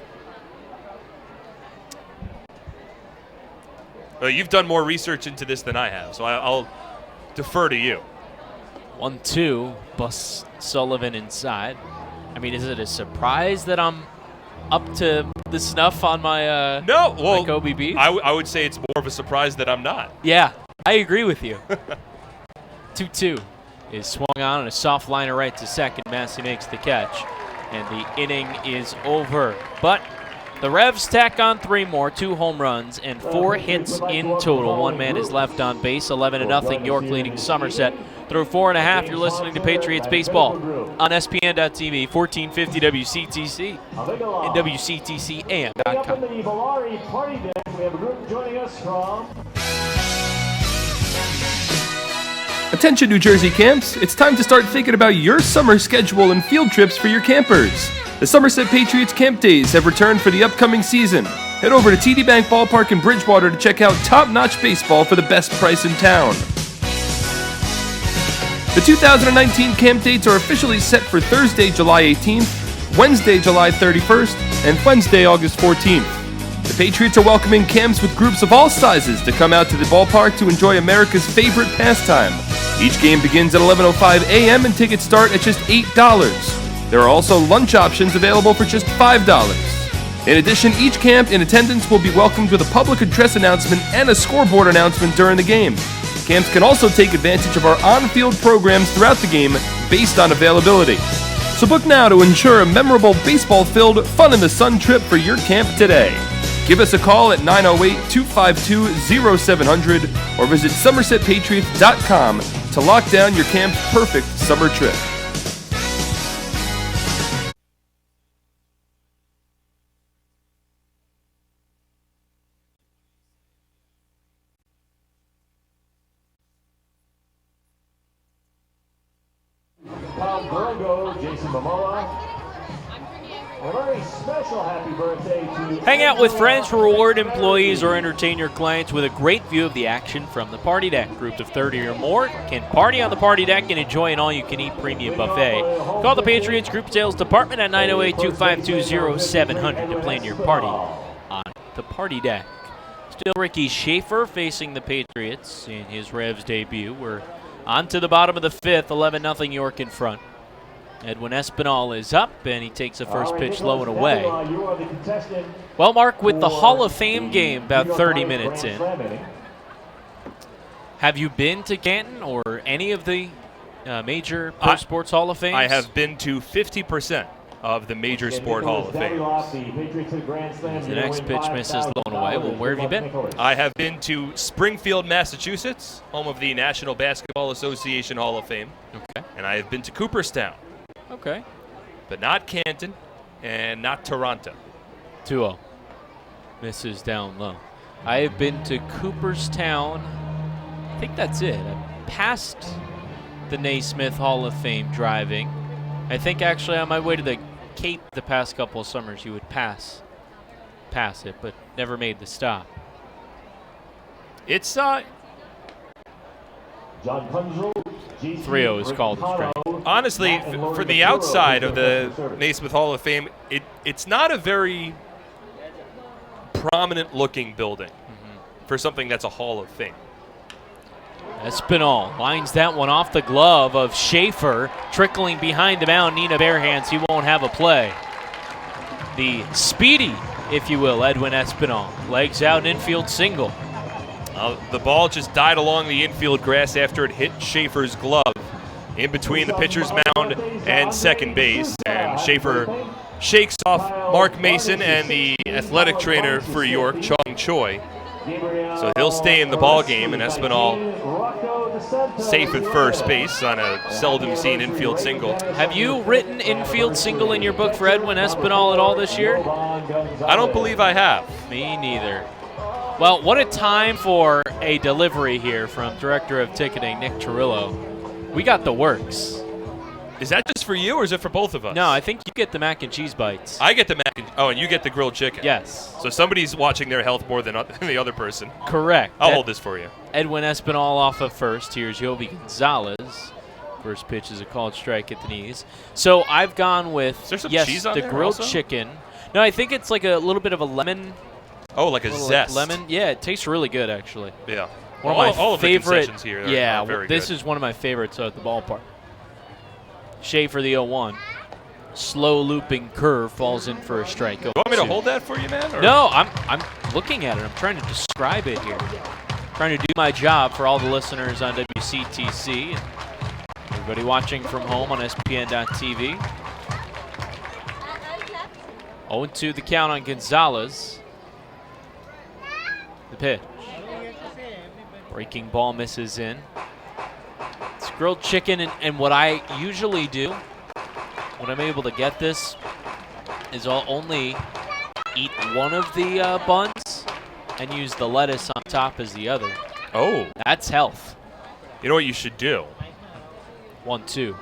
Well, you've done more research into this than I have, so I'll defer to you. 1-2, bust Sullivan inside. I mean, is it a surprise that I'm up to the snuff on my my Kobe beef? I would say it's more of a surprise that I'm not. Yeah, I agree with you. 2-2 is swung on a soft liner right to second. Massey makes the catch, and the inning is over. But the Revs tack on 3 more, 2 home runs, and 4 hits in total. 1 man is left on base, 11-0, York leading Somerset. Through 4.5, you're listening to Patriots Baseball on SPN.TV, 1450 WCTC, and WCTCAM.com. Welcome to the Valari Party Deck. We have a group joining us from Attention New Jersey camps, it's time to start thinking about your summer schedule and field trips for your campers. The Somerset Patriots camp days have returned for the upcoming season. Head over to TD Bank Ballpark in Bridgewater to check out top-notch baseball for the best price in town. The 2019 camp dates are officially set for Thursday, July 18th, Wednesday, July 31st, and Wednesday, August 14th. The Patriots are welcoming camps with groups of all sizes to come out to the ballpark to enjoy America's favorite pastime. Each game begins at 11:05 a.m. and tickets start at just $8. There are also lunch options available for just $5. In addition, each camp in attendance will be welcomed with a public address announcement and a scoreboard announcement during the game. Camps can also take advantage of our on-field programs throughout the game based on availability. So book now to ensure a memorable baseball-filled, fun-in-the-sun trip for your camp today. Give us a call at 908-252-0700 or visit somersetpatriots.com to lock down your camp's perfect summer trip. Hang out with friends, reward employees, or entertain your clients with a great view of the action from the party deck. Groups of 30 or more can party on the party deck and enjoy an all-you-can-eat premium buffet. Call the Patriots Group Sales Department at 908-252-0700 to plan your party on the party deck. Still Ricky Schaefer facing the Patriots in his Revs debut. We're on to the bottom of the fifth, 11-0 York in front. Edwin Espinal is up, and he takes a first pitch low and away. Well, Mark, with the Hall of Fame game about 30 minutes in, have you been to Canton or any of the major pro sports Hall of Fames? I have been to 50% of the major sport Hall of Fames. The next pitch misses low and away. Well, where have you been? I have been to Springfield, Massachusetts, home of the National Basketball Association Hall of Fame. Okay. And I have been to Cooperstown. Okay. But not Canton and not Toronto. 2-0. Misses down low. I have been to Cooperstown. I think that's it. I passed the Naismith Hall of Fame driving. I think actually on my way to the Cape the past couple of summers you would pass it, but never made the stop. It's 3-0 is called the strike. Honestly, for the outside of the Naismith Hall of Fame, it's not a very prominent-looking building for something that's a Hall of Fame. Espinal lines that one off the glove of Schaefer, trickling behind the mound. Nina Barehands, he won't have a play. The speedy, if you will, Edwin Espinal. Legs out, infield single. The ball just died along the infield grass after it hit Schaefer's glove in between the pitcher's mound and second base. And Schaefer shakes off Mark Mason and the athletic trainer for York, Chung Choi. So he'll stay in the ball game, and Espinal safe at first base on a seldom seen infield single. Have you written infield single in your book for Edwin Espinal at all this year? I don't believe I have. Me neither. Well, what a time for a delivery here from Director of Ticketing, Nick Cirillo. We got the works. Is that just for you, or is it for both of us? No, I think you get the mac and cheese bites. I get the mac and and you get the grilled chicken. Yes. So somebody's watching their health more than the other person. Correct. I'll hold this for you. Edwin Espinal off of first. Here's Yovi Gonzalez. First pitch is a called strike at the knees. So I've gone with, is there some yes, cheese on the there grilled also? chicken. No, I think it's like a little bit of a lemon. Oh, like a zest. Lemon. Yeah, it tastes really good, actually. Yeah. One of my all favorite. of the concessions here yeah, are very this good. is one of my favorites at the ballpark. Schaefer, the 0-1. Slow looping curve falls in for a strike. You want me to hold that for you, man? Or? No, I'm looking at it. I'm trying to describe it here. Trying to do my job for all the listeners on WCTC and everybody watching from home on SPN.TV. 0-2 the count on Gonzalez. The pitch. Breaking ball misses in. It's grilled chicken, and what I usually do when I'm able to get this is I'll only eat one of the buns and use the lettuce on top as the other. Oh. That's health. You know what you should do? 1-2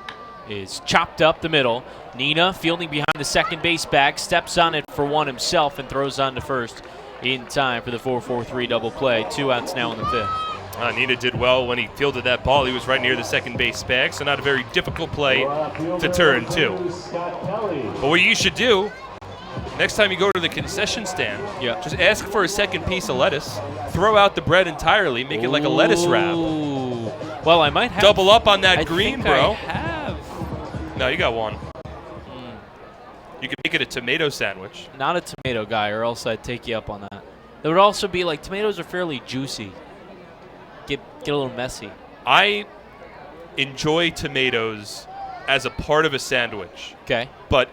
is chopped up the middle. Nina fielding behind the second base bag, steps on it for one himself and throws on to first in time for the 4-4-3 double play. 2 outs now in the 5th. Nina did well when he fielded that ball. He was right near the second base bag, so not a very difficult play to turn to. But what you should do, next time you go to the concession stand, just ask for a second piece of lettuce, throw out the bread entirely, make it like a lettuce wrap. Well, I might have. Double up on that I green, think bro. I have. No, you got one. You can make it a tomato sandwich. Not a tomato guy, or else I'd take you up on that. There would also be like tomatoes are fairly juicy. Get a little messy. I enjoy tomatoes as a part of a sandwich. Okay. But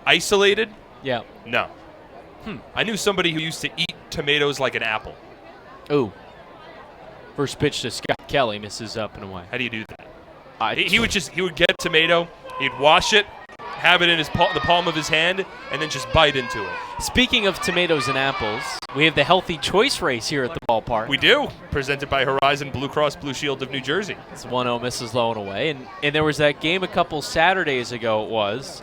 isolated? Yeah. No. I knew somebody who used to eat tomatoes like an apple. Ooh. First pitch to Scott Kelly, misses up and away. How do you do that? He would get a tomato, he'd wash it, have it in the palm of his hand, and then just bite into it. Speaking of tomatoes and apples, we have the Healthy Choice race here at the ballpark. We do. Presented by Horizon Blue Cross Blue Shield of New Jersey. It's 1-0, misses low and away. And there was that game a couple Saturdays ago, it was,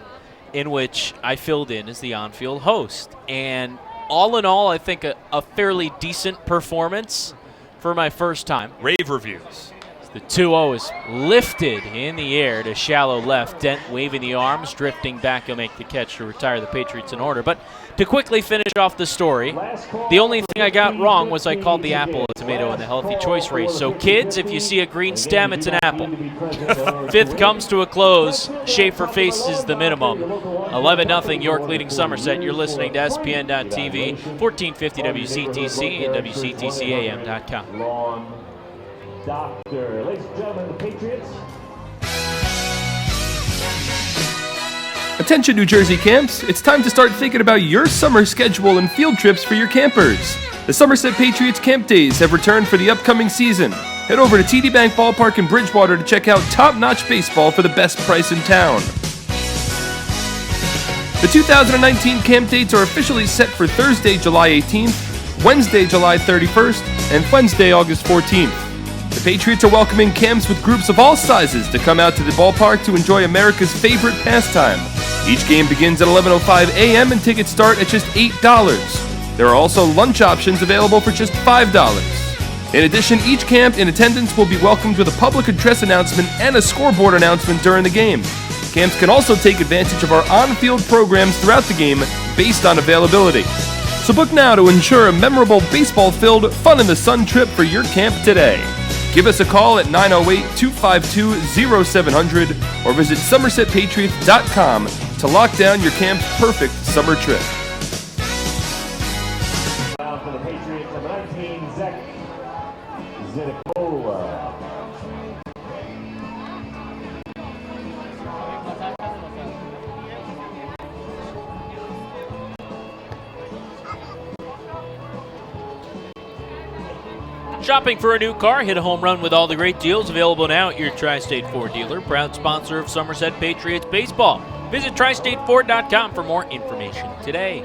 in which I filled in as the on-field host. And all in all, I think a fairly decent performance for my first time. Rave reviews. The 2-0 is lifted in the air to shallow left. Dent waving the arms, drifting back. He'll make the catch to retire the Patriots in order. But to quickly finish off the story, the only thing I got wrong was I called the apple a tomato in the Healthy Choice race. So kids, if you see a green stem, it's an apple. 5th comes to a close. Schaefer faces the minimum. 11-0 York leading Somerset. You're listening to SPN.TV, 1450 WCTC and WCTCAM.com. Doctor. Ladies and gentlemen, the Patriots. Attention New Jersey camps, it's time to start thinking about your summer schedule and field trips for your campers. The Somerset Patriots Camp Days have returned for the upcoming season. Head over to TD Bank Ballpark in Bridgewater to check out top-notch baseball for the best price in town. The 2019 camp dates are officially set for Thursday, July 18th, Wednesday, July 31st, and Wednesday, August 14th. The Patriots are welcoming camps with groups of all sizes to come out to the ballpark to enjoy America's favorite pastime. Each game begins at 11:05 a.m. and tickets start at just $8. There are also lunch options available for just $5. In addition, each camp in attendance will be welcomed with a public address announcement and a scoreboard announcement during the game. Camps can also take advantage of our on-field programs throughout the game based on availability. So book now to ensure a memorable baseball-filled, fun-in-the-sun trip for your camp today. Give us a call at 908-252-0700 or visit SomersetPatriots.com to lock down your camp's perfect summer trip. For the Patriots, number 19, Zach Zinicola. Shopping for a new car? Hit a home run with all the great deals available now at your Tri-State Ford dealer, proud sponsor of Somerset Patriots baseball. Visit TriStateFord.com for more information today.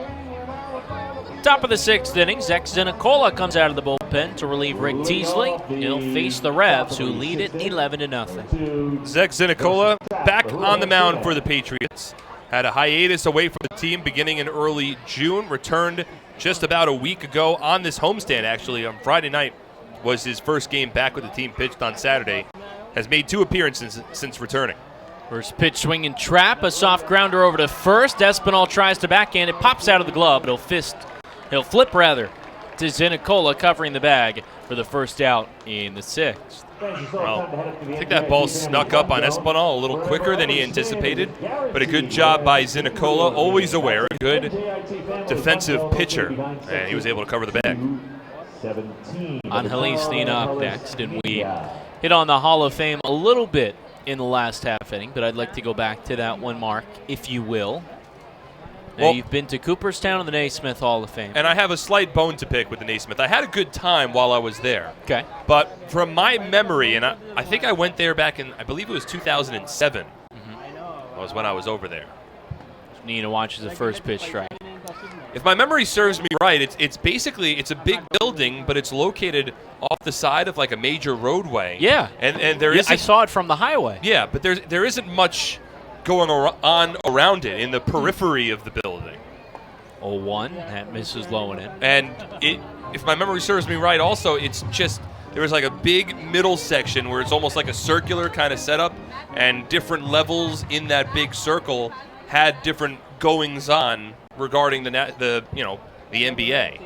Top of the 6th inning, Zach Zinicola comes out of the bullpen to relieve Rick Teasley. He'll face the Revs, who lead it 11-0. Zach Zinicola back on the mound for the Patriots. Had a hiatus away from the team beginning in early June. Returned just about a week ago on this homestand, actually, on Friday night. Was his first game back with the team, pitched on Saturday. Has made 2 appearances since returning. First pitch, swing and trap, a soft grounder over to first. Espinal tries to backhand, it pops out of the glove, but he'll flip to Zinicola, covering the bag for the first out in the 6th. Well, I think that ball snuck up on Espinal a little quicker than he anticipated, but a good job by Zinicola, always aware, a good defensive pitcher, and he was able to cover the bag. Angelis Nina up next, and we hit on the Hall of Fame a little bit in the last half inning, but I'd like to go back to that one, Mark, if you will. Now, you've been to Cooperstown and the Naismith Hall of Fame. And I have a slight bone to pick with the Naismith. I had a good time while I was there. Okay. But from my memory, and I think I went there back in, I believe it was 2007. That was when I was over there. Nina watches the first pitch strike. If my memory serves me right, it's basically a big building, but it's located off the side of like a major roadway. Yeah. And there isn't, I saw it from the highway. Yeah, but there isn't much going on around it in the periphery of the building. 0-1, that misses low and in. And if my memory serves me right, also it's just there was like a big middle section where it's almost like a circular kind of setup, and different levels in that big circle had different goings on regarding the NBA.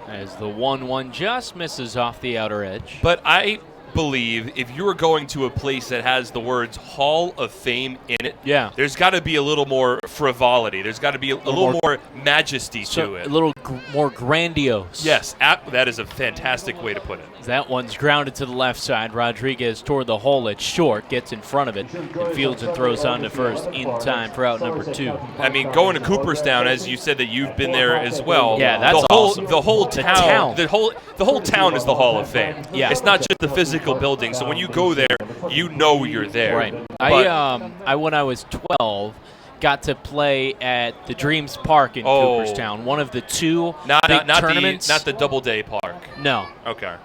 As the 1-1 just misses off the outer edge. But I believe if you were going to a place that has the words Hall of Fame in it, there's got to be a little more frivolity. There's got to be a little more majesty to it. A little more grandiose. Yes, that is a fantastic way to put it. That one's grounded to the left side. Rodriguez toward the hole. It's short, gets in front of it, and fields and throws on to first in time for out number 2. I mean, going to Cooperstown, as you said that you've been there as well. Yeah, that's awesome. The whole town is the Hall of Fame. Yeah. It's not just the physical building. So when you go there, you know you're there. Right. I when I was 12, got to play at the Dreams Park in Cooperstown, one of the two big tournaments. Not the Doubleday Park. No. Okay.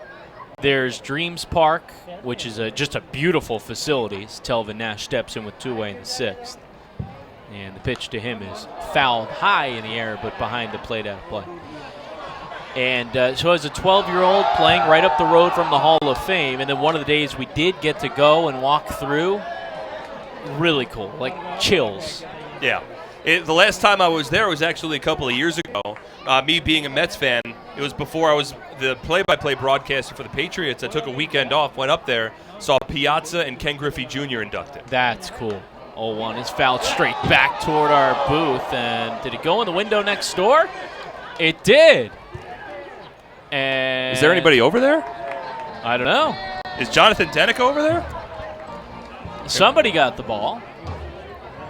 There's Dreams Park, which is just a beautiful facility. Telvin Nash steps in with 2-away in the 6th. And the pitch to him is fouled high in the air, but behind the plate out of play. And so as a 12-year-old playing right up the road from the Hall of Fame, and then one of the days we did get to go and walk through, really cool, like chills. Yeah. The last time I was there was actually a couple of years ago. Me being a Mets fan, it was before I was the play-by-play broadcaster for the Patriots. I took a weekend off, went up there, saw Piazza and Ken Griffey Jr. inducted. That's cool. 0-1 is fouled straight back toward our booth. And did it go in the window next door? It did. And is there anybody over there? I don't know. Is Jonathan Denick over there? Somebody got the ball.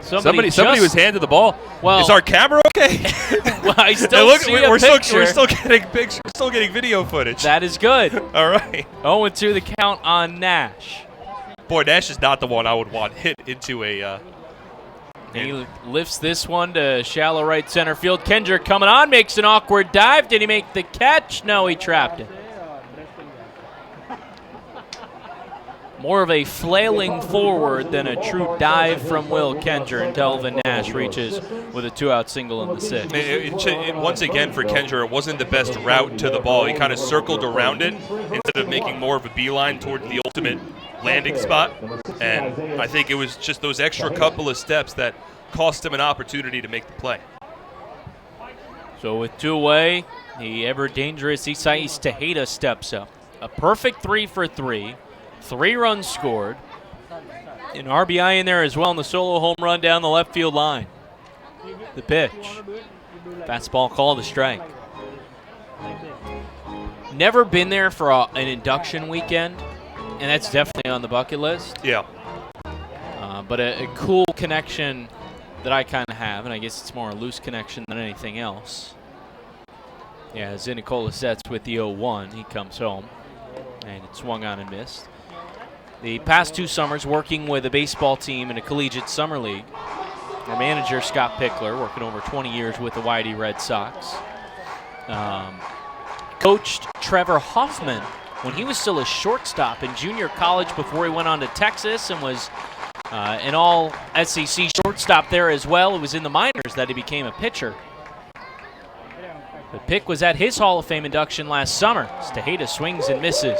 Somebody was handed the ball. Well, is our camera okay? Well, I still see a picture. We're still getting pictures. We're still getting video footage. That is good. All right. 0-2 the count on Nash. Boy, Nash is not the one I would want hit into a. He lifts this one to shallow right center field. Kendrick coming on, makes an awkward dive. Did he make the catch? No, he trapped it. More of a flailing forward than a true dive from Will Kenger until Telvin Nash reaches with a 2-out single in the 6th. Once again for Kenger, it wasn't the best route to the ball. He kind of circled around it instead of making more of a beeline toward the ultimate landing spot. And I think it was just those extra couple of steps that cost him an opportunity to make the play. So with 2 away, the ever-dangerous Isais Tejeda steps up. A perfect 3 for 3. 3 runs scored. An RBI in there as well in the solo home run down the left field line. The pitch. Fastball called a strike. Never been there for an induction weekend, and that's definitely on the bucket list. Yeah. But a cool connection that I kind of have, and I guess it's more a loose connection than anything else. Yeah, Zinicola sets with the 0-1. He comes home, and it swung on and missed. The past 2 summers working with a baseball team in a collegiate summer league. Our manager, Scott Pickler, working over 20 years with the Whitey Red Sox. Coached Trevor Hoffman when he was still a shortstop in junior college before he went on to Texas and was an all-SEC shortstop there as well. It was in the minors that he became a pitcher. The pick was at his Hall of Fame induction last summer. Tejeda swings and misses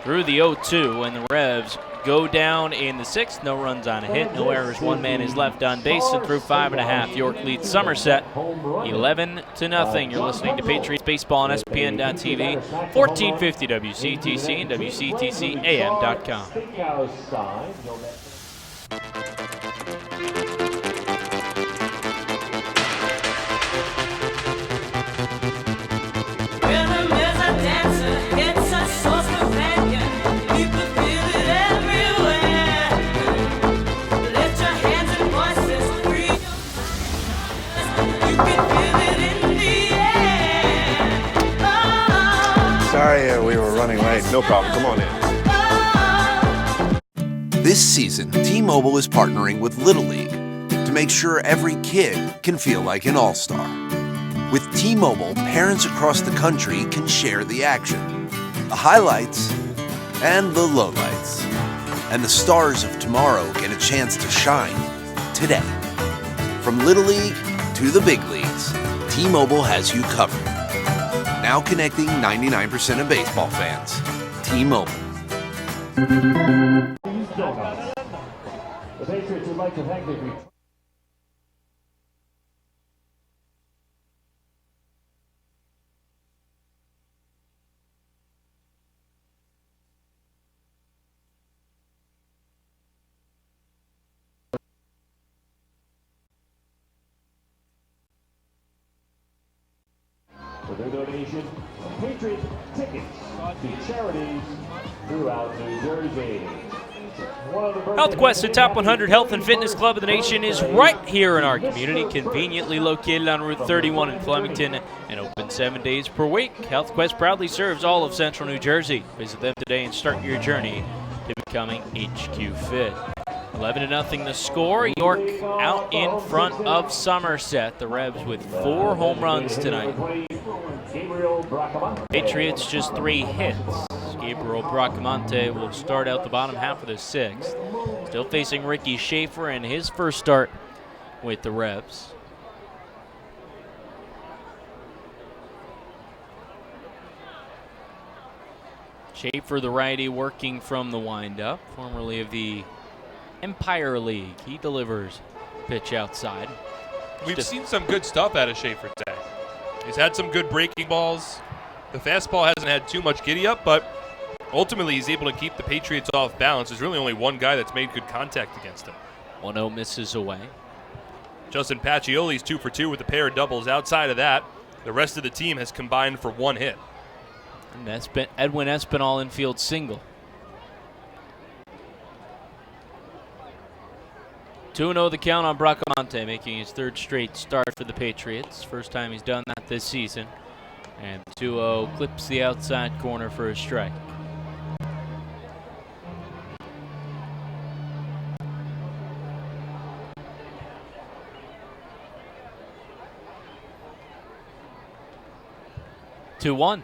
through the 0-2, and the Revs go down in the 6th. No runs on a hit, no errors. 1 man is left on base, and through 5.5, York leads Somerset 11-0. You're listening to Patriots Baseball on SPN.TV, 1450 WCTC and WCTCAM.com. Sorry, we were running late. No problem. Come on in. This season, T-Mobile is partnering with Little League to make sure every kid can feel like an all-star. With T-Mobile, parents across the country can share the action, the highlights, and the lowlights. And the stars of tomorrow get a chance to shine today. From Little League to the big leagues, T-Mobile has you covered. Now connecting 99% of baseball fans. T-Mobile. The Patriots would like to thank the for their donation of Patriots tickets to charities throughout New Jersey. Health Quest, the top 100 health and fitness club of the nation, is right here in our community, conveniently located on Route 31 in Flemington and open 7 days per week. Health Quest proudly serves all of central New Jersey. Visit them today and start your journey to becoming HQ Fit. 11-0 the score. York out in front of Somerset. The Rebs with 4 home runs tonight. Patriots just 3 hits. Gabriel Bracamonte will start out the bottom half of the 6th. Still facing Ricky Schaefer in his first start with the Rebs. Schaefer, the righty, working from the windup, formerly of the Empire League. He delivers pitch outside. We've seen some good stuff out of Schaefer today. He's had some good breaking balls. The fastball hasn't had too much giddy up, but ultimately he's able to keep the Patriots off balance. There's really only one guy that's made good contact against him. 1-0 misses away. Justin Pacioli's 2 for 2 with a pair of doubles. Outside of that, the rest of the team has combined for 1 hit. And that's been Edwin Espinal infield single. 2-0 the count on Bracamonte, making his 3rd straight start for the Patriots. First time he's done that this season. And 2-0 clips the outside corner for a strike. Two-1.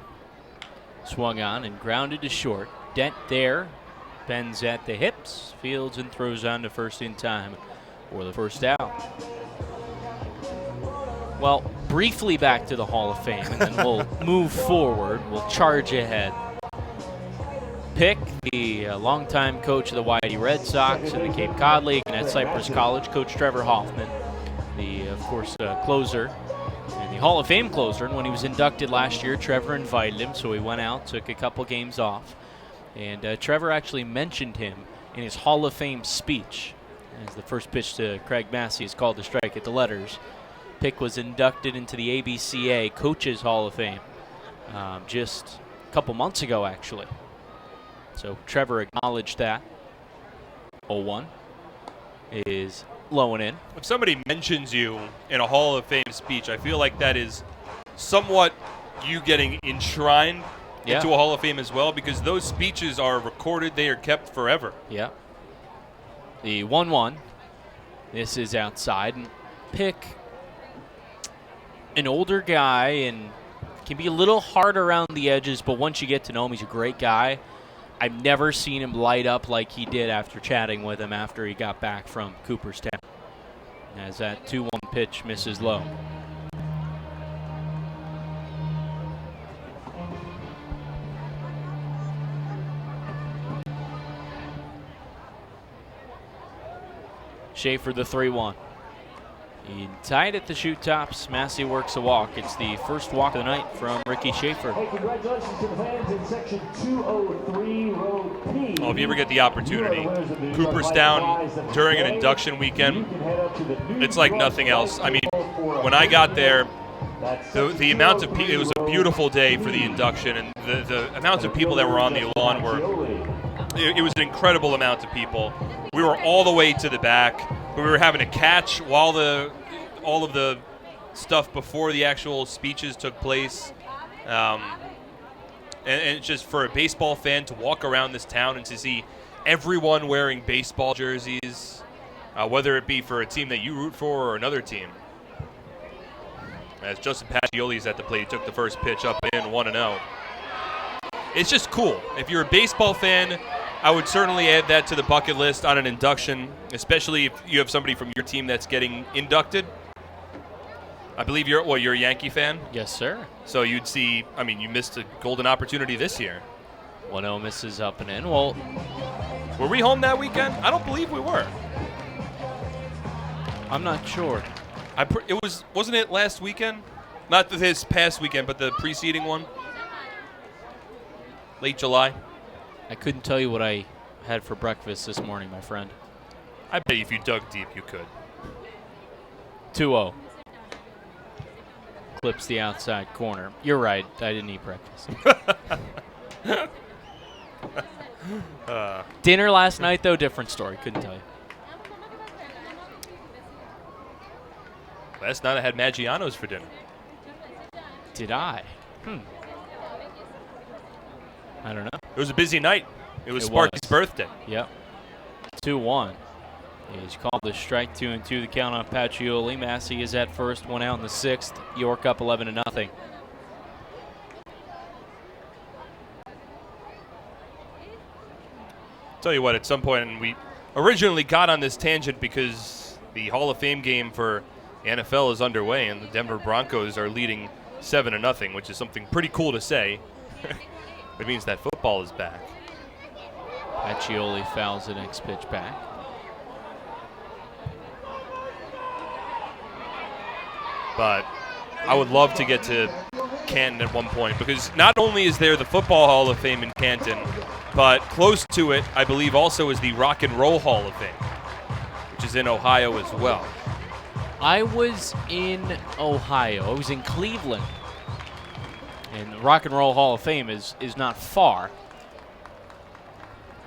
Swung on and grounded to short. Dent there. Bends at the hips. Fields and throws on to first in time for the first out. Well, briefly back to the Hall of Fame, and then we'll move forward. We'll charge ahead. Pick, the longtime coach of the Whitey Red Sox and the Cape Cod League, and at Cypress College, Coach Trevor Hoffman, the, of course, closer, and the Hall of Fame closer. And when he was inducted last year, Trevor invited him, so he went out, took a couple games off. And Trevor actually mentioned him in his Hall of Fame speech, as the first pitch to Craig Massey is called to strike at the letters. Pick was inducted into the ABCA Coaches Hall of Fame just a couple months ago, actually. So Trevor acknowledged that. 0-1 is low and in. If somebody mentions you in a Hall of Fame speech, I feel like that is somewhat you getting enshrined into a Hall of Fame as well, because those speeches are recorded. They are kept forever. Yeah. The 1-1. This is outside. And Pick, an older guy and can be a little hard around the edges, but once you get to know him, he's a great guy. I've never seen him light up like he did after chatting with him after he got back from Cooperstown. As that 2-1 pitch misses low. Schaefer the 3-1. He tied at the shoot tops. Massey works a walk. It's the first walk of the night from Ricky Schaefer. Hey, congratulations to the fans in section 203, row P. Well, if you ever get the opportunity, Cooperstown during an induction weekend, it's like nothing else. I mean, when I got there, the amount of people, it was a beautiful day for the induction, and the amounts of people that were on the lawn it was an incredible amount of people. We were all the way to the back. We were having to catch while all of the stuff before the actual speeches took place. And just for a baseball fan to walk around this town and to see everyone wearing baseball jerseys, whether it be for a team that you root for or another team. As Justin Pacioli is at the plate, he took the first pitch up in 1-0. It's just cool. If you're a baseball fan, I would certainly add that to the bucket list on an induction, especially if you have somebody from your team that's getting inducted. I believe you're a Yankee fan? Yes, sir. So you'd see, you missed a golden opportunity this year. 1-0 misses up and in. Well, were we home that weekend? I don't believe we were. I'm not sure. Wasn't it last weekend? Not this past weekend, but the preceding one? Late July? I couldn't tell you what I had for breakfast this morning, my friend. I bet if you dug deep, you could. 2-0. Clips the outside corner. You're right. I didn't eat breakfast. Dinner last night, though, different story. Couldn't tell you. Last night I had Maggiano's for dinner. Did I? I don't know. It was a busy night. It was Sparky's birthday. Yep. 2-1. He's called the strike. 2-2 the count on Pacioli. Massey is at first, one out in the sixth. York up 11-0. Tell you what, at some point, we originally got on this tangent because the Hall of Fame game for the NFL is underway, and the Denver Broncos are leading 7-0, which is something pretty cool to say. It means that football is back. Pacioli fouls the next pitch back. But I would love to get to Canton at one point, because not only is there the Football Hall of Fame in Canton, but close to it, I believe, also is the Rock and Roll Hall of Fame, which is in Ohio as well. I was in Ohio. I was in Cleveland. And the Rock and Roll Hall of Fame is not far.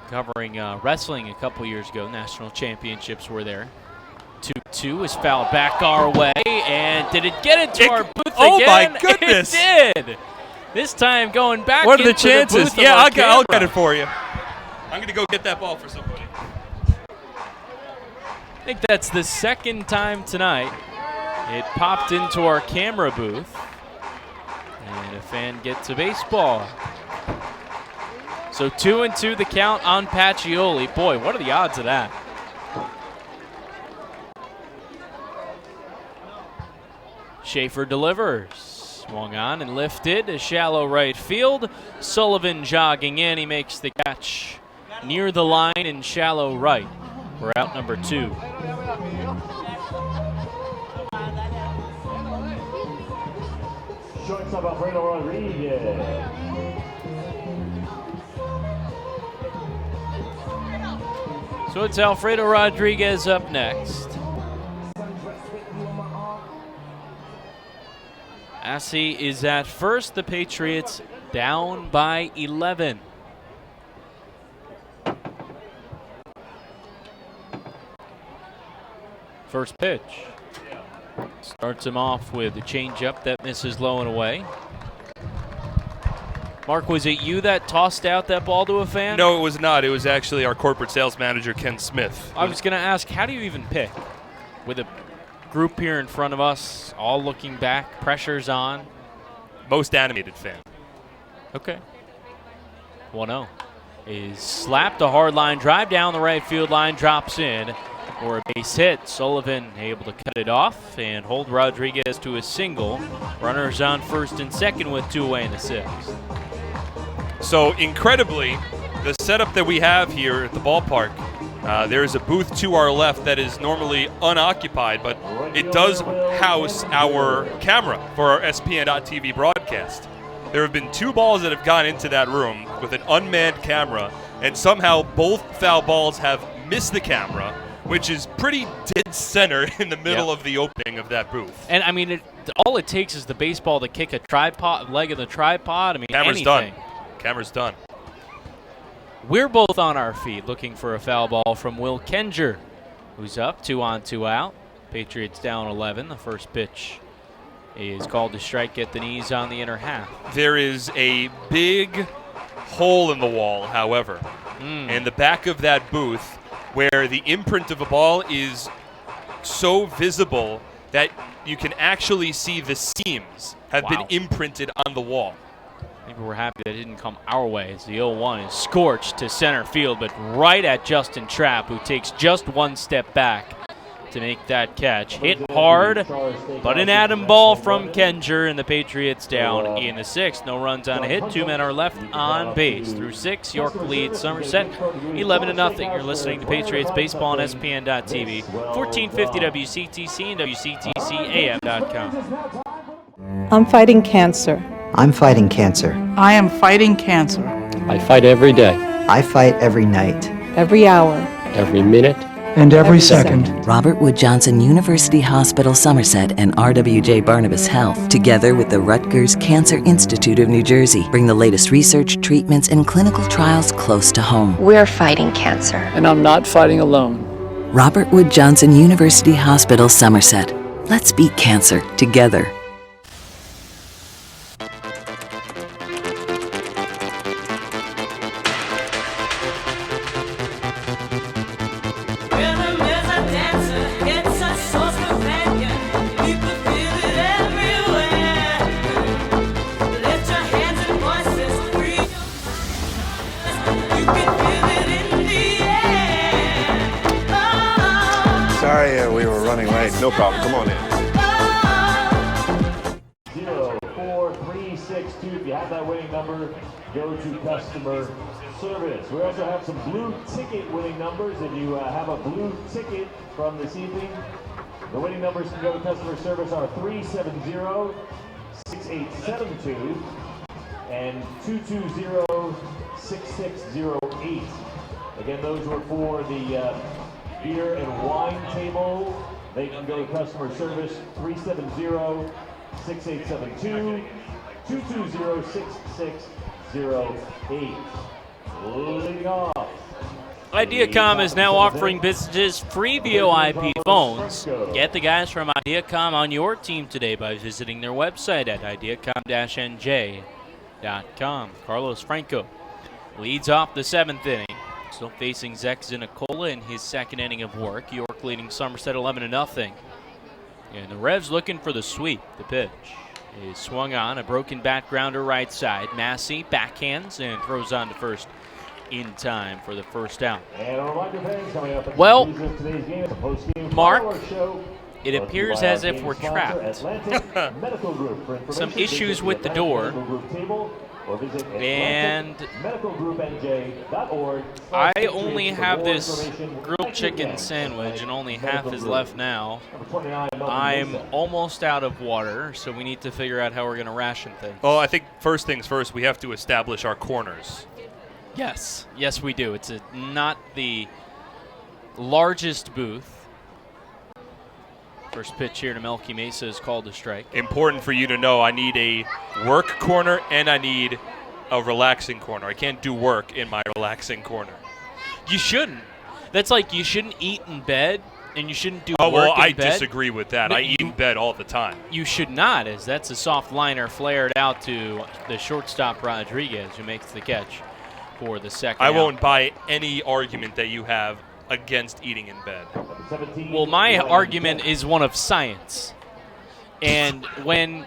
Covering wrestling a couple years ago. National championships were there. 2-2 is fouled back our way. And did it get into our booth again? Oh, my goodness. It did. This time going back What are the into chances? The booth Yeah, of our I'll get camera. it for you. I'm going to go get that ball for somebody. I think that's the second time tonight it popped into our camera booth. And a fan gets a baseball. So 2-2 the count on Pacioli. Boy, what are the odds of that? Schaefer delivers. Swung on and lifted to shallow right field. Sullivan jogging in. He makes the catch near the line in shallow right. We're out number 2. Shortstop Alfredo Rodriguez. So it's Alfredo Rodriguez up next. Massey is at first. The Patriots down by 11. First pitch. Starts him off with a changeup that misses low and away. Mark, was it you that tossed out that ball to a fan? No, it was not. It was actually our corporate sales manager, Ken Smith. I was going to ask, how do you even pick? With a group here in front of us, all looking back, pressure's on. Most animated fan. Okay. 1-0. Is slapped a hard line drive down the right field line, drops in for a base hit. Sullivan able to cut it off and hold Rodriguez to a single. Runners on first and second with 2 away in the 6th. So incredibly, the setup that we have here at the ballpark, there is a booth to our left that is normally unoccupied, but it does house our camera for our SPN.TV broadcast. There have been 2 balls that have gone into that room with an unmanned camera, and somehow both foul balls have missed the camera, which is pretty dead center in the middle of the opening of that booth. And I mean, all it takes is the baseball to kick a tripod, leg of the tripod. I mean, camera's anything. done. Camera's done. We're both on our feet looking for a foul ball from Will Kenger, who's up 2 on 2 out. Patriots down 11. The first pitch is called to strike at the knees on the inner half. There is a big hole in the wall, however, in the back of that booth where the imprint of a ball is so visible that you can actually see the seams have been imprinted on the wall. Maybe we're happy that it didn't come our way as the 0-1 is scorched to center field, but right at Justin Trapp, who takes just one step back to make that catch. Hit hard, but an atom ball from Kenger, and the Patriots down in the 6th. No runs on a hit. 2 men are left on base. Through 6, York leads Somerset 11-0. You're listening to Patriots Baseball on SPN.TV, 1450 WCTC and WCTCAM.com. I'm fighting cancer. I'm fighting cancer. I am fighting cancer. I fight every day, I fight every night. Every hour. every minute, and every second. Robert Wood Johnson University Hospital, Somerset, and RWJ Barnabas Health, together with the Rutgers Cancer Institute of New Jersey, bring the latest research, treatments, and clinical trials close to home. We're fighting cancer. And I'm not fighting alone. Robert Wood Johnson University Hospital, Somerset. Let's beat cancer together. Sorry, we were running late. No problem. Come on in. 04362. If you have that winning number, go to customer service. We also have some blue ticket winning numbers. If you have a blue ticket from this evening, the winning numbers to go to customer service are 370-6872 and 220-6608. Again, those were for the beer and wine table. They can go to customer service 370-6872, 220-6608. Leading off. Ideacom is now offering businesses free VoIP phones. Get the guys from Ideacom on your team today by visiting their website at ideacom-nj.com. Carlos Franco leads off the 7th inning. Still facing Zach Zinicola in his 2nd inning of work. York leading Somerset 11-0. And the Revs looking for the sweep. The pitch is swung on. A broken bat grounder right side. Massey backhands and throws on to first in time for the first out. Well, Mark, it appears as if we're trapped. Some issues with the door. And I only have this grilled chicken sandwich and only half is left now. I'm almost out of water, so we need to figure out how we're going to ration things. Oh, I think first things first, we have to establish our corners. Yes, yes we do. It's not the largest booth. First pitch here to Melky Mesa is called a strike. Important for you to know, I need a work corner and I need a relaxing corner. I can't do work in my relaxing corner. You shouldn't. That's like you shouldn't eat in bed and you shouldn't do work well, in I bed. disagree with that. I eat in bed all the time. You should not, as that's a soft liner flared out to the shortstop Rodriguez, who makes the catch for the second I out. won't buy any argument that you have against eating in bed. Well, my argument is one of science. And when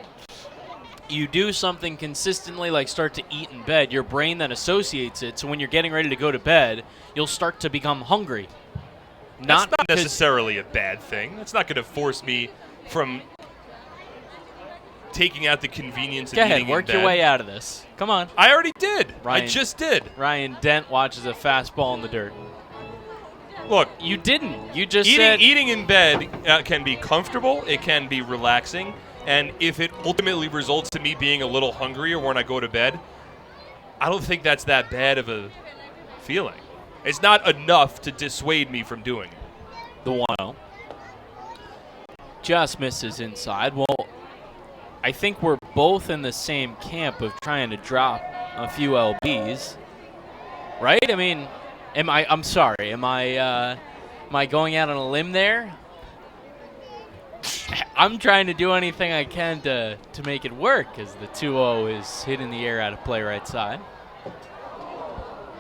you do something consistently, like start to eat in bed, your brain then associates it. So when you're getting ready to go to bed, you'll start to become hungry. That's not necessarily a bad thing. That's not going to force me from taking out the convenience of eating in bed. Go ahead, work your way out of this. Come on. I already did. I just did. Ryan Dent watches a fastball in the dirt. Look, you didn't. You just said said eating in bed can be comfortable. It can be relaxing. And if it ultimately results to me being a little hungrier when I go to bed, I don't think that's that bad of a feeling. It's not enough to dissuade me from doing it. The 1-0. Just misses inside. Well, I think we're both in the same camp of trying to drop a few LBs. Right? I mean, I'm sorry. Am I going out on a limb there? I'm trying to do anything I can to make it work, as the 2-0 is hit in the air out of play right side.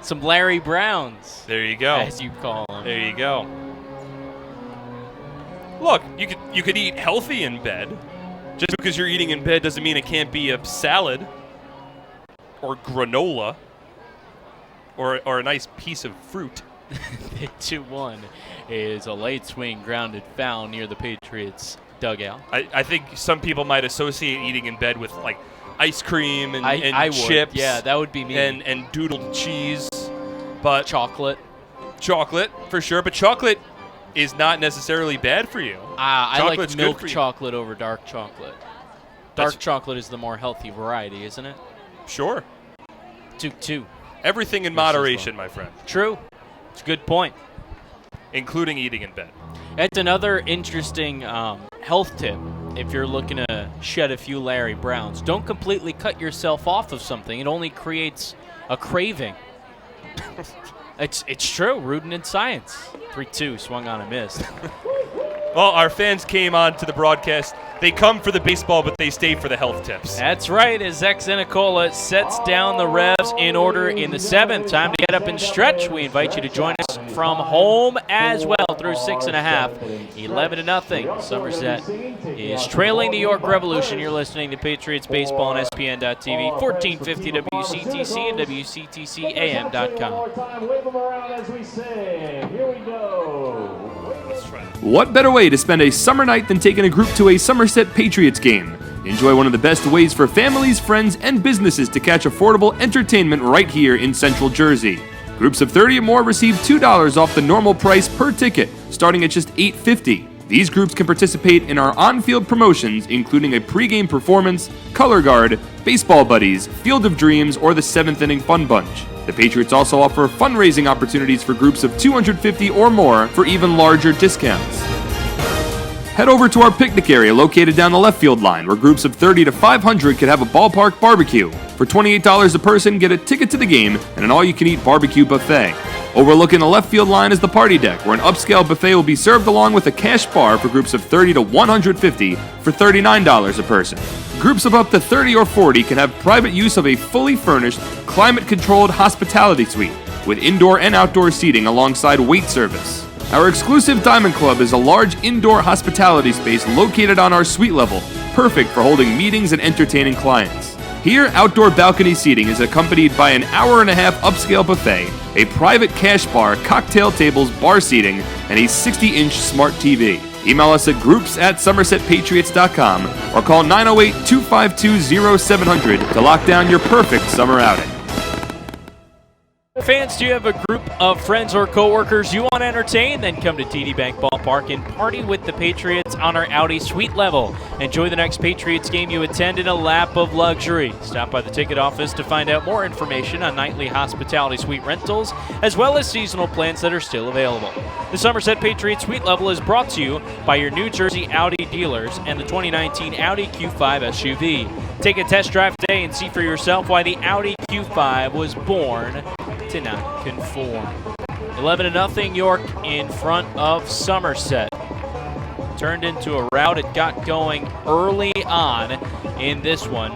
Some Larry Browns. There you go. As you call them. There you go. Look, you could eat healthy in bed. Just because you're eating in bed doesn't mean it can't be a salad or granola or a nice piece of fruit. The 2-1 is a late swing grounded foul near the Patriots dugout. I think some people might associate eating in bed with like ice cream and I chips. Would. Yeah, that would be me. And doodled cheese. But chocolate for sure. But chocolate is not necessarily bad for you. I like milk chocolate over dark chocolate. Dark chocolate is the more healthy variety, isn't it? Sure. 2-2. Everything in moderation, my friend. True. It's a good point. Including eating in bed. That's another interesting health tip if you're looking to shed a few Larry Browns. Don't completely cut yourself off of something. It only creates a craving. It's true. Rooted in science. 3-2. Swung on and missed. Well, our fans came on to the broadcast. They come for the baseball, but they stay for the health tips. That's right, as Zach Zenicola sets down the Revs in order in the 7th. Time to get up and stretch. We invite you to join us from home as well through 6.5. 11-0. Somerset is trailing the York Revolution. You're listening to Patriots Baseball on SPN.TV, 1450 WCTC and WCTCAM.com. Wave them around as we sing. Here we go. What better way to spend a summer night than taking a group to a Somerset Patriots game? Enjoy one of the best ways for families, friends, and businesses to catch affordable entertainment right here in Central Jersey. Groups of 30 or more receive $2 off the normal price per ticket, starting at just $8.50. These groups can participate in our on-field promotions, including a pregame performance, color guard, baseball buddies, field of dreams, or the 7th inning fun bunch. The Patriots also offer fundraising opportunities for groups of 250 or more for even larger discounts. Head over to our picnic area located down the left field line, where groups of 30 to 500 could have a ballpark barbecue. For $28 a person, get a ticket to the game and an all-you-can-eat barbecue buffet. Overlooking the left field line is the party deck, where an upscale buffet will be served along with a cash bar for groups of 30 to 150 for $39 a person. Groups of up to 30 or 40 can have private use of a fully furnished, climate-controlled hospitality suite with indoor and outdoor seating alongside wait service. Our exclusive Diamond Club is a large indoor hospitality space located on our suite level, perfect for holding meetings and entertaining clients. Here, outdoor balcony seating is accompanied by an hour-and-a-half upscale buffet, a private cash bar, cocktail tables, bar seating, and a 60-inch smart TV. Email us at groups@somersetpatriots.com or call 908-252-0700 to lock down your perfect summer outing. Fans, do you have a group of friends or coworkers you want to entertain? Then come to TD Bank Ballpark and party with the Patriots on our Audi suite level. Enjoy the next Patriots game you attend in a lap of luxury. Stop by the ticket office to find out more information on nightly hospitality suite rentals, as well as seasonal plans that are still available. The Somerset Patriots suite level is brought to you by your New Jersey Audi dealers and the 2019 Audi Q5 SUV. Take a test drive today and see for yourself why the Audi Q5 was born to not conform. 11-0 York in front of Somerset. Turned into a rout. It got going early on in this one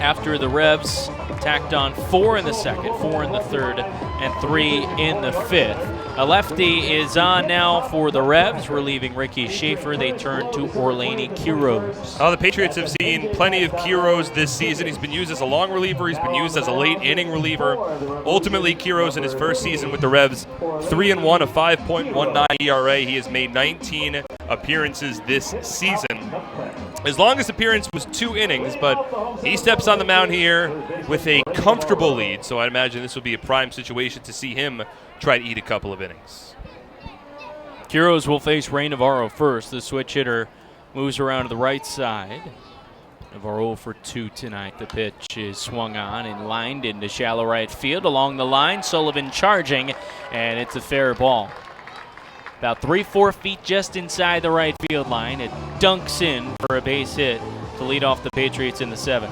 after the Revs tacked on 4 in the second, 4 in the third, and 3 in the fifth. A lefty is on now for the Revs, relieving Ricky Schaefer. They turn to Orlani Quiroz. The Patriots have seen plenty of Quiroz this season. He's been used as a long reliever. He's been used as a late inning reliever. Ultimately, Quiroz in his first season with the Revs, 3-1, a 5.19 ERA. He has made 19 appearances this season. His longest appearance was 2 innings, but he steps on the mound here with a comfortable lead, so I imagine this will be a prime situation to see him try to eat a couple of innings. Quiroz will face Ray Navarro first. The switch hitter moves around to the right side. Navarro for 2 tonight. The pitch is swung on and lined into shallow right field. Along the line, Sullivan charging, and it's a fair ball. About 3-4 feet just inside the right field line. It dunks in for a base hit to lead off the Patriots in the 7th.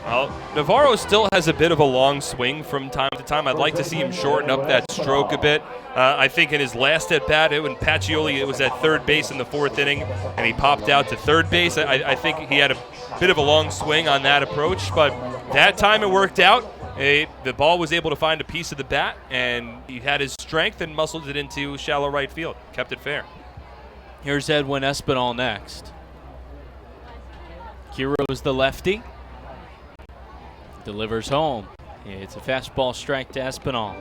Well, Navarro still has a bit of a long swing from time to time. I'd like to see him shorten up that stroke a bit. I think in his last at-bat, when Pacioli, it was at third base in the 4th inning, and he popped out to third base. I think he had a bit of a long swing on that approach, but that time it worked out. The ball was able to find a piece of the bat, and he had his strength and muscled it into shallow right field. Kept it fair. Here's Edwin Espinal next. Kiro's the lefty. Delivers home. It's a fastball strike to Espinal.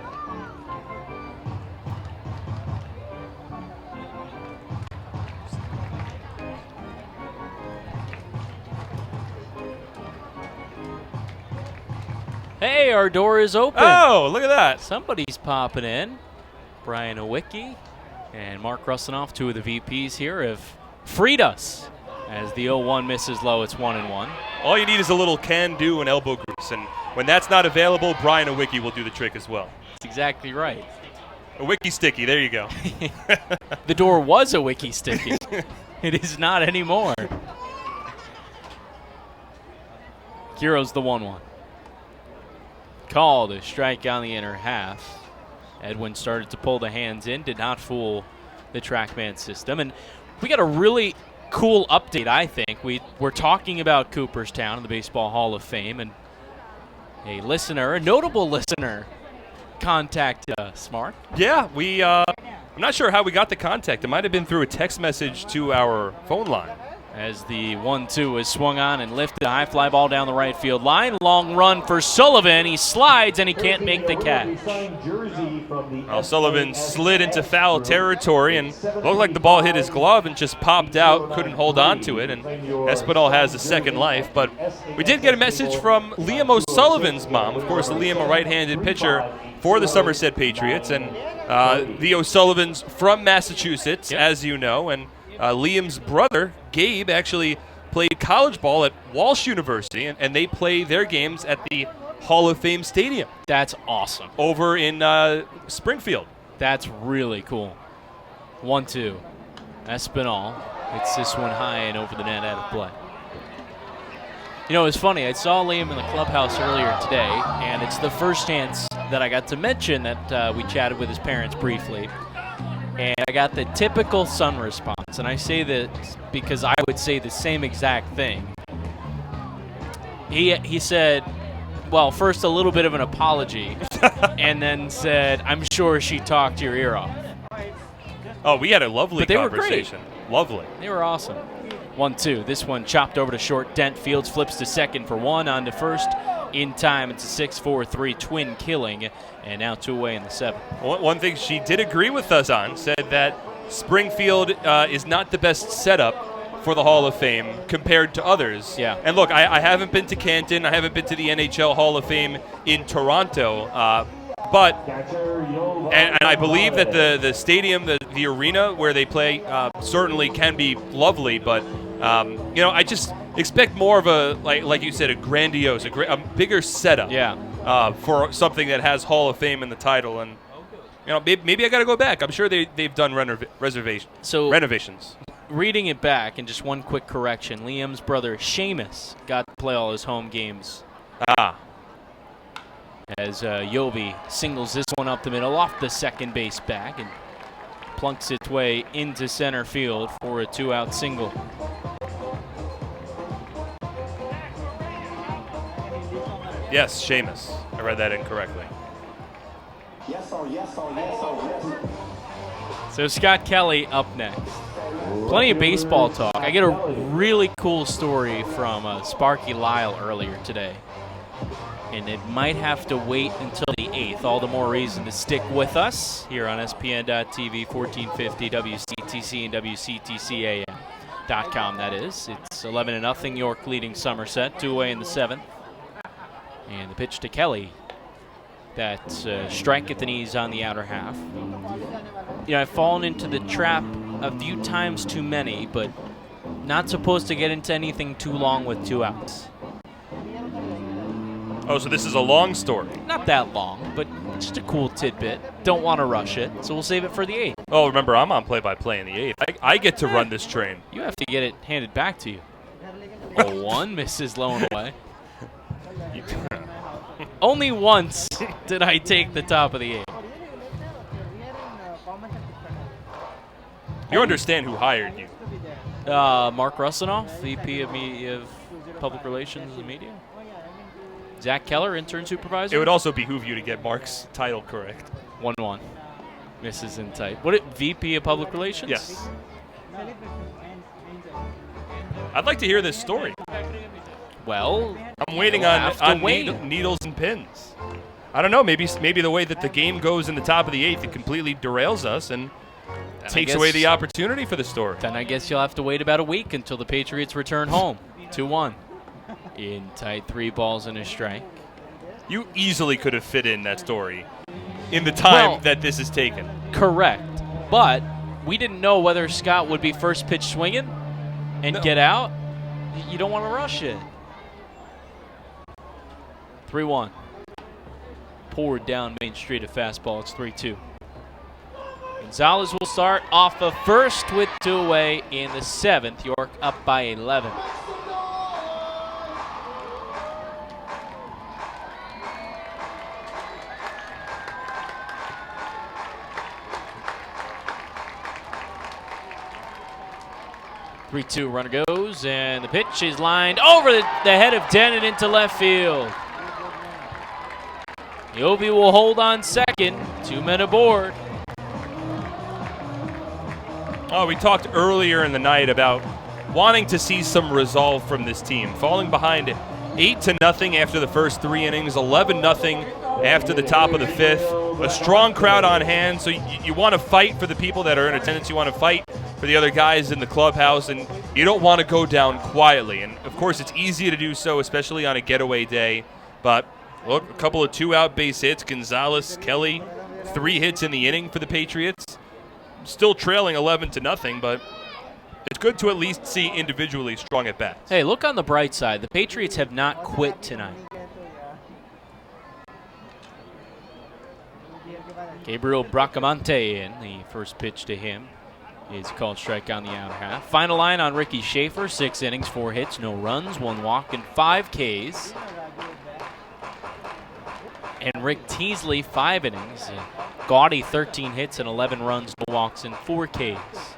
Hey, our door is open. Oh, look at that. Somebody's popping in. Brian Owicki and Mark Russinoff, two of the VPs here, have freed us. As the 0-1 misses low, it's 1-1. All you need is a little can-do and elbow grease, and when that's not available, Brian Owicki will do the trick as well. That's exactly right. Owicki sticky, there you go. The door was Owicki sticky. It is not anymore. Kiro's the 1-1. Called a strike on the inner half. Edwin started to pull the hands in, did not fool the TrackMan system. And we got a really cool update, I think. We're talking about Cooperstown in the Baseball Hall of Fame, and a listener, a notable listener, contacted us, Mark. Yeah, I'm not sure how we got the contact. It might have been through a text message to our phone line. As the 1-2 is swung on and lifted, a high fly ball down the right field line. Long run for Sullivan. He slides and he can't make the catch. Well, Sullivan slid into foul territory and looked like the ball hit his glove and just popped out. Couldn't hold on to it, and Espinal has a second life. But we did get a message from Liam O'Sullivan's mom. Of course, Liam, a right-handed pitcher for the Somerset Patriots, and the O'Sullivans from Massachusetts, as you know, and Liam's brother, Gabe, actually played college ball at Walsh University, and they play their games at the Hall of Fame Stadium. That's awesome. Over in Springfield. That's really cool. 1-2. Espinal hits this one high and over the net, out of play. You know, it's funny. I saw Liam in the clubhouse earlier today, and it's the first chance that I got to mention that we chatted with his parents briefly. And I got the typical son response. And I say this because I would say the same exact thing. He said, well, first a little bit of an apology, and then said, I'm sure she talked your ear off. Oh, we had a lovely conversation. Were great. Lovely. They were awesome. 1-2. This one chopped over to short. Dent Fields flips to second for one, on to first. In time, it's a 6-4-3 twin killing, and now 2 away in the 7th. One thing she did agree with us on, said that Springfield is not the best setup for the Hall of Fame compared to others. Yeah. And look, I haven't been to Canton. I haven't been to the NHL Hall of Fame in Toronto. But I believe that the stadium, the arena where they play, certainly can be lovely. But I just expect more of a like you said, a grandiose, a bigger setup. Yeah. For something that has Hall of Fame in the title, and maybe I got to go back. I'm sure they've done renovations. Reading it back, and just one quick correction: Liam's brother Seamus got to play all his home games. As Yovi singles this one up the middle off the second base bag and plunks its way into center field for a 2-out single. Yes, Seamus. I read that incorrectly. So Scott Kelly up next. Plenty of baseball talk. I get a really cool story from Sparky Lyle earlier today. And it might have to wait until the 8th. All the more reason to stick with us here on SPN.TV, 1450 WCTC and WCTCAM.com, that is. It's 11-0, York leading Somerset, 2 away in the 7th. And the pitch to Kelly. That's strike at the knees on the outer half. I've fallen into the trap a few times too many, but not supposed to get into anything too long with 2 outs. Oh, so this is a long story. Not that long, but just a cool tidbit. Don't want to rush it, so we'll save it for the 8th. Oh, remember, I'm on play-by-play in the 8th. I get to run this train. You have to get it handed back to you. 0-1, misses low and away. Only once did I take the top of the 8th. You understand who hired you? Mark Russinoff, VP of Public Relations and Media. Zach Keller, intern supervisor. It would also behoove you to get Mark's title correct. 1-1. Misses in tight. What, VP of Public Relations? Yes. I'd like to hear this story. Well, I'm waiting on needles and pins. I don't know. Maybe the way that the game goes in the top of the 8th, it completely derails us and takes away the opportunity for the story. Then I guess you'll have to wait about a week until the Patriots return home. 2-1. In tight 3 balls and a strike. You easily could have fit in that story in the time that this is taken. Correct. But we didn't know whether Scott would be first pitch swinging and get out. You don't want to rush it. 3-1. Poured down Main Street, a fastball. It's 3-2. Gonzalez will start off of first with 2 away in the 7th. York up by 11. Runner goes, and the pitch is lined over the head of Dennett into left field. Yovi will hold on second. 2 men aboard. Oh, we talked earlier in the night about wanting to see some resolve from this team. Falling behind 8-0 after the first 3 innings, 11-0 after the top of the 5th. A strong crowd on hand, so you want to fight for the people that are in attendance. You want to fight for the other guys in the clubhouse, and you don't want to go down quietly. And, of course, it's easy to do so, especially on a getaway day. But, look, a couple of 2-out base hits. Gonzalez, Kelly, 3 hits in the inning for the Patriots. Still trailing 11-0, but it's good to at least see individually strong at bats. Hey, look on the bright side. The Patriots have not quit tonight. Gabriel Bracamonte in the first pitch to him is called strike on the outer half. Final line on Ricky Schaefer, 6 innings, 4 hits, no runs, 1 walk, and 5 Ks. And Rick Teasley, 5 innings. Gaudy, 13 hits and 11 runs, no walks, and 4 Ks.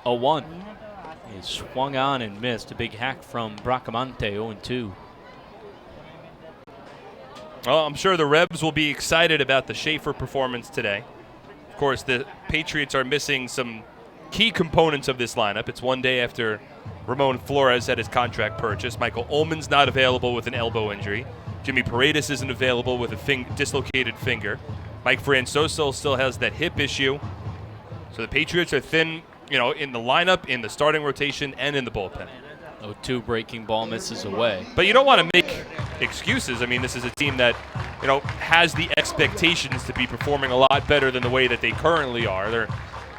0-1. He swung on and missed. A big hack from Bracamonte, 0-2. Well, I'm sure the Rebs will be excited about the Schaefer performance today. Of course, the Patriots are missing some key components of this lineup. It's 1 day after Ramon Flores had his contract purchased. Michael Ullman's not available with an elbow injury. Jimmy Paredes isn't available with a dislocated finger. Mike Francoso still has that hip issue. So the Patriots are thin, in the lineup, in the starting rotation, and in the bullpen. 0-2 breaking ball misses away. But you don't want to make excuses. I mean, this is a team that, has the expectations to be performing a lot better than the way that they currently are. They're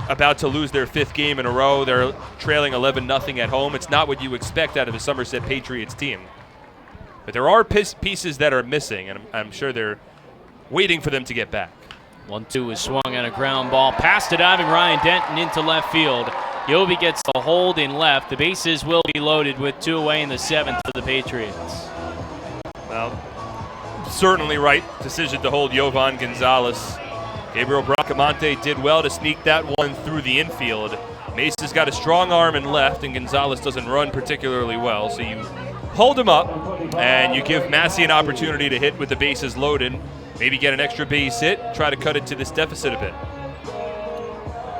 about to lose their 5th game in a row. They're trailing 11-0 at home. It's not what you expect out of a Somerset Patriots team. But there are pieces that are missing, and I'm sure they're waiting for them to get back. 1-2 is swung on a ground ball past the diving Ryan Denton into left field. Yovi gets the hold in left. The bases will be loaded with 2 away in the 7th for the Patriots. Well, certainly right decision to hold Yovan Gonzalez. Gabriel Bracamonte did well to sneak that one through the infield. Mace's got a strong arm in left, and Gonzalez doesn't run particularly well, so you hold him up, and you give Massey an opportunity to hit with the bases loaded, maybe get an extra base hit, try to cut it to this deficit a bit.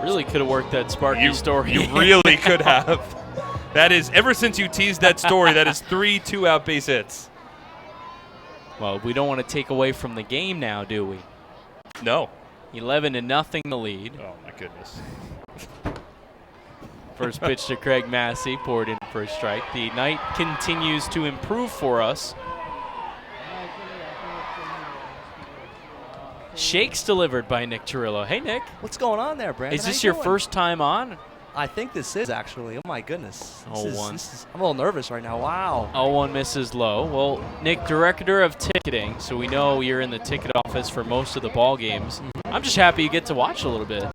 Really could have worked that Sparky story. You really could have. That is, ever since you teased that story, that is 3 2-out base hits. Well, we don't want to take away from the game now, do we? No. 11-0 the lead. Oh, my goodness. First pitch to Craig Massey, poured in for a strike. The night continues to improve for us. Shakes delivered by Nick Turillo. Hey, Nick. What's going on there, Brandon? Is this your first time on? I think this is, actually. Oh, my goodness. 0-1. I'm a little nervous right now. Wow. 0-1 misses low. Well, Nick, director of ticketing, so we know you're in the ticket office for most of the ball games. I'm just happy you get to watch a little bit.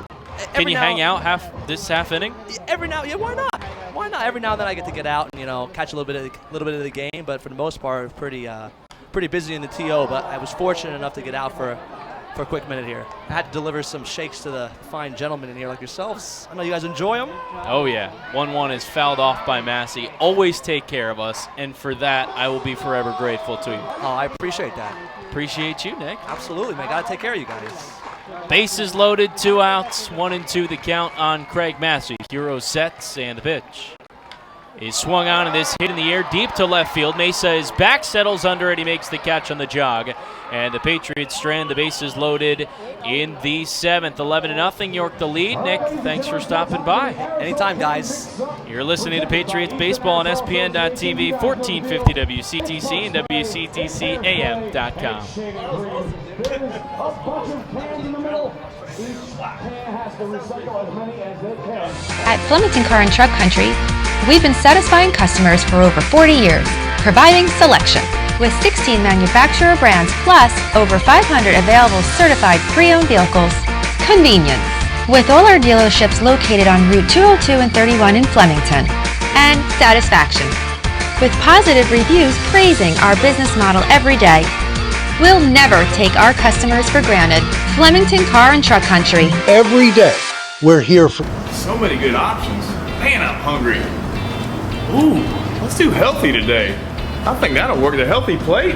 Can you hang out this half inning? Every now, yeah, why not? Why not? Every now and then I get to get out and catch a little bit of the game. But for the most part, pretty busy in the TO. But I was fortunate enough to get out for a quick minute here. I had to deliver some shakes to the fine gentlemen in here like yourselves. I know you guys enjoy them. Oh, yeah. 1-1 is fouled off by Massey. Always take care of us, and for that, I will be forever grateful to you. Oh, I appreciate that. Appreciate you, Nick. Absolutely, man. Got to take care of you guys. Bases loaded, 2 outs, 1-2 the count on Craig Massey. Hero sets, and the pitch is swung on, and this hit in the air deep to left field. Mesa is back, settles under it. He makes the catch on the jog, and the Patriots strand the bases loaded in the 7th. 11-0, York the lead. Nick, thanks for stopping by. Anytime, guys. You're listening to Patriots Baseball on SPN.TV, 1450 WCTC and WCTCAM.com. At Flemington Car and Truck Country, we've been satisfying customers for over 40 years, providing selection. With 16 manufacturer brands plus over 500 available certified pre-owned vehicles. Convenience. With all our dealerships located on Route 202 and 31 in Flemington. And satisfaction. With positive reviews praising our business model every day. We'll never take our customers for granted. Flemington Car and Truck Country. Every day, we're here for... So many good options. Man, I'm hungry. Ooh, let's do healthy today. I think that'll work. The healthy plate.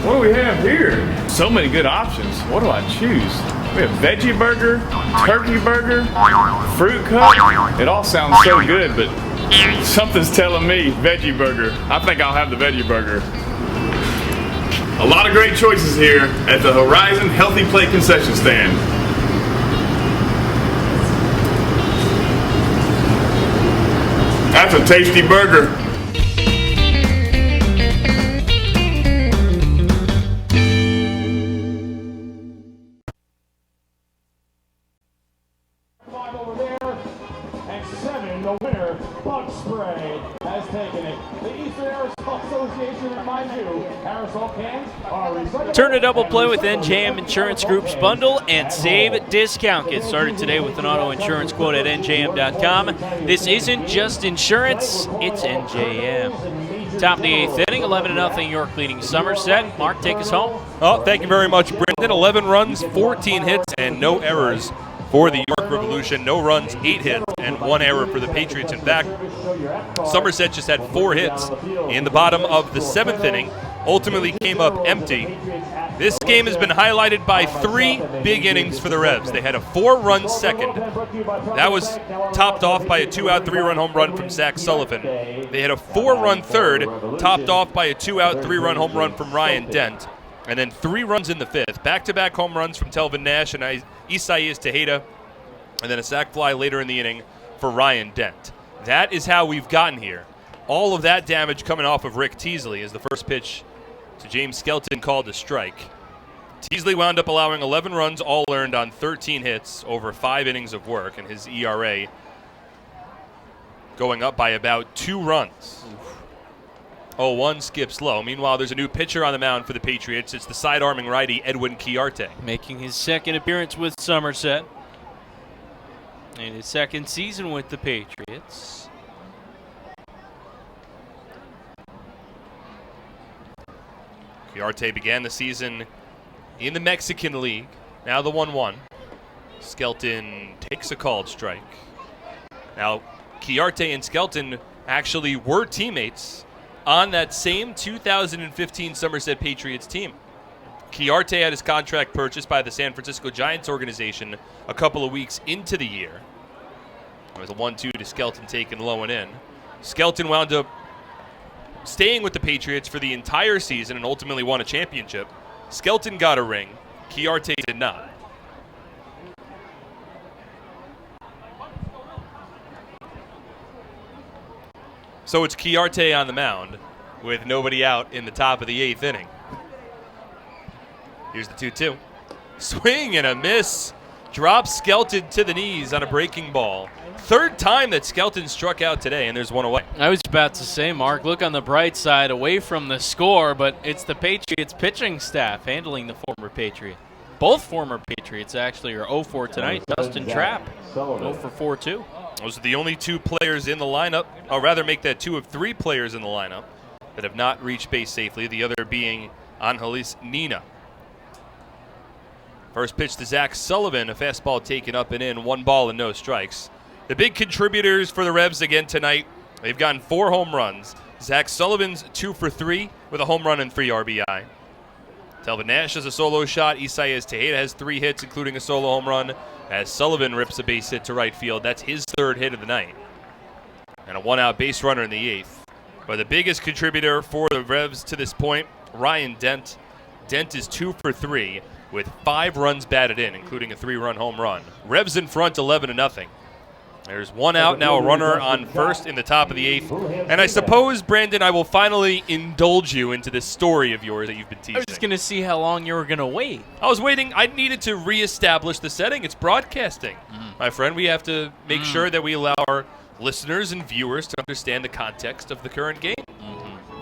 What do we have here? So many good options. What do I choose? We have veggie burger, turkey burger, fruit cup. It all sounds so good, but something's telling me veggie burger. I think I'll have the veggie burger. A lot of great choices here at the Horizon Healthy Plate concession stand. That's a tasty burger. The winner, Bug Spray, has taken it. The Eastern Aerosol Association reminds you, aerosol cans are recyclable. Turn a double play with NJM Insurance Group's bundle and save discount. Get started today with an auto insurance quote at njm.com. This isn't just insurance, it's NJM. Top of the 8th inning, 11-0 York leading Somerset. Mark, take us home. Oh, thank you very much, Brendan. 11 runs, 14 hits, and no errors for the York Revolution. No runs, 8 hits, and 1 error for the Patriots. In fact, Somerset just had 4 hits in the bottom of the 7th inning, ultimately came up empty. This game has been highlighted by 3 big innings for the Revs. They had a 4-run second. That was topped off by a 2-out, 3-run home run from Zach Sullivan. They had a 4-run third, topped off by a 2-out, 3-run home run from Ryan Dent. And then 3 runs in the 5th. Back-to-back home runs from Telvin Nash and Isaias Tejeda. And then a sac fly later in the inning for Ryan Dent. That is how we've gotten here. All of that damage coming off of Rick Teasley as the first pitch to James Skelton called a strike. Teasley wound up allowing 11 runs, all earned on 13 hits over 5 innings of work, and his ERA going up by about 2 runs. 0-1 skips low. Meanwhile, there's a new pitcher on the mound for the Patriots. It's the side-arming righty, Edwin Chiarte. Making his second appearance with Somerset. In his second season with the Patriots. Chiarte began the season in the Mexican League. Now the 1-1. Skelton takes a called strike. Now, Chiarte and Skelton actually were teammates on that same 2015 Somerset Patriots team. Chiarte had his contract purchased by the San Francisco Giants organization a couple of weeks into the year. It was a 1-2 to Skelton taken low and in. Skelton wound up staying with the Patriots for the entire season and ultimately won a championship. Skelton got a ring. Chiarte did not. So it's Chiarte on the mound with nobody out in the top of the 8th inning. Here's the 2-2. Swing and a miss. Drops Skelton to the knees on a breaking ball. Third time that Skelton struck out today, and there's 1 away. I was about to say, Mark, look on the bright side away from the score, but it's the Patriots pitching staff handling the former Patriot. Both former Patriots actually are 0-4 tonight. Dustin Trapp, 0-4 too. Those are the only 2 players in the lineup. I'll rather make that 2 of 3 players in the lineup that have not reached base safely, the other being Angelis Nina. First pitch to Zach Sullivan, a fastball taken up and in, 1 ball and no strikes. The big contributors for the Revs again tonight, they've gotten 4 home runs. Zach Sullivan's 2 for 3 with a home run and 3 RBI. Telvin Nash has a solo shot. Isaias Tejeda has 3 hits, including a solo home run, as Sullivan rips a base hit to right field. That's his 3rd hit of the night. And a 1-out base runner in the 8th. But the biggest contributor for the Revs to this point, Ryan Dent. Dent is 2 for 3 with 5 runs batted in, including a 3-run home run. Revs in front 11-0. There's 1 out, now a runner on first in the top of the 8th. And I suppose, Brandon, I will finally indulge you into this story of yours that you've been teasing. I was just going to see how long you were going to wait. I was waiting. I needed to reestablish the setting. It's broadcasting, my friend. We have to make sure that we allow our listeners and viewers to understand the context of the current game.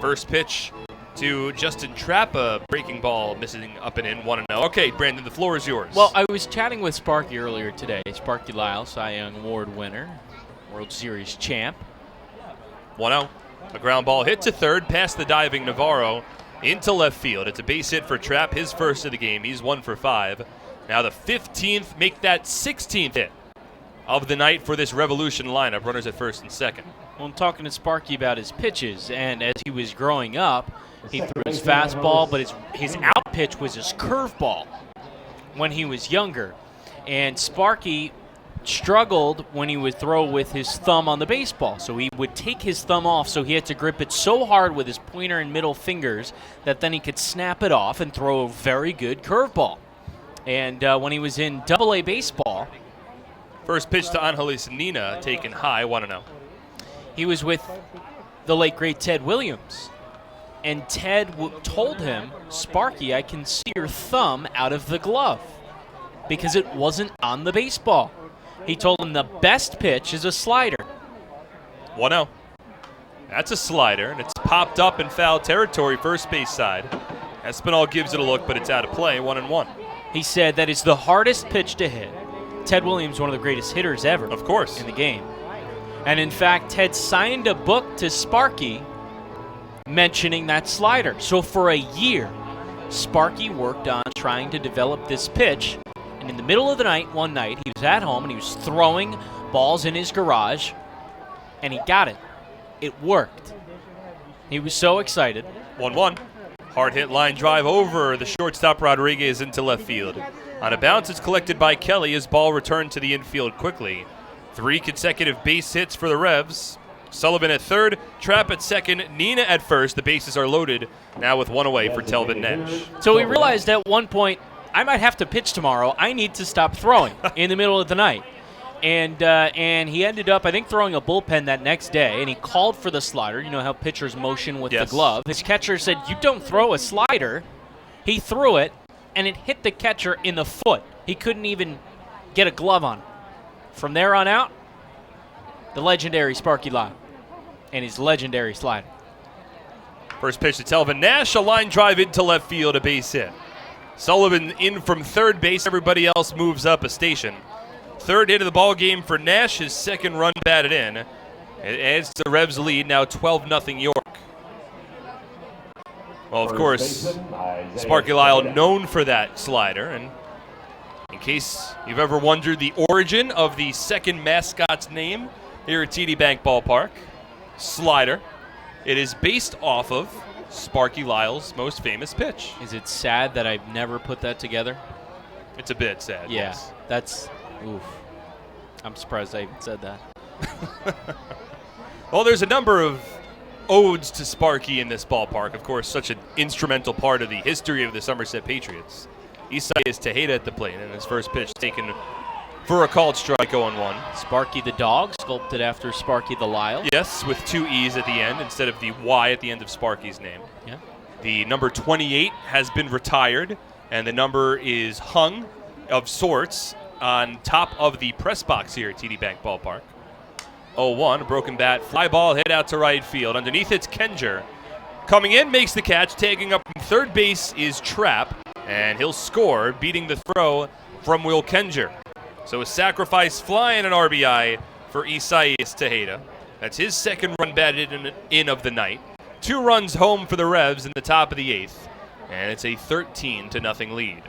First pitch to Justin Trapp, a breaking ball missing up and in, 1-0. Okay, Brandon, the floor is yours. Well, I was chatting with Sparky earlier today. Sparky Lyle, Cy Young Award winner, World Series champ. 1-0. A ground ball hit to third past the diving Navarro into left field. It's a base hit for Trapp, his first of the game. He's 1 for 5. Now the 15th, make that 16th hit of the night for this Revolution lineup. Runners at first and second. Well, I'm talking to Sparky about his pitches, and as he was growing up, he threw his fastball, but his out pitch was his curveball when he was younger. And Sparky struggled when he would throw with his thumb on the baseball. So he would take his thumb off, so he had to grip it so hard with his pointer and middle fingers that then he could snap it off and throw a very good curveball. And when he was in Double-A baseball... First pitch to Angeles Nina, taken high, 1-0. He was with the late, great Ted Williams. And Ted told him, Sparky, I can see your thumb out of the glove because it wasn't on the baseball. He told him the best pitch is a slider. 1-0. That's a slider, and it's popped up in foul territory, first base side. Espinal gives it a look, but it's out of play, 1-1. He said that is the hardest pitch to hit. Ted Williams, one of the greatest hitters ever. Of course. In the game. And in fact, Ted signed a book to Sparky mentioning that slider. So for a year, Sparky worked on trying to develop this pitch. And in the middle of the night, one night, he was at home and he was throwing balls in his garage. And he got it. It worked. He was so excited. 1-1. Hard hit line drive over the shortstop Rodriguez into left field. On a bounce, it's collected by Kelly. His ball returned to the infield quickly. 3 consecutive base hits for the Revs. Sullivan at third, Trapp at second, Nina at first. The bases are loaded now with 1 away for Telvin Nash. So we realized at one point, I might have to pitch tomorrow. I need to stop throwing in the middle of the night. And he ended up, I think, throwing a bullpen that next day, and he called for the slider. You know how pitchers motion with the glove. His catcher said, you don't throw a slider. He threw it, and it hit the catcher in the foot. He couldn't even get a glove on it. From there on out, the legendary Sparky Lyle and his legendary slider. First pitch to Telvin Nash, a line drive into left field, a base hit. Sullivan in from third base. Everybody else moves up a station. Third hit of the ball game for Nash, his second run batted in. It adds to the Revs' lead, now 12-0 York. Well, of course, Sparky Lyle known for that slider. And in case you've ever wondered the origin of the second mascot's name here at TD Bank Ballpark, slider, it is based off of Sparky Lyle's most famous pitch. Is it sad that I've never put that together? It's a bit sad, Yeah, yes. that's, oof. I'm surprised I even said that. Well, there's a number of odes to Sparky in this ballpark. Of course, such an instrumental part of the history of the Somerset Patriots. Isaias Tejeda at the plate, and his first pitch taken for a called strike, 0-1. Sparky the dog, sculpted after Sparky the Lyle. Yes, with 2 E's at the end instead of the Y at the end of Sparky's name. Yeah. The number 28 has been retired, and the number is hung of sorts on top of the press box here at TD Bank Ballpark. 0-1, a broken bat, fly ball hit out to right field. Underneath it's Kenger. Coming in, makes the catch, tagging up from third base is Trapp, and he'll score, beating the throw from Will Kenger. So a sacrifice fly and an RBI for Isaias Tejeda. That's his second run batted in of the night. 2 runs home for the Revs in the top of the 8th, and it's a 13-0 lead.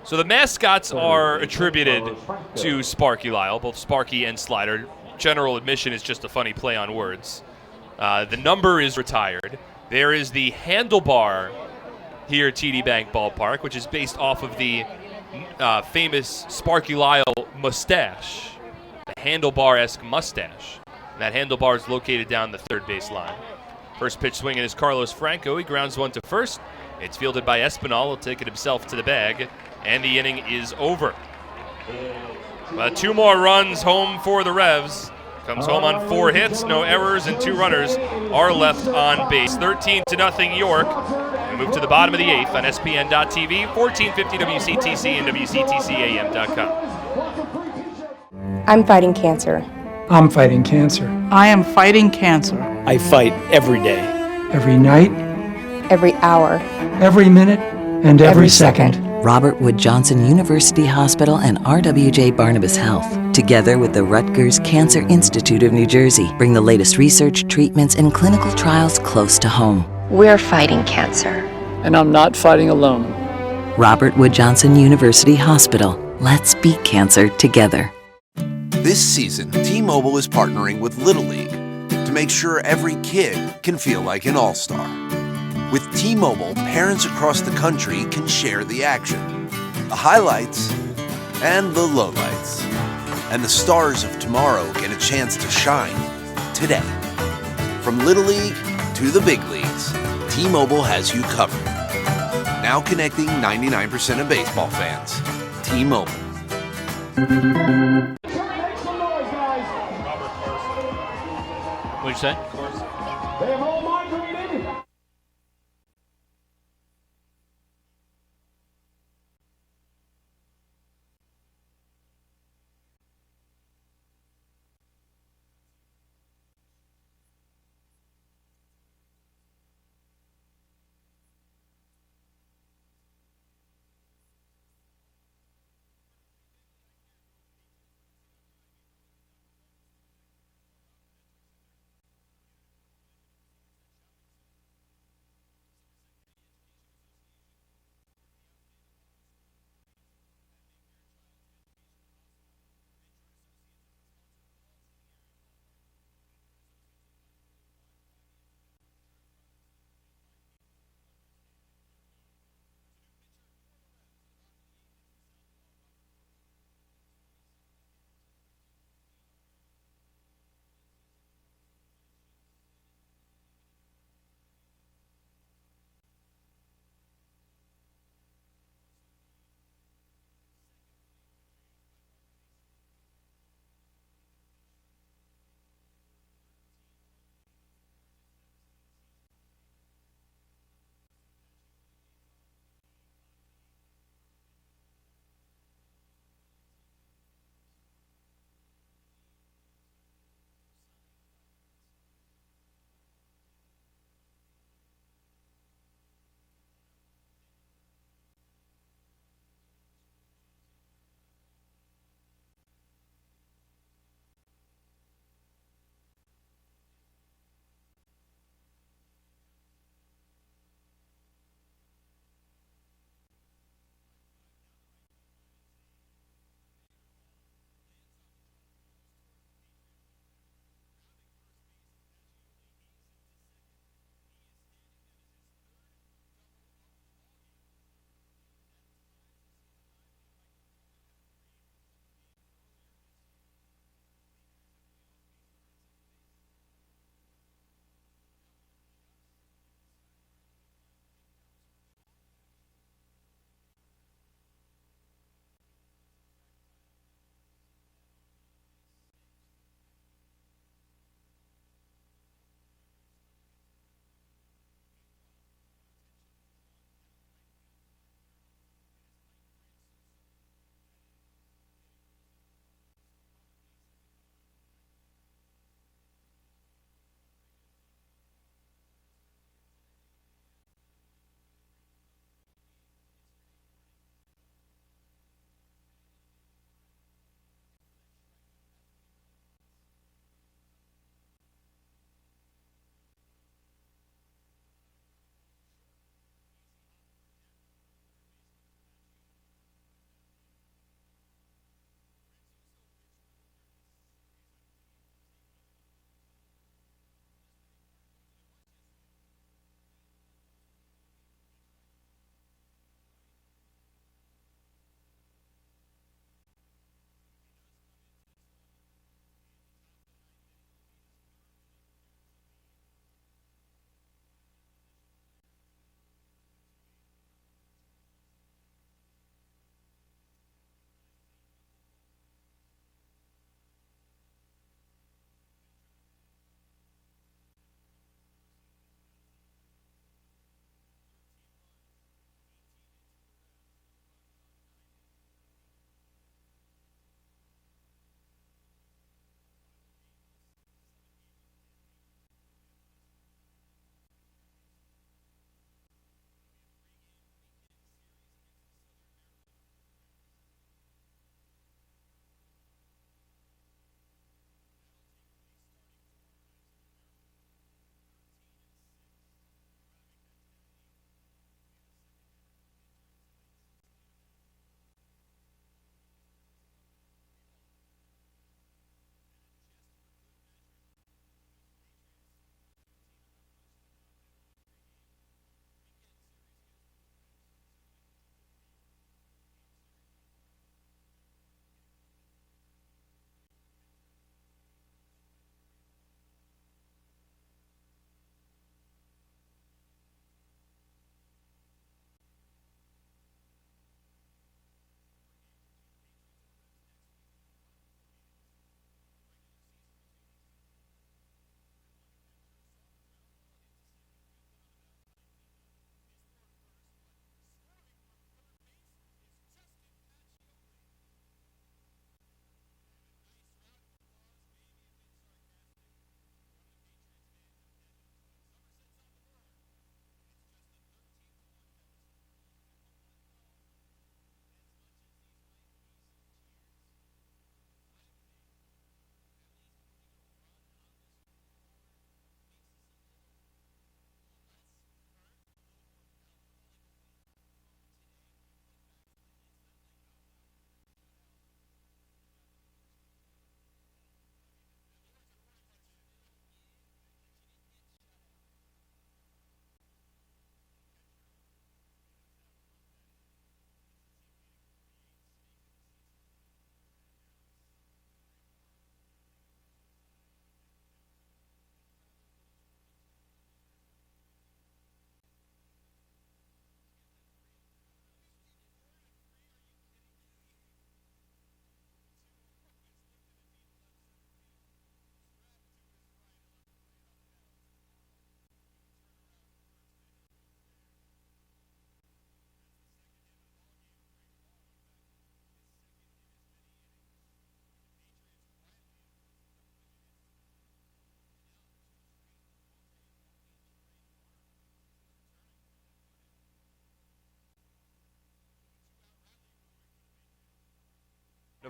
So the mascots are attributed to Sparky Lyle, both Sparky and Slider. General admission is just a funny play on words. The number is retired. There is the handlebar here at TD Bank Ballpark, which is based off of the famous Sparky Lyle mustache, the handlebar-esque mustache. And that handlebar is located down the third base line. First pitch swinging is Carlos Franco. He grounds one to first. It's fielded by Espinal. He'll take it himself to the bag, and the inning is over. But 2 more runs home for the Revs. Comes home on 4 hits, no errors, and 2 runners are left on base. 13-0 York. We move to the bottom of the 8th on SPN.TV, 1450 WCTC and WCTCAM.com. I'm fighting cancer. I'm fighting cancer. I am fighting cancer. I fight every day. Every night, Every hour. every minute, and every second. Robert Wood Johnson University Hospital and RWJ Barnabas Health, together with the Rutgers Cancer Institute of New Jersey, bring the latest research, treatments, and clinical trials close to home. We're fighting cancer. And I'm not fighting alone. Robert Wood Johnson University Hospital. Let's beat cancer together. This season, T-Mobile is partnering with Little League to make sure every kid can feel like an all-star. With T-Mobile, parents across the country can share the action, the highlights, and the lowlights. And the stars of tomorrow get a chance to shine today. From Little League to the big leagues, T-Mobile has you covered. Now connecting 99% of baseball fans. T-Mobile. What'd you say? They have all migrated.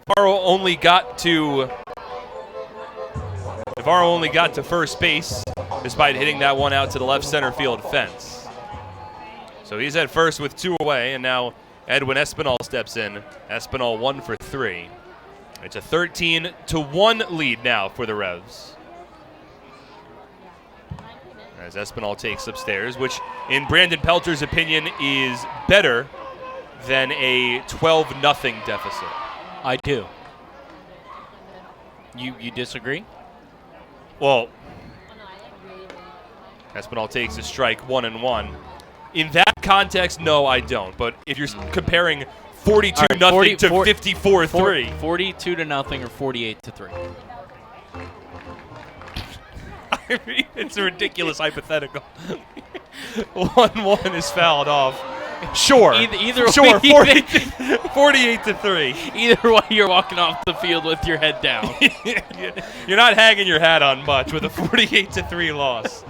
Navarro only got to first base despite hitting that one out to the left center field fence. So he's at first with 2 away, and now Edwin Espinal steps in. Espinal 1 for 3. It's a 13-1 lead now for the Revs. As Espinal takes upstairs, which in Brandon Pelter's opinion is better than a 12-0 deficit. I do. You disagree? Well, Espinal takes a strike 1-1. In that context, no, I don't. But if you're comparing 42-0 to 54-3. 42-0 or 48-3. I mean, it's a ridiculous hypothetical. 1-1 is fouled off. Sure. Either sure. way, 48-3. Either way, you're walking off the field with your head down. You're not hanging your hat on much with a 48-3 loss.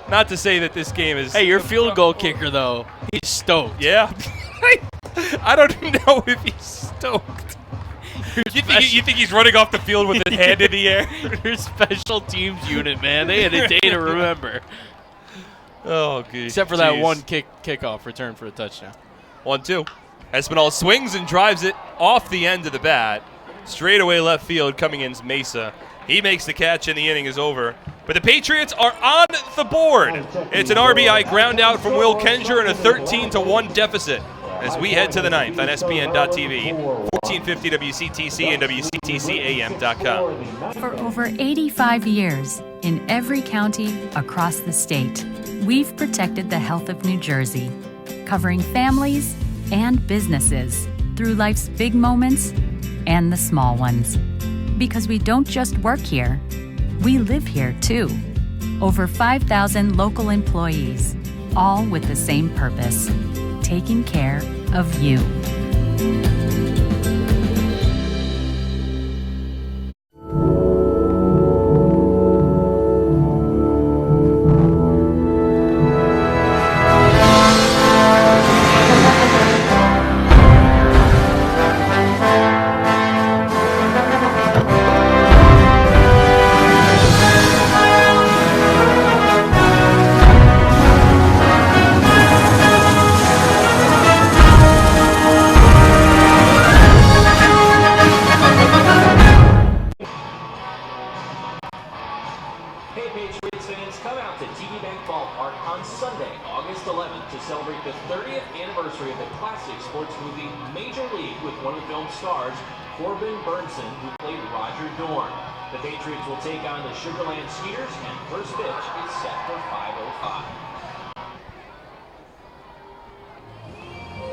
Not to say that this game is... Hey, your field goal kicker, though, he's stoked. Yeah. I don't know if he's stoked. You think he's running off the field with his hand in the air? Your special teams unit, man. They had a day to remember. Oh, good. Except for that one kickoff return for a touchdown. 1-2. Espinal swings and drives it off the end of the bat. Straight away left field coming in Mesa. He makes the catch and the inning is over. But the Patriots are on the board. It's an RBI ground out from Will Kenger and a 13-1 deficit as we head to the ninth on SPN.TV, 1450 WCTC and WCTCAM.com. For over 85 years, in every county across the state, we've protected the health of New Jersey, covering families and businesses through life's big moments and the small ones. Because we don't just work here, we live here too. Over 5,000 local employees, all with the same purpose, taking care of you.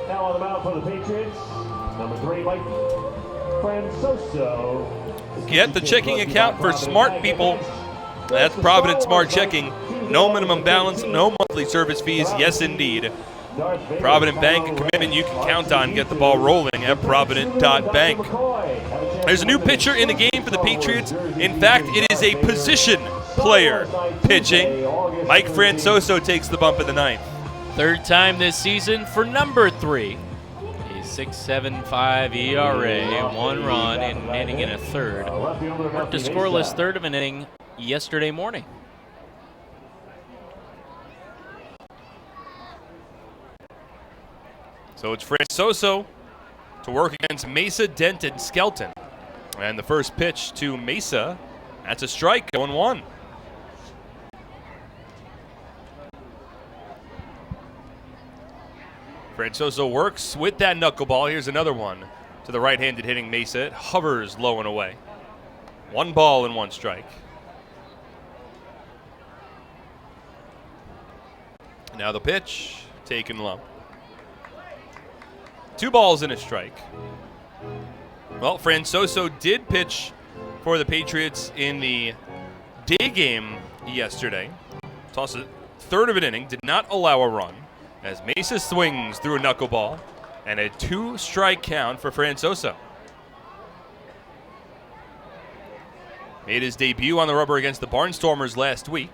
Now on the mound for the Patriots, number 3, Mike Francoso. Get the checking account for smart people. That's Provident Smart Checking. No minimum balance, no monthly service fees. Yes, indeed. Provident Bank, a commitment you can count on. Get the ball rolling at provident.bank. There's a new pitcher in the game for the Patriots. In fact, it is a position player pitching. Mike Francoso takes the bump in the ninth. Third time this season for number 3. A 6.75 ERA, 1 run in an inning and a third. Worked a scoreless third of an inning yesterday morning. So it's Francoso to work against Mesa, Dent, and Skelton. And the first pitch to Mesa, that's a strike, 0-1. Francoso works with that knuckleball. Here's another one to the right-handed hitting Mesa. It hovers low and away. 1 ball and 1 strike. Now the pitch, taken low. 2 balls and a strike. Well, Francoso did pitch for the Patriots in the day game yesterday. Tossed a third of an inning, did not allow a run, as Mesa swings through a knuckleball, and a 2-strike count for Francoso. Made his debut on the rubber against the Barnstormers last week,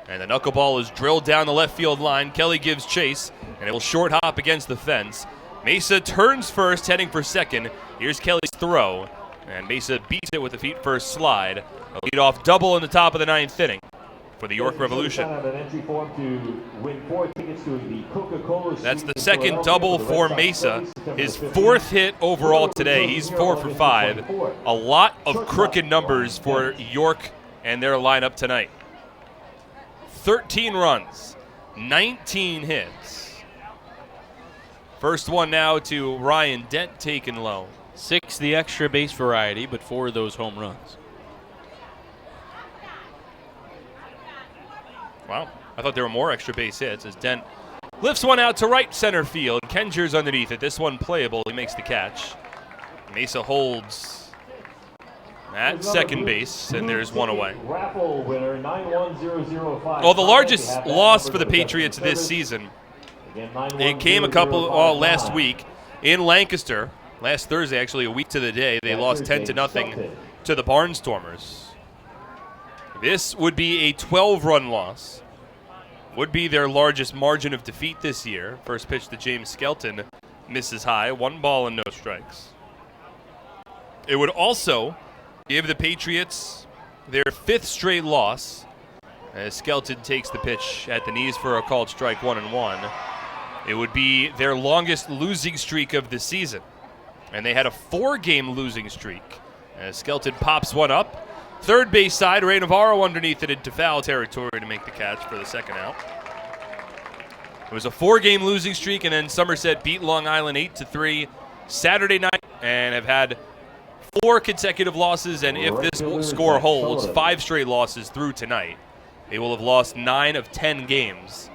and the knuckleball is drilled down the left field line. Kelly gives chase, and it will short hop against the fence. Mesa turns first, heading for second. Here's Kelly's throw, and Mesa beats it with the feet first slide. A lead-off double in the top of the 9th inning for the York Revolution. That's the second double for Mesa. His 4th hit overall today. He's 4 for 5. A lot of crooked numbers for York and their lineup tonight. 13 runs, 19 hits. First one now to Ryan Dent, taken low. 6 the extra base variety, but 4 of those home runs. Wow, I thought there were more extra base hits as Dent lifts one out to right center field. Kenger's underneath it. This one playable. He makes the catch. Mesa holds at second base, and there's one away. Well, the largest loss for the Patriots this season, it came last week in Lancaster. Last Thursday, actually a week to the day, they lost 10-0 to the Barnstormers. This would be a 12-run loss. Would be their largest margin of defeat this year. First pitch to James Skelton misses high. 1 ball and no strikes. It would also give the Patriots their 5th straight loss as Skelton takes the pitch at the knees for a called strike 1-1. It would be their longest losing streak of the season. And they had a 4-game losing streak as Skelton pops one up. Third base side, Ray Navarro underneath it into foul territory to make the catch for the second out. It was a 4-game losing streak, and then Somerset beat Long Island 8-3 Saturday night and have had 4 consecutive losses, and if this score holds, 5 straight losses through tonight. They will have lost 9 of 10 games.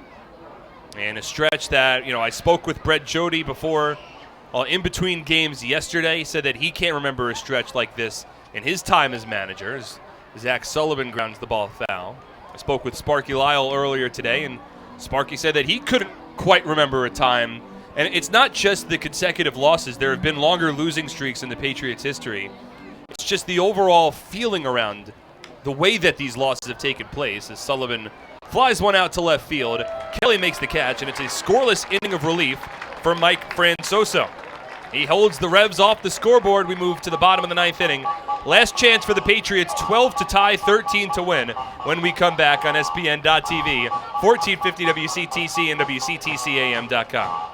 And a stretch that, I spoke with Brett Jody before, in between games yesterday. He said that he can't remember a stretch like this in his time as manager, as Zach Sullivan grounds the ball foul. I spoke with Sparky Lyle earlier today, and Sparky said that he couldn't quite remember a time. And it's not just the consecutive losses. There have been longer losing streaks in the Patriots' history. It's just the overall feeling around the way that these losses have taken place as Sullivan flies one out to left field. Kelly makes the catch, and it's a scoreless inning of relief for Mike Francoso. He holds the Revs off the scoreboard. We move to the bottom of the 9th inning. Last chance for the Patriots, 12 to tie, 13 to win when we come back on SPN.TV, 1450 WCTC and WCTCAM.com.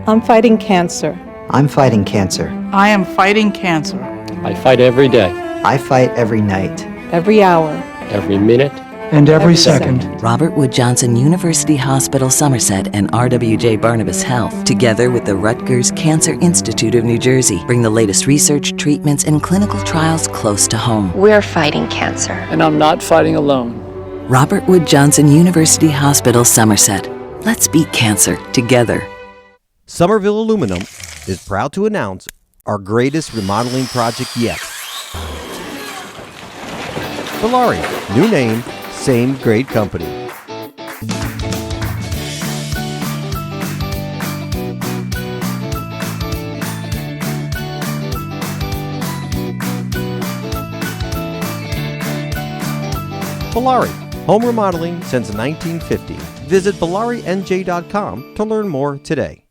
I'm fighting cancer. I'm fighting cancer. I am fighting cancer. I fight every day, I fight every night. Every hour. every minute, and every second. Robert Wood Johnson University Hospital Somerset and RWJ Barnabas Health, together with the Rutgers Cancer Institute of New Jersey, bring the latest research, treatments, and clinical trials close to home. We're fighting cancer. And I'm not fighting alone. Robert Wood Johnson University Hospital Somerset. Let's beat cancer together. Somerville Aluminum is proud to announce our greatest remodeling project yet. Valari, new name, same great company. Valari, home remodeling since 1950. Visit ValariNJ.com to learn more today.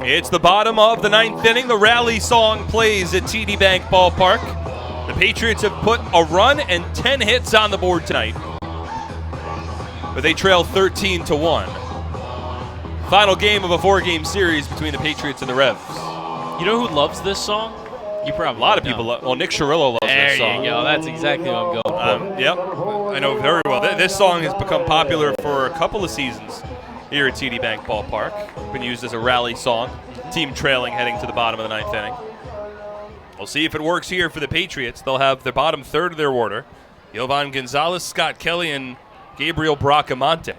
It's the bottom of the ninth inning. The rally song plays at TD Bank Ballpark. The Patriots have put a run and 10 hits on the board tonight, but they trail 13-1. Final game of a 4-game series between the Patriots and the Revs. You know who loves this song? You probably a lot of people love. Well, Nick Cirillo loves this song. There you go. That's exactly what I'm going for. Yep, I know very well. This song has become popular for a couple of seasons here at TD Bank Ballpark. Been used as a rally song. Team trailing heading to the bottom of the ninth inning. We'll see if it works here for the Patriots. They'll have the bottom third of their order: Yovan Gonzalez, Scott Kelly, and Gabriel Bracamonte.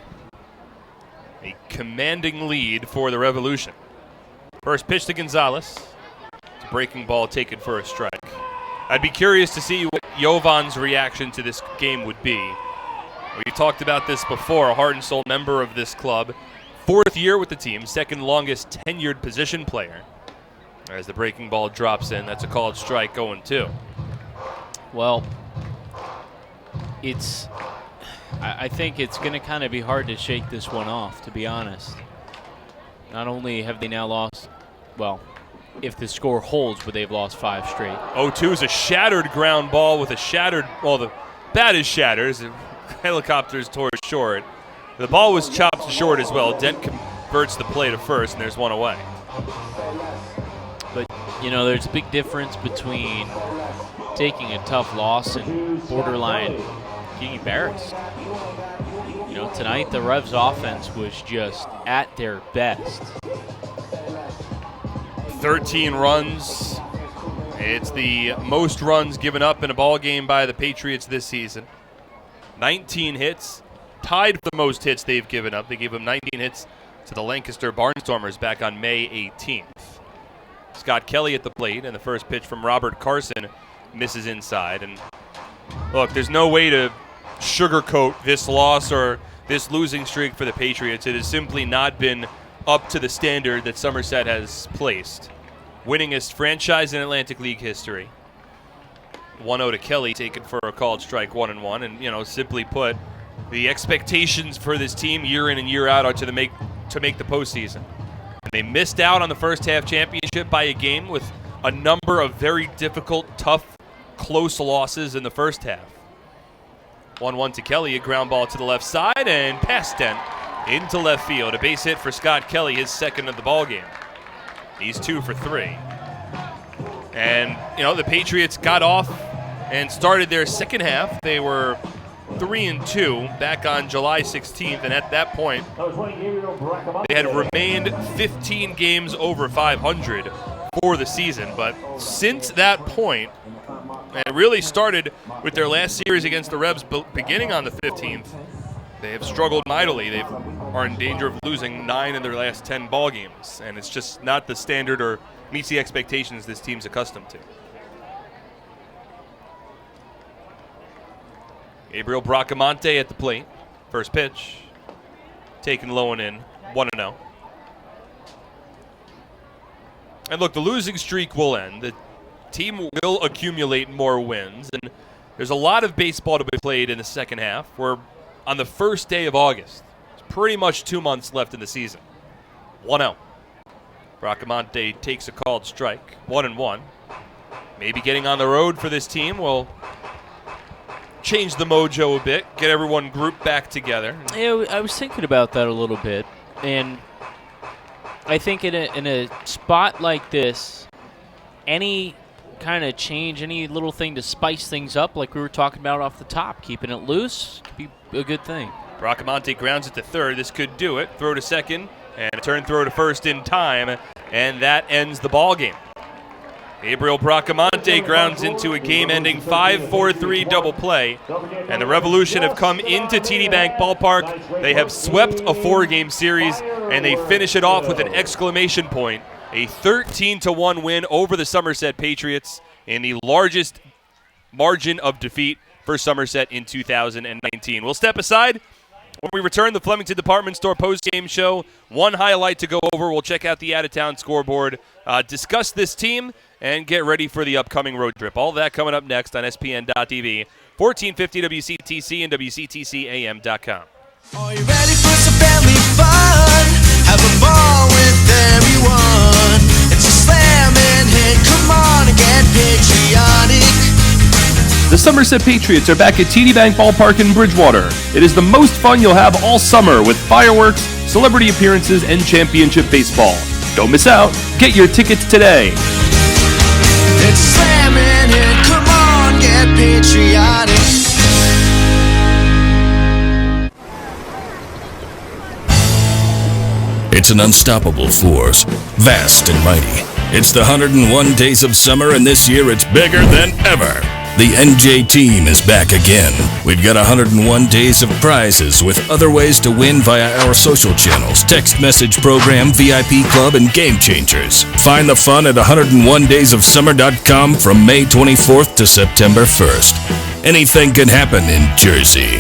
A commanding lead for the Revolution. First pitch to Gonzalez. It's a breaking ball taken for a strike. I'd be curious to see what Jovan's reaction to this game would be. We talked about this before, a heart and soul member of this club. 4th year with the team, second longest tenured position player. As the breaking ball drops in, that's a called strike, 0-2. Well, I think it's going to kind of be hard to shake this one off, to be honest. Not only have they now lost, well, if the score holds, but they've lost 5 straight. 0-2 is a shattered ground ball with a shattered, well, the bat is shattered. The helicopter's tore short. The ball was chopped short as well. Dent converts the play to first, and there's one away. But, you know, there's a big difference between taking a tough loss and borderline getting embarrassed. You know, tonight the Revs offense was just at their best. 13 runs. It's the most runs given up in a ball game by the Patriots this season. 19 hits, tied for the most hits they've given up. They gave them 19 hits to the Lancaster Barnstormers back on May 18th. Scott Kelly at the plate, and the first pitch from Robert Carson misses inside. And look, there's no way to sugarcoat this loss or this losing streak for the Patriots. It has simply not been up to the standard that Somerset has placed. Winningest franchise in Atlantic League history. 1-0 to Kelly, taken for a called strike, 1-1. And, you know, simply put, the expectations for this team year in and year out are to make the postseason. And they missed out on the first half championship by a game with a number of very difficult, tough, close losses in the first half. 1-1 to Kelly, a ground ball to the left side, and past Dent into left field. A base hit for Scott Kelly, his second of the ball game. He's 2 for 3. And, you know, the Patriots got off and started their second half. They were 3-2 back on July 16th, and at that point, they had remained 15 games over 500 for the season. But since that point, and it really started with their last series against the Revs beginning on the 15th, they have struggled mightily. They are in danger of losing 9 of their last 10 ball games, and it's just not the standard or meets the expectations this team's accustomed to. Gabriel Bracamonte at the plate. First pitch, taken low and in, 1-0. And look, the losing streak will end. The team will accumulate more wins, and there's a lot of baseball to be played in the second half. We're on the first day of August. It's pretty much 2 months left in the season. 1-0. Bracamonte takes a called strike, 1-1. Maybe getting on the road for this team will change the mojo a bit, get everyone grouped back together. Yeah, I was thinking about that a little bit, and I think in a spot like this, any kind of change, any little thing to spice things up, like we were talking about off the top, keeping it loose, could be a good thing. Bracamonte grounds it to third. This could do it. Throw to second, and a turn throw to first in time, and that ends the ball game. Gabriel Bracamonte grounds into a game-ending 5-4-3 double play, and the Revolution have come into TD Bank Ballpark. They have swept a 4-game series, and they finish it off with an exclamation point. A 13-1 win over the Somerset Patriots in the largest margin of defeat for Somerset in 2019. We'll step aside. When we return, the Flemington Department Store post-game show. One highlight to go over. We'll check out the out-of-town scoreboard, discuss this team, and get ready for the upcoming road trip. All that coming up next on SPN.TV, 1450 WCTC and WCTCAM.com. Are you ready for some family fun? Have a ball with everyone. It's a slam and hit. Come on and get patriotic. The Somerset Patriots are back at TD Bank Ballpark in Bridgewater. It is the most fun you'll have all summer with fireworks, celebrity appearances, and championship baseball. Don't miss out. Get your tickets today. It's a slam and hit. Come on, get patriotic. It's an unstoppable force, vast and mighty. It's the 101 days of summer, and this year it's bigger than ever. The NJ team is back again. We've got 101 days of prizes with other ways to win via our social channels, text message program, VIP club, and Game Changers. Find the fun at 101daysofsummer.com from May 24th to September 1st. Anything can happen in Jersey.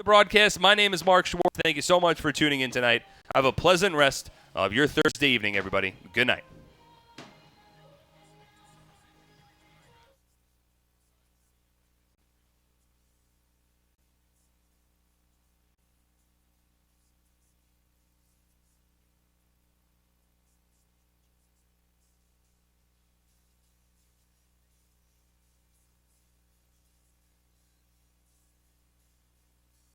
broadcast, my name is Mark Schwartz. Thank you so much for tuning in tonight. Have a pleasant rest of your Thursday evening, everybody. Good night.